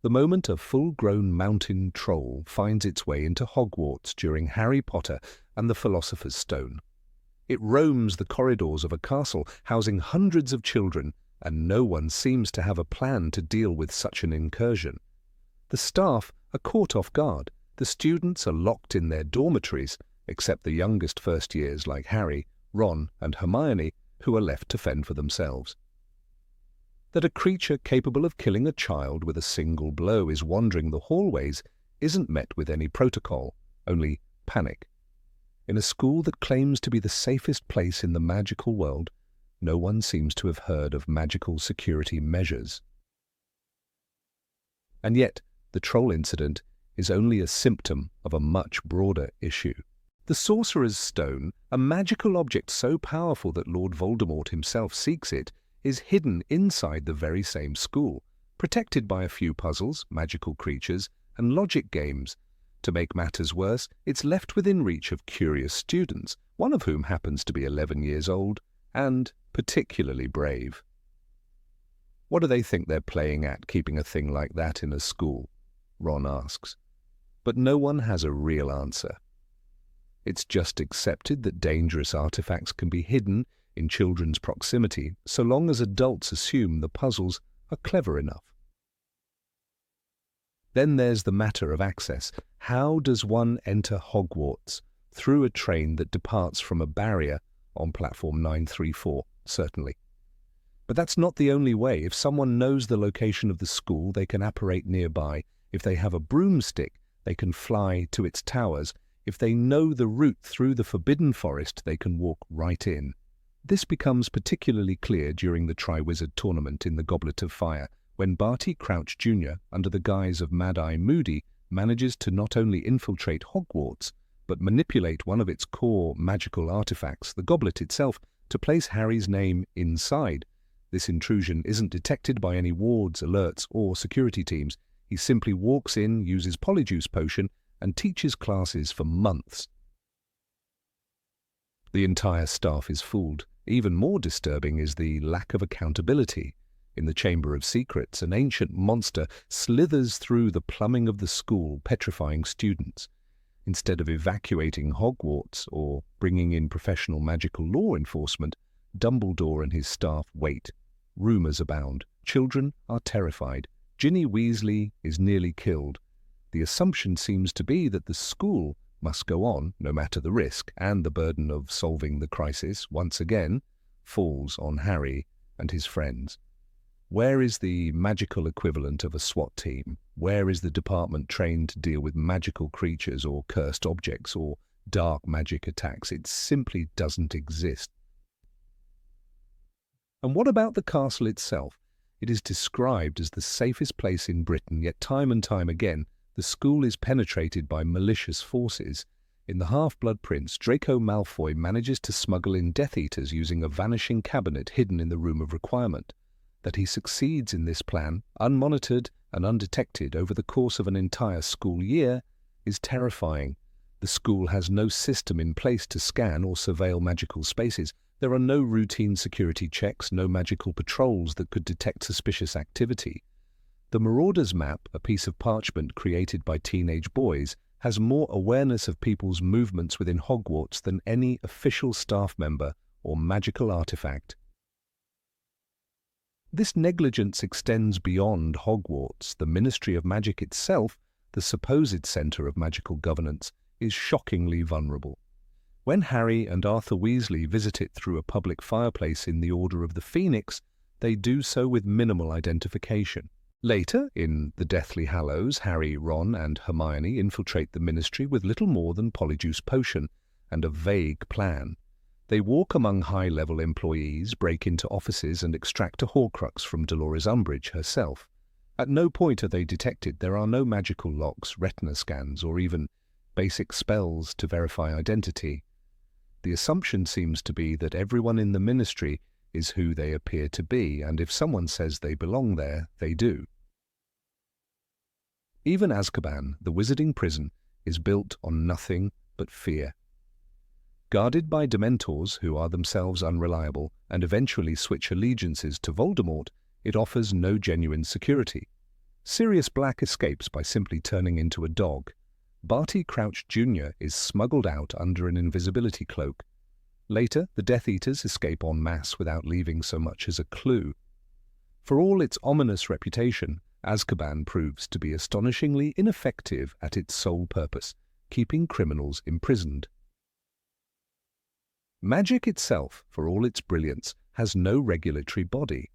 the moment a full-grown mountain troll finds its way into Hogwarts during Harry Potter and the Philosopher's Stone. It roams the corridors of a castle housing hundreds of children, and no one seems to have a plan to deal with such an incursion. The staff are caught off guard. The students are locked in their dormitories, except the youngest first years like Harry, Ron, and Hermione, who are left to fend for themselves. That a creature capable of killing a child with a single blow is wandering the hallways isn't met with any protocol, only panic. In a school that claims to be the safest place in the magical world, no one seems to have heard of magical security measures. And yet, the troll incident is only a symptom of a much broader issue. The Sorcerer's Stone, a magical object so powerful that Lord Voldemort himself seeks it, is hidden inside the very same school, protected by a few puzzles, magical creatures, and logic games. To make matters worse, it's left within reach of curious students, one of whom happens to be 11 years old and particularly brave. What do they think they're playing at, keeping a thing like that in a school? Ron asks. But no one has a real answer. It's just accepted that dangerous artifacts can be hidden in children's proximity, so long as adults assume the puzzles are clever enough. Then there's the matter of access. How does one enter Hogwarts? Through a train that departs from a barrier on platform 934, certainly. But that's not the only way. If someone knows the location of the school, they can apparate nearby. If they have a broomstick, they can fly to its towers. If they know the route through the Forbidden Forest, they can walk right in. This becomes particularly clear during the Triwizard Tournament in the Goblet of Fire, when Barty Crouch Jr., under the guise of Mad-Eye Moody, manages to not only infiltrate Hogwarts, but manipulate one of its core magical artifacts, the goblet itself, to place Harry's name inside. This intrusion isn't detected by any wards, alerts, or security teams. He simply walks in, uses Polyjuice Potion, and teaches classes for months. The entire staff is fooled. Even more disturbing is the lack of accountability. In the Chamber of Secrets, an ancient monster slithers through the plumbing of the school, petrifying students. Instead of evacuating Hogwarts or bringing in professional magical law enforcement, Dumbledore and his staff wait. Rumours abound. Children are terrified. Ginny Weasley is nearly killed. The assumption seems to be that the school must go on, no matter the risk, and the burden of solving the crisis, once again, falls on Harry and his friends. Where is the magical equivalent of a SWAT team? Where is the department trained to deal with magical creatures or cursed objects or dark magic attacks? It simply doesn't exist. And what about the castle itself? It is described as the safest place in Britain, yet time and time again, the school is penetrated by malicious forces. In The Half-Blood Prince, Draco Malfoy manages to smuggle in Death Eaters using a vanishing cabinet hidden in the Room of Requirement. That he succeeds in this plan, unmonitored and undetected over the course of an entire school year, is terrifying. The school has no system in place to scan or surveil magical spaces. There are no routine security checks, no magical patrols that could detect suspicious activity. The Marauders Map, a piece of parchment created by teenage boys, has more awareness of people's movements within Hogwarts than any official staff member or magical artifact. This negligence extends beyond Hogwarts. The Ministry of Magic itself, the supposed centre of magical governance, is shockingly vulnerable. When Harry and Arthur Weasley visit it through a public fireplace in the Order of the Phoenix, they do so with minimal identification. Later, in the Deathly Hallows, Harry, Ron, and Hermione infiltrate the Ministry with little more than Polyjuice Potion and a vague plan. They walk among high-level employees, break into offices, and extract a Horcrux from Dolores Umbridge herself. At no point are they detected. There are no magical locks, retina scans, or even basic spells to verify identity. The assumption seems to be that everyone in the Ministry is who they appear to be, and if someone says they belong there, they do. Even Azkaban, the wizarding prison, is built on nothing but fear. Guarded by Dementors, who are themselves unreliable and eventually switch allegiances to Voldemort, it offers no genuine security. Sirius Black escapes by simply turning into a dog. Barty Crouch Jr. is smuggled out under an invisibility cloak. Later, the Death Eaters escape en masse without leaving so much as a clue. For all its ominous reputation, Azkaban proves to be astonishingly ineffective at its sole purpose, keeping criminals imprisoned. Magic itself, for all its brilliance, has no regulatory body.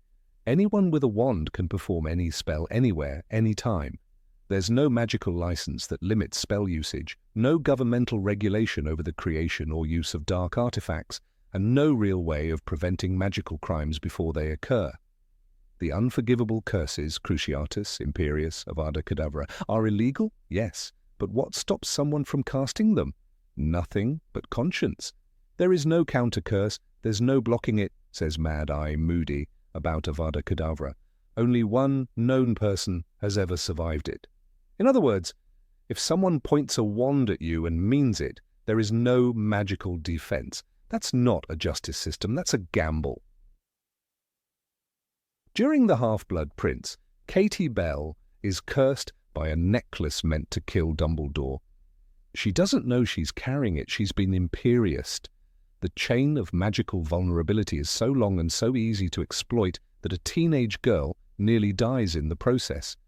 Anyone with a wand can perform any spell anywhere, anytime. There's no magical license that limits spell usage, no governmental regulation over the creation or use of dark artifacts, and no real way of preventing magical crimes before they occur. The unforgivable curses, Cruciatus, Imperius, Avada Kedavra, are illegal? Yes. But what stops someone from casting them? Nothing but conscience. There is no counter-curse, there's no blocking it, says Mad Eye Moody about Avada Kedavra. Only one known person has ever survived it. In other words, if someone points a wand at you and means it, there is no magical defense. That's not a justice system, that's a gamble. During the Half-Blood Prince, Katie Bell is cursed by a necklace meant to kill Dumbledore. She doesn't know she's carrying it, she's been Imperiused. The chain of magical vulnerability is so long and so easy to exploit that a teenage girl nearly dies in the process.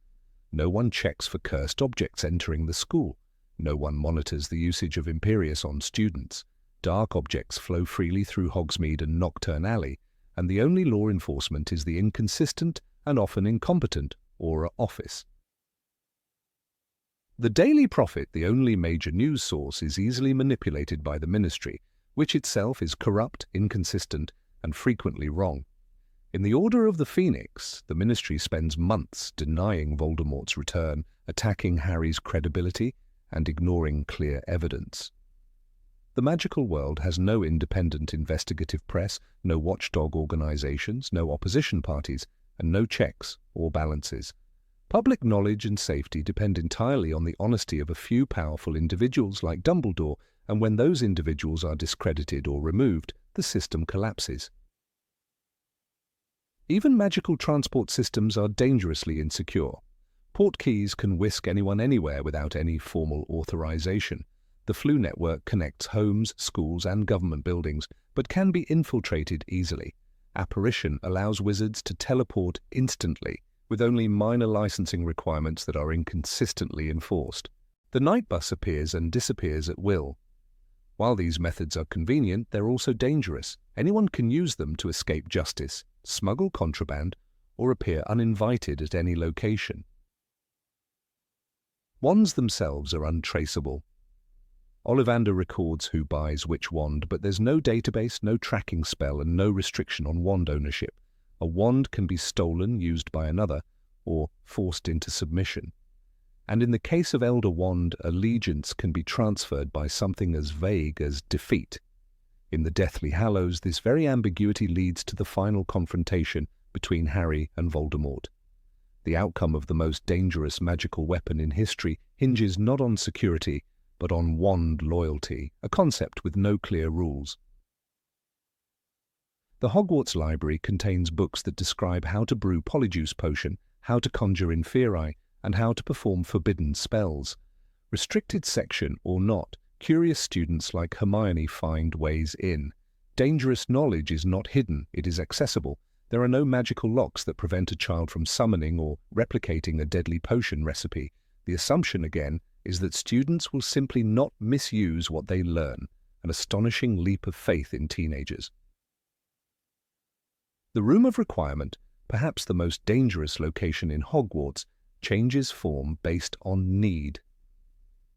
No one checks for cursed objects entering the school. No one monitors the usage of Imperius on students. Dark objects flow freely through Hogsmeade and Knockturn Alley, and the only law enforcement is the inconsistent and often incompetent Aura Office. The Daily Prophet, the only major news source, is easily manipulated by the Ministry, which itself is corrupt, inconsistent, and frequently wrong. In the Order of the Phoenix, the Ministry spends months denying Voldemort's return, attacking Harry's credibility, and ignoring clear evidence. The magical world has no independent investigative press, no watchdog organizations, no opposition parties, and no checks or balances. Public knowledge and safety depend entirely on the honesty of a few powerful individuals like Dumbledore, and when those individuals are discredited or removed, the system collapses. Even magical transport systems are dangerously insecure. Portkeys can whisk anyone anywhere without any formal authorization. The Flu network connects homes, schools, and government buildings, but can be infiltrated easily. Apparition allows wizards to teleport instantly, with only minor licensing requirements that are inconsistently enforced. The night bus appears and disappears at will. While these methods are convenient, they're also dangerous. Anyone can use them to escape justice, smuggle contraband, or appear uninvited at any location. Wands themselves are untraceable. Ollivander records who buys which wand, but there's no database, no tracking spell, and no restriction on wand ownership. A wand can be stolen, used by another, or forced into submission. And in the case of Elder Wand, allegiance can be transferred by something as vague as defeat. In the Deathly Hallows, this very ambiguity leads to the final confrontation between Harry and Voldemort. The outcome of the most dangerous magical weapon in history hinges not on security, but on wand loyalty, a concept with no clear rules. The Hogwarts library contains books that describe how to brew Polyjuice Potion, how to conjure Inferi, and how to perform forbidden spells. Restricted section or not, curious students like Hermione find ways in. Dangerous knowledge is not hidden, it is accessible. There are no magical locks that prevent a child from summoning or replicating a deadly potion recipe. The assumption, again, is that students will simply not misuse what they learn, an astonishing leap of faith in teenagers. The Room of Requirement, perhaps the most dangerous location in Hogwarts, changes form based on need.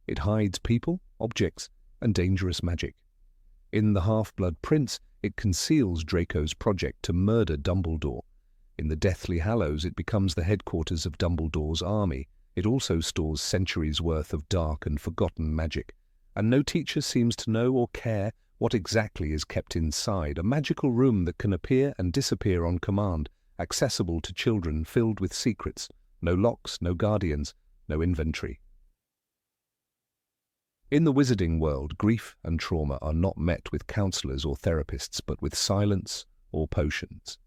It hides people, objects, and dangerous magic. In The Half-Blood Prince, it conceals Draco's project to murder Dumbledore. In the Deathly Hallows, it becomes the headquarters of Dumbledore's army. It also stores centuries' worth of dark and forgotten magic, and no teacher seems to know or care what exactly is kept inside, a magical room that can appear and disappear on command, accessible to children, filled with secrets, no locks, no guardians, no inventory. In the wizarding world, grief and trauma are not met with counselors or therapists, but with silence or potions.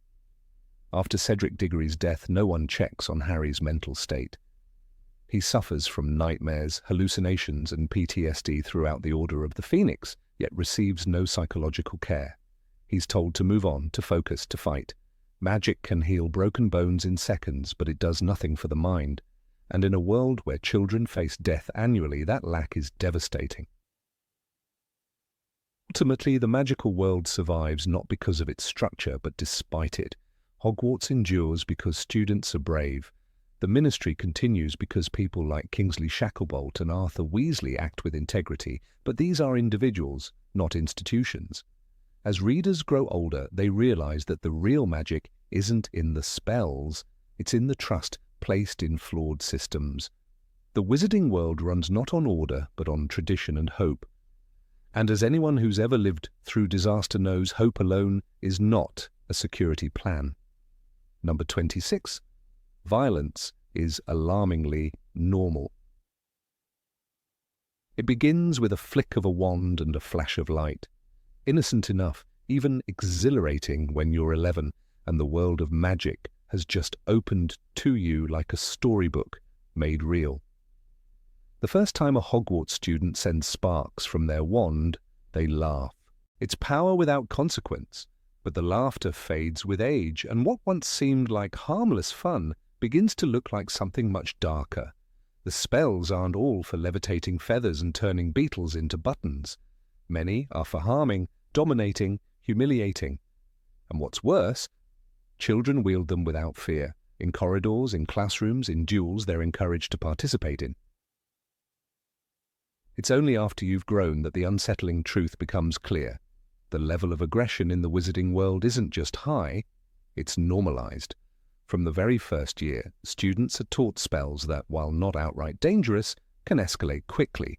After Cedric Diggory's death, no one checks on Harry's mental state. He suffers from nightmares, hallucinations, and PTSD throughout the Order of the Phoenix, yet receives no psychological care. He's told to move on, to focus, to fight. Magic can heal broken bones in seconds, but it does nothing for the mind. And in a world where children face death annually, that lack is devastating. Ultimately, the magical world survives not because of its structure, but despite it. Hogwarts endures because students are brave. The Ministry continues because people like Kingsley Shacklebolt and Arthur Weasley act with integrity, but these are individuals, not institutions. As readers grow older, they realize that the real magic isn't in the spells, it's in the trust placed in flawed systems. The wizarding world runs not on order, but on tradition and hope. And as anyone who's ever lived through disaster knows, hope alone is not a security plan. Number 26. Violence is alarmingly normal. It begins with a flick of a wand and a flash of light. Innocent enough, even exhilarating when you're 11 and the world of magic has just opened to you like a storybook made real. The first time a Hogwarts student sends sparks from their wand, they laugh. It's power without consequence, but the laughter fades with age, and what once seemed like harmless fun begins to look like something much darker. The spells aren't all for levitating feathers and turning beetles into buttons. Many are for harming, dominating, humiliating. And what's worse, children wield them without fear. In corridors, in classrooms, in duels they're encouraged to participate in. It's only after you've grown that the unsettling truth becomes clear. The level of aggression in the wizarding world isn't just high, it's normalized. From the very first year, students are taught spells that, while not outright dangerous, can escalate quickly.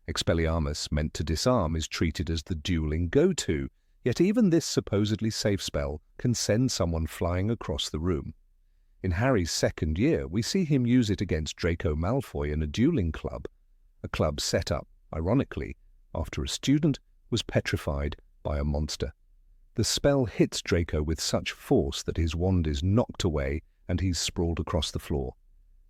Expelliarmus, meant to disarm, is treated as the dueling go-to, yet even this supposedly safe spell can send someone flying across the room. In Harry's second year, we see him use it against Draco Malfoy in a dueling club, a club set up, ironically, after a student was petrified by a monster. The spell hits Draco with such force that his wand is knocked away and he's sprawled across the floor.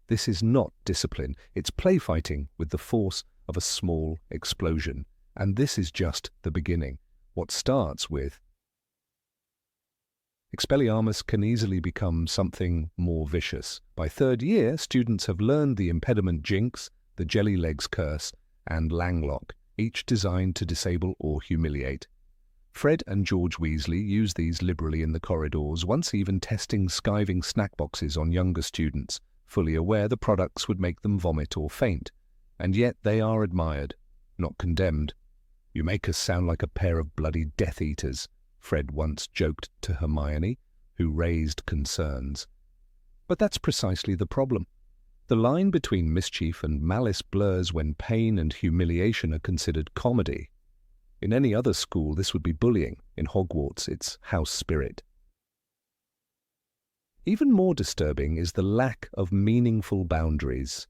This is not discipline, it's play fighting with the force of a small explosion. And this is just the beginning. What starts with Expelliarmus can easily become something more vicious. By third year, students have learned the impediment jinx, the jelly legs curse, and langlock, each designed to disable or humiliate. Fred and George Weasley use these liberally in the corridors, once even testing skiving snack boxes on younger students, fully aware the products would make them vomit or faint. And yet they are admired, not condemned. "You make us sound like a pair of bloody Death Eaters," Fred once joked to Hermione, who raised concerns. But that's precisely the problem. The line between mischief and malice blurs when pain and humiliation are considered comedy. In any other school, this would be bullying. In Hogwarts, it's house spirit. Even more disturbing is the lack of meaningful boundaries.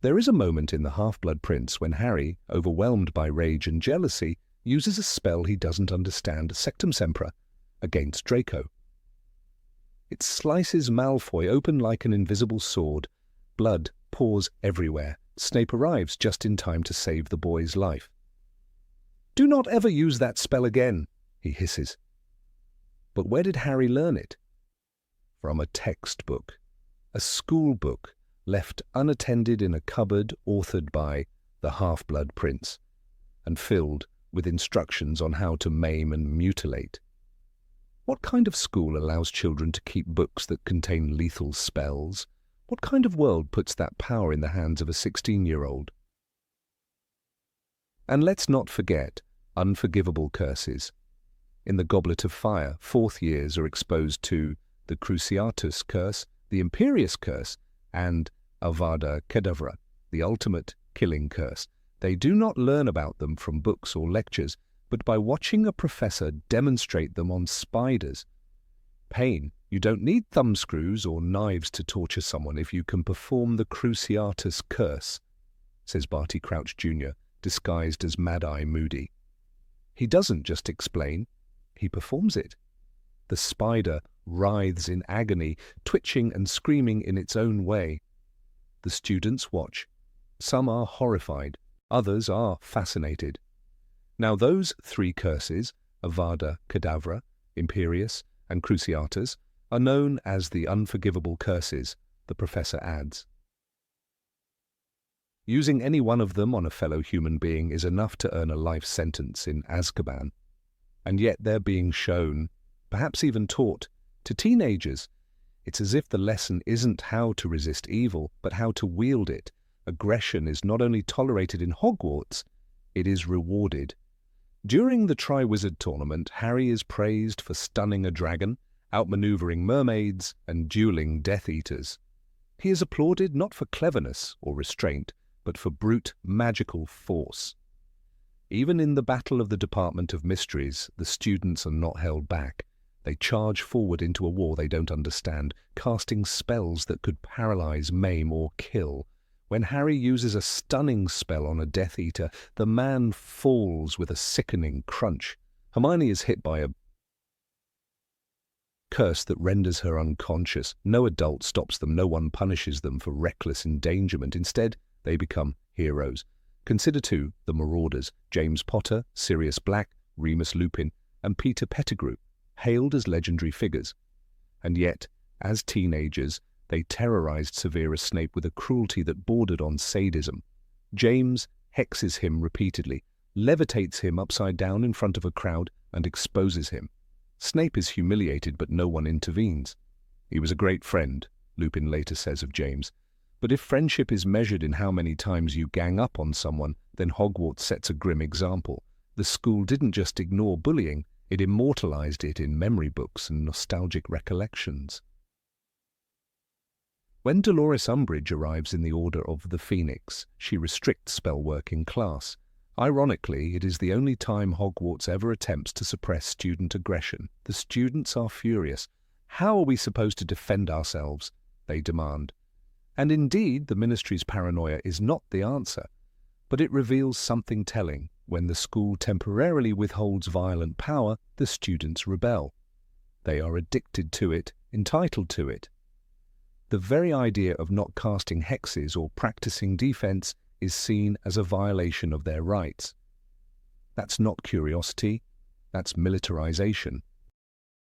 There is a moment in The Half-Blood Prince when Harry, overwhelmed by rage and jealousy, uses a spell he doesn't understand, Sectum Sempra, against Draco. It slices Malfoy open like an invisible sword. Blood pours everywhere. Snape arrives just in time to save the boy's life. "Do not ever use that spell again," he hisses. But where did Harry learn it? From a textbook, a school book, left unattended in a cupboard, authored by the Half-Blood Prince, and filled with instructions on how to maim and mutilate. What kind of school allows children to keep books that contain lethal spells? What kind of world puts that power in the hands of a 16-year-old? And let's not forget unforgivable curses. In the Goblet of Fire, fourth years are exposed to the Cruciatus Curse, the Imperius Curse, and Avada Kedavra, the ultimate killing curse. They do not learn about them from books or lectures, but by watching a professor demonstrate them on spiders. Pain. You don't need thumbscrews or knives to torture someone if you can perform the Cruciatus Curse, says Barty Crouch Jr., disguised as Mad-Eye Moody. He doesn't just explain, he performs it. The spider writhes in agony, twitching and screaming in its own way. The students watch. Some are horrified, others are fascinated. Now those three curses, Avada Kedavra, Imperius, and Cruciatus, are known as the unforgivable curses, the professor adds. Using any one of them on a fellow human being is enough to earn a life sentence in Azkaban. And yet they're being shown, perhaps even taught, to teenagers. It's as if the lesson isn't how to resist evil, but how to wield it. Aggression is not only tolerated in Hogwarts, it is rewarded. During the Triwizard Tournament, Harry is praised for stunning a dragon, outmaneuvering mermaids, and dueling Death Eaters. He is applauded not for cleverness or restraint, but for brute magical force. Even in the Battle of the Department of Mysteries, the students are not held back. They charge forward into a war they don't understand, casting spells that could paralyze, maim, or kill. When Harry uses a stunning spell on a Death Eater, the man falls with a sickening crunch. Hermione is hit by a curse that renders her unconscious. No adult stops them, no one punishes them for reckless endangerment. Instead, they become heroes. Consider too the Marauders, James Potter, Sirius Black, Remus Lupin, and Peter Pettigrew, hailed as legendary figures. And yet, as teenagers, they terrorized Severus Snape with a cruelty that bordered on sadism. James hexes him repeatedly, levitates him upside down in front of a crowd, and exposes him. Snape is humiliated, but no one intervenes. He was a great friend, Lupin later says of James. But if friendship is measured in how many times you gang up on someone, then Hogwarts sets a grim example. The school didn't just ignore bullying, it immortalized it in memory books and nostalgic recollections. When Dolores Umbridge arrives in the Order of the Phoenix, she restricts spell work in class. Ironically, it is the only time Hogwarts ever attempts to suppress student aggression. The students are furious. How are we supposed to defend ourselves? They demand. And indeed, the Ministry's paranoia is not the answer, but it reveals something telling. When the school temporarily withholds violent power, the students rebel. They are addicted to it, entitled to it. The very idea of not casting hexes or practicing defense is seen as a violation of their rights. That's not curiosity, that's militarization.